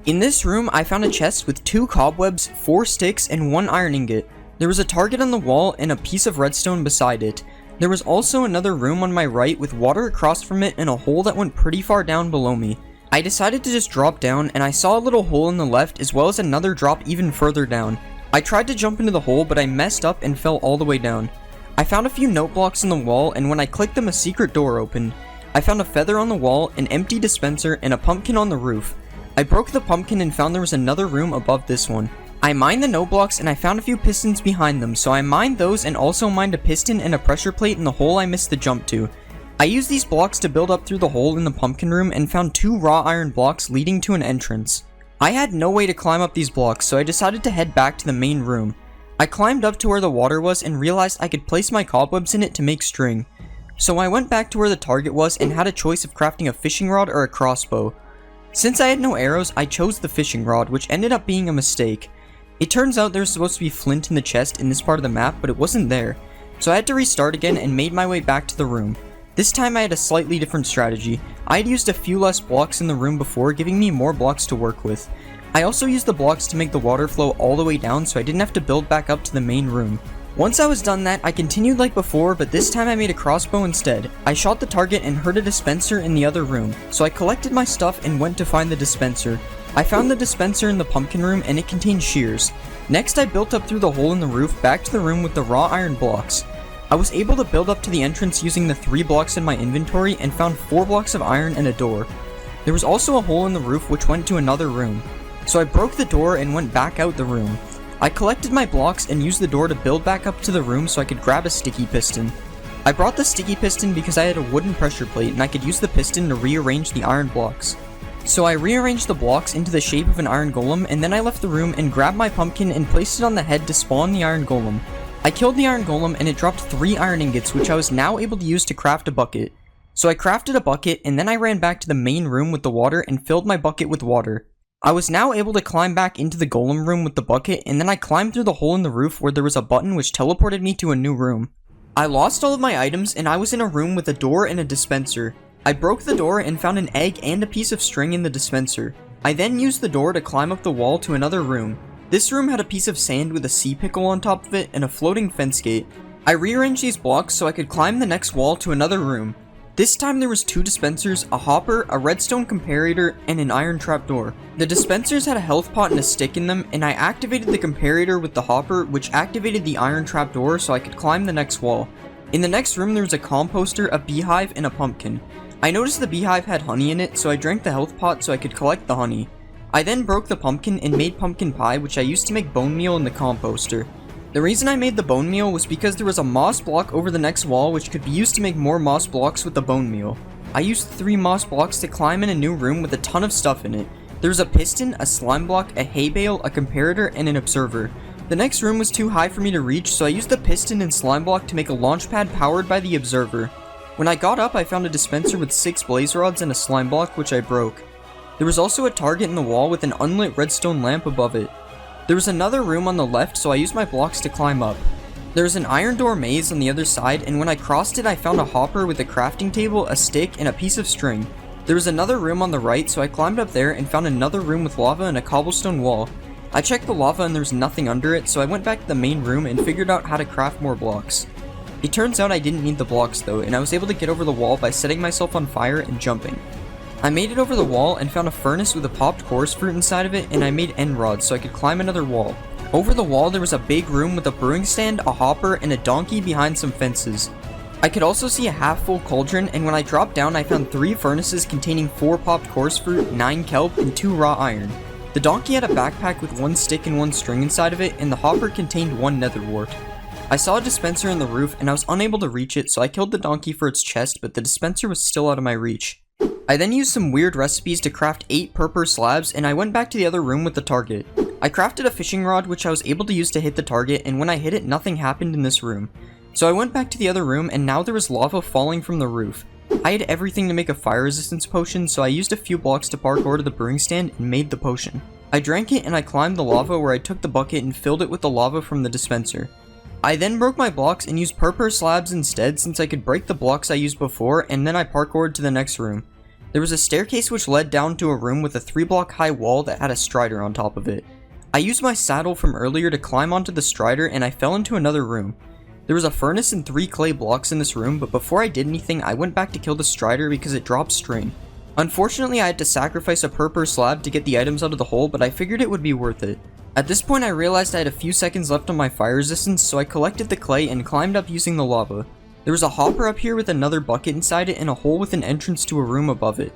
In this room I found a chest with 2 cobwebs, 4 sticks, and 1 iron ingot. There was a target on the wall and a piece of redstone beside it. There was also another room on my right with water across from it and a hole that went pretty far down below me. I decided to just drop down, and I saw a little hole in the left as well as another drop even further down. I tried to jump into the hole, but I messed up and fell all the way down. I found a few note blocks in the wall, and when I clicked them a secret door opened. I found a feather on the wall, an empty dispenser, and a pumpkin on the roof. I broke the pumpkin and found there was another room above this one. I mined the note blocks and I found a few pistons behind them, so I mined those and also mined a piston and a pressure plate in the hole I missed the jump to. I used these blocks to build up through the hole in the pumpkin room and found 2 raw iron blocks leading to an entrance. I had no way to climb up these blocks, so I decided to head back to the main room. I climbed up to where the water was and realized I could place my cobwebs in it to make string. So I went back to where the target was and had a choice of crafting a fishing rod or a crossbow. Since I had no arrows, I chose the fishing rod, which ended up being a mistake. It turns out there's supposed to be flint in the chest in this part of the map, but it wasn't there. So I had to restart again and made my way back to the room. This time I had a slightly different strategy. I had used a few less blocks in the room before, giving me more blocks to work with. I also used the blocks to make the water flow all the way down so I didn't have to build back up to the main room. Once I was done that, I continued like before, but this time I made a crossbow instead. I shot the target and heard a dispenser in the other room, so I collected my stuff and went to find the dispenser. I found the dispenser in the pumpkin room and it contained shears. Next I built up through the hole in the roof back to the room with the raw iron blocks. I was able to build up to the entrance using the 3 blocks in my inventory and found 4 blocks of iron and a door. There was also a hole in the roof which went to another room. So I broke the door and went back out the room. I collected my blocks and used the door to build back up to the room so I could grab a sticky piston. I brought the sticky piston because I had a wooden pressure plate and I could use the piston to rearrange the iron blocks. So I rearranged the blocks into the shape of an iron golem and then I left the room and grabbed my pumpkin and placed it on the head to spawn the iron golem. I killed the iron golem and it dropped 3 iron ingots which I was now able to use to craft a bucket. So I crafted a bucket and then I ran back to the main room with the water and filled my bucket with water. I was now able to climb back into the golem room with the bucket and then I climbed through the hole in the roof where there was a button which teleported me to a new room. I lost all of my items and I was in a room with a door and a dispenser. I broke the door and found an egg and a piece of string in the dispenser. I then used the door to climb up the wall to another room. This room had a piece of sand with a sea pickle on top of it and a floating fence gate. I rearranged these blocks so I could climb the next wall to another room. This time there was 2 dispensers, a hopper, a redstone comparator, and an iron trapdoor. The dispensers had a health pot and a stick in them, and I activated the comparator with the hopper, which activated the iron trapdoor so I could climb the next wall. In the next room there was a composter, a beehive, and a pumpkin. I noticed the beehive had honey in it, so I drank the health pot so I could collect the honey. I then broke the pumpkin and made pumpkin pie, which I used to make bone meal in the composter. The reason I made the bone meal was because there was a moss block over the next wall which could be used to make more moss blocks with the bone meal. I used 3 moss blocks to climb in a new room with a ton of stuff in it. There was a piston, a slime block, a hay bale, a comparator, and an observer. The next room was too high for me to reach, so I used the piston and slime block to make a launch pad powered by the observer. When I got up, I found a dispenser with 6 blaze rods and a slime block which I broke. There was also a target in the wall with an unlit redstone lamp above it. There was another room on the left, so I used my blocks to climb up. There was an iron door maze on the other side, and when I crossed it I found a hopper with a crafting table, a stick, and a piece of string. There was another room on the right, so I climbed up there and found another room with lava and a cobblestone wall. I checked the lava and there was nothing under it, so I went back to the main room and figured out how to craft more blocks. It turns out I didn't need the blocks though, and I was able to get over the wall by setting myself on fire and jumping. I made it over the wall and found a furnace with a popped chorus fruit inside of it, and I made end rods so I could climb another wall. Over the wall there was a big room with a brewing stand, a hopper, and a donkey behind some fences. I could also see a half-full cauldron, and when I dropped down I found 3 furnaces containing 4 popped chorus fruit, 9 kelp, and 2 raw iron. The donkey had a backpack with 1 stick and 1 string inside of it, and the hopper contained 1 nether wart. I saw a dispenser in the roof and I was unable to reach it, so I killed the donkey for its chest, but the dispenser was still out of my reach. I then used some weird recipes to craft 8 purple slabs, and I went back to the other room with the target. I crafted a fishing rod which I was able to use to hit the target, and when I hit it nothing happened in this room. So I went back to the other room and now there was lava falling from the roof. I had everything to make a fire resistance potion, so I used a few blocks to parkour to the brewing stand and made the potion. I drank it and I climbed the lava where I took the bucket and filled it with the lava from the dispenser. I then broke my blocks and used purple slabs instead since I could break the blocks I used before, and then I parkoured to the next room. There was a staircase which led down to a room with a 3-block high wall that had a strider on top of it. I used my saddle from earlier to climb onto the strider and I fell into another room. There was a furnace and 3 clay blocks in this room, but before I did anything I went back to kill the strider because it dropped string. Unfortunately I had to sacrifice a purple slab to get the items out of the hole, but I figured it would be worth it. At this point I realized I had a few seconds left on my fire resistance, so I collected the clay and climbed up using the lava. There was a hopper up here with another bucket inside it and a hole with an entrance to a room above it.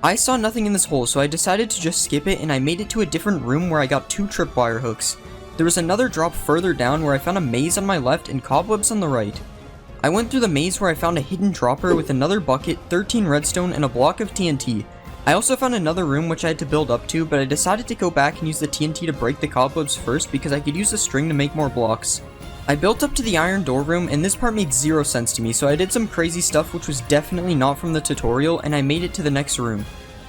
I saw nothing in this hole, so I decided to just skip it and I made it to a different room where I got 2 tripwire hooks. There was another drop further down where I found a maze on my left and cobwebs on the right. I went through the maze where I found a hidden dropper with another bucket, 13 redstone, and a block of TNT. I also found another room which I had to build up to, but I decided to go back and use the TNT to break the cobwebs first because I could use the string to make more blocks. I built up to the iron door room and this part made 0 sense to me, so I did some crazy stuff which was definitely not from the tutorial and I made it to the next room.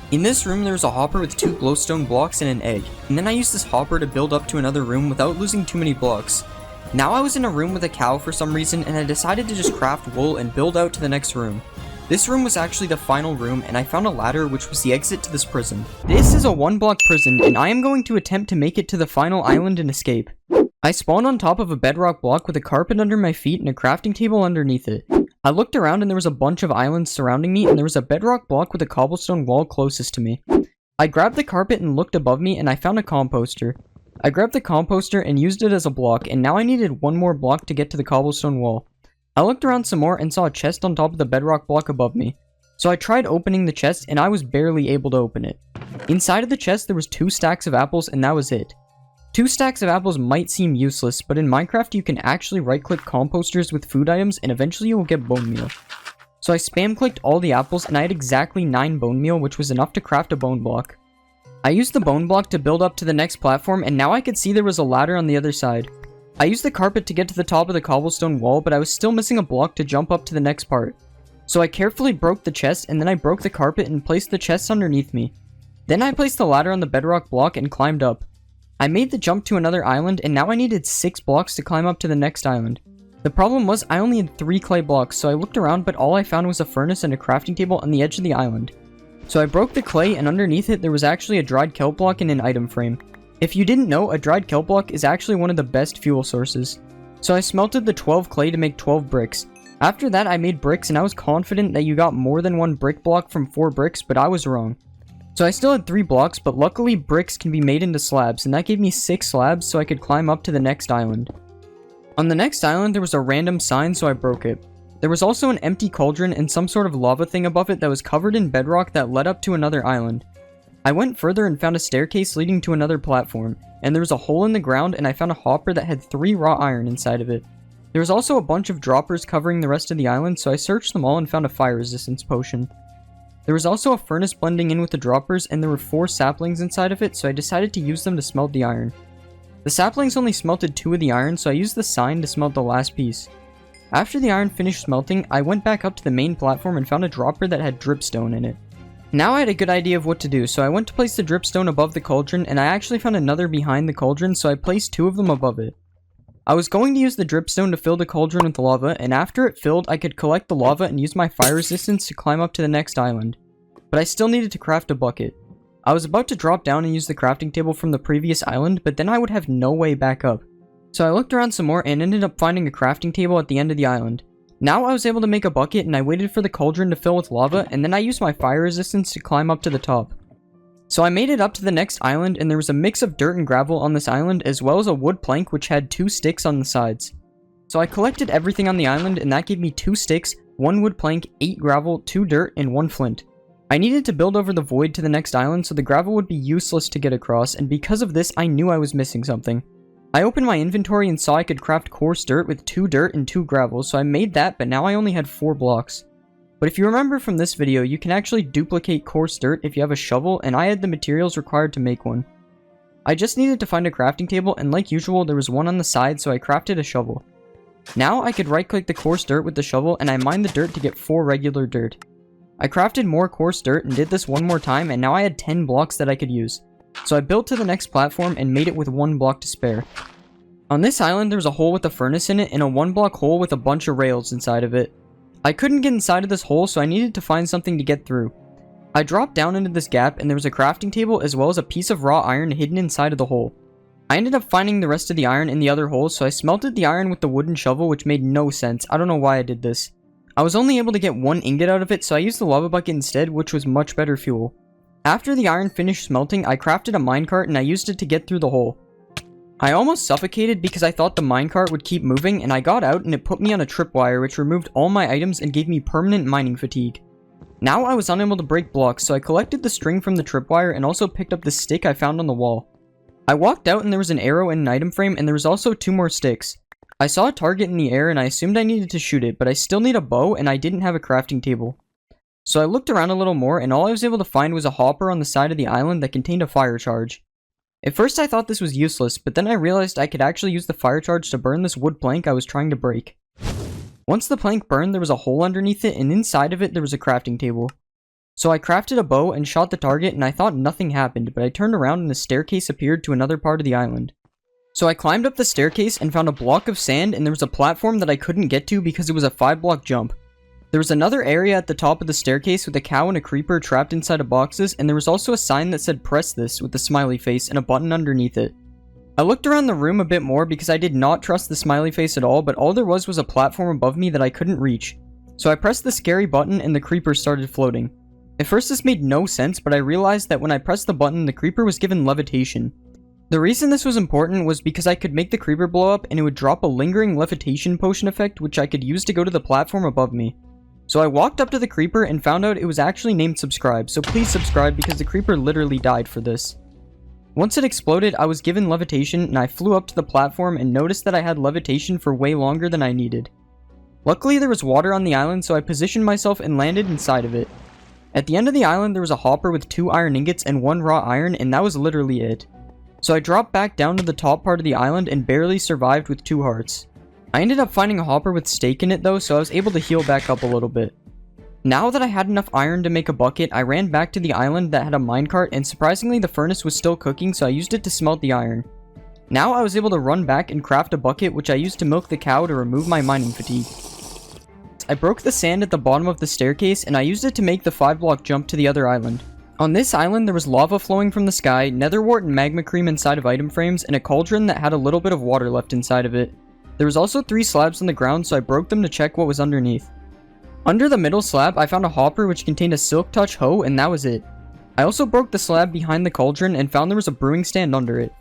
In this room there was a hopper with 2 glowstone blocks and an egg, and then I used this hopper to build up to another room without losing too many blocks. Now I was in a room with a cow for some reason and I decided to just craft wool and build out to the next room. This room was actually the final room and I found a ladder which was the exit to this prison. This is a 1-block prison and I am going to attempt to make it to the final island and escape. I spawned on top of a bedrock block with a carpet under my feet and a crafting table underneath it. I looked around and there was a bunch of islands surrounding me, and there was a bedrock block with a cobblestone wall closest to me. I grabbed the carpet and looked above me, and I found a composter. I grabbed the composter and used it as a block, and now I needed one more block to get to the cobblestone wall. I looked around some more and saw a chest on top of the bedrock block above me. So I tried opening the chest and I was barely able to open it. Inside of the chest there was 2 stacks of apples and that was it. 2 stacks of apples might seem useless, but in Minecraft you can actually right-click composters with food items and eventually you will get bone meal. So I spam-clicked all the apples and I had exactly 9 bone meal, which was enough to craft a bone block. I used the bone block to build up to the next platform, and now I could see there was a ladder on the other side. I used the carpet to get to the top of the cobblestone wall, but I was still missing a block to jump up to the next part. So I carefully broke the chest, and then I broke the carpet and placed the chest underneath me. Then I placed the ladder on the bedrock block and climbed up. I made the jump to another island, and now I needed 6 blocks to climb up to the next island. The problem was I only had 3 clay blocks, so I looked around, but all I found was a furnace and a crafting table on the edge of the island. So I broke the clay, and underneath it there was actually a dried kelp block and an item frame. If you didn't know, a dried kelp block is actually one of the best fuel sources. So I smelted the 12 clay to make 12 bricks. After that I made bricks, and I was confident that you got more than 1 brick block from 4 bricks, but I was wrong. So I still had 3 blocks, but luckily bricks can be made into slabs, and that gave me 6 slabs so I could climb up to the next island. On the next island there was a random sign, so I broke it. There was also an empty cauldron and some sort of lava thing above it that was covered in bedrock that led up to another island. I went further and found a staircase leading to another platform, and there was a hole in the ground, and I found a hopper that had 3 raw iron inside of it. There was also a bunch of droppers covering the rest of the island, so I searched them all and found a fire resistance potion. There was also a furnace blending in with the droppers, and there were 4 saplings inside of it, so I decided to use them to smelt the iron. The saplings only smelted 2 of the iron, so I used the sign to smelt the last piece. After the iron finished smelting, I went back up to the main platform and found a dropper that had dripstone in it. Now I had a good idea of what to do, so I went to place the dripstone above the cauldron, and I actually found another behind the cauldron, so I placed 2 of them above it. I was going to use the dripstone to fill the cauldron with lava, and after it filled, I could collect the lava and use my fire resistance to climb up to the next island. But I still needed to craft a bucket. I was about to drop down and use the crafting table from the previous island, but then I would have no way back up. So I looked around some more and ended up finding a crafting table at the end of the island. Now I was able to make a bucket, and I waited for the cauldron to fill with lava, and then I used my fire resistance to climb up to the top. So I made it up to the next island, and there was a mix of dirt and gravel on this island, as well as a wood plank which had 2 sticks on the sides. So I collected everything on the island, and that gave me 2 sticks, 1 wood plank, 8 gravel, 2 dirt, and 1 flint. I needed to build over the void to the next island, so the gravel would be useless to get across, and because of this I knew I was missing something. I opened my inventory and saw I could craft coarse dirt with 2 dirt and 2 gravel, so I made that, but now I only had 4 blocks. But if you remember from this video, you can actually duplicate coarse dirt if you have a shovel, and I had the materials required to make one. I just needed to find a crafting table, and like usual there was one on the side, so I crafted a shovel. Now I could right click the coarse dirt with the shovel, and I mined the dirt to get 4 regular dirt. I crafted more coarse dirt and did this one more time, and now I had 10 blocks that I could use. So I built to the next platform and made it with 1 block to spare. On this island there was a hole with a furnace in it and a 1 block hole with a bunch of rails inside of it. I couldn't get inside of this hole, so I needed to find something to get through. I dropped down into this gap and there was a crafting table as well as a piece of raw iron hidden inside of the hole. I ended up finding the rest of the iron in the other hole, so I smelted the iron with the wooden shovel, which made no sense. I don't know why I did this. I was only able to get 1 ingot out of it, so I used the lava bucket instead, which was much better fuel. After the iron finished smelting, I crafted a minecart and I used it to get through the hole. I almost suffocated because I thought the minecart would keep moving, and I got out and it put me on a tripwire which removed all my items and gave me permanent mining fatigue. Now I was unable to break blocks, so I collected the string from the tripwire and also picked up the stick I found on the wall. I walked out and there was an arrow and an item frame, and there was also 2 more sticks. I saw a target in the air and I assumed I needed to shoot it, but I still need a bow and I didn't have a crafting table. So I looked around a little more, and all I was able to find was a hopper on the side of the island that contained a fire charge. At first I thought this was useless, but then I realized I could actually use the fire charge to burn this wood plank I was trying to break. Once the plank burned, there was a hole underneath it, and inside of it there was a crafting table. So I crafted a bow and shot the target, and I thought nothing happened, but I turned around and a staircase appeared to another part of the island. So I climbed up the staircase and found a block of sand, and there was a platform that I couldn't get to because it was a 5-block jump. There was another area at the top of the staircase with a cow and a creeper trapped inside of boxes, and there was also a sign that said "press this" with a smiley face and a button underneath it. I looked around the room a bit more because I did not trust the smiley face at all, but all there was a platform above me that I couldn't reach. So I pressed the scary button and the creeper started floating. At first this made no sense, but I realized that when I pressed the button, the creeper was given levitation. The reason this was important was because I could make the creeper blow up and it would drop a lingering levitation potion effect which I could use to go to the platform above me. So I walked up to the creeper and found out it was actually named Subscribe, so please subscribe because the creeper literally died for this. Once it exploded, I was given levitation and I flew up to the platform and noticed that I had levitation for way longer than I needed. Luckily there was water on the island, so I positioned myself and landed inside of it. At the end of the island there was a hopper with 2 iron ingots and 1 raw iron, and that was literally it. So I dropped back down to the top part of the island and barely survived with 2 hearts. I ended up finding a hopper with steak in it though, so I was able to heal back up a little bit. Now that I had enough iron to make a bucket, I ran back to the island that had a minecart, and surprisingly the furnace was still cooking, so I used it to smelt the iron. Now I was able to run back and craft a bucket which I used to milk the cow to remove my mining fatigue. I broke the sand at the bottom of the staircase and I used it to make the 5-block jump to the other island. On this island there was lava flowing from the sky, netherwort and magma cream inside of item frames, and a cauldron that had a little bit of water left inside of it. There was also 3 slabs on the ground, so I broke them to check what was underneath. Under the middle slab I found a hopper which contained a silk touch hoe, and that was it. I also broke the slab behind the cauldron and found there was a brewing stand under it.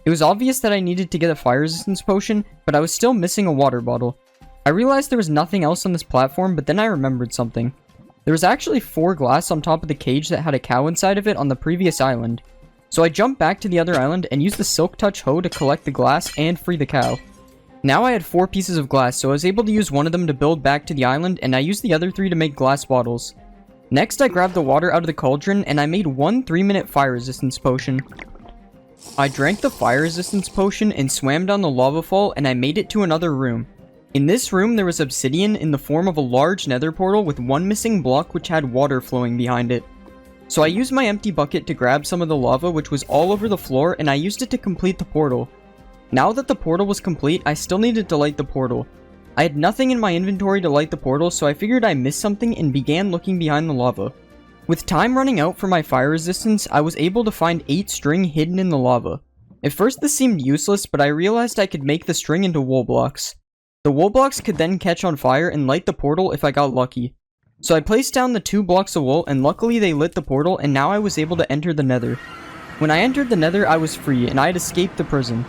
It was obvious that I needed to get a fire resistance potion, but I was still missing a water bottle. I realized there was nothing else on this platform, but then I remembered something. There was actually 4 glass on top of the cage that had a cow inside of it on the previous island. So I jumped back to the other island and used the silk touch hoe to collect the glass and free the cow. Now I had 4 pieces of glass, so I was able to use one of them to build back to the island, and I used the other 3 to make glass bottles. Next I grabbed the water out of the cauldron and I made 1 3-minute fire resistance potion. I drank the fire resistance potion and swam down the lava fall, and I made it to another room. In this room there was obsidian in the form of a large nether portal with 1 missing block which had water flowing behind it. So I used my empty bucket to grab some of the lava which was all over the floor, and I used it to complete the portal. Now that the portal was complete, I still needed to light the portal. I had nothing in my inventory to light the portal, so I figured I missed something and began looking behind the lava. With time running out for my fire resistance, I was able to find 8 string hidden in the lava. At first this seemed useless, but I realized I could make the string into wool blocks. The wool blocks could then catch on fire and light the portal if I got lucky. So I placed down the 2 blocks of wool, and luckily they lit the portal, and now I was able to enter the nether. When I entered the nether I was free and I had escaped the prison.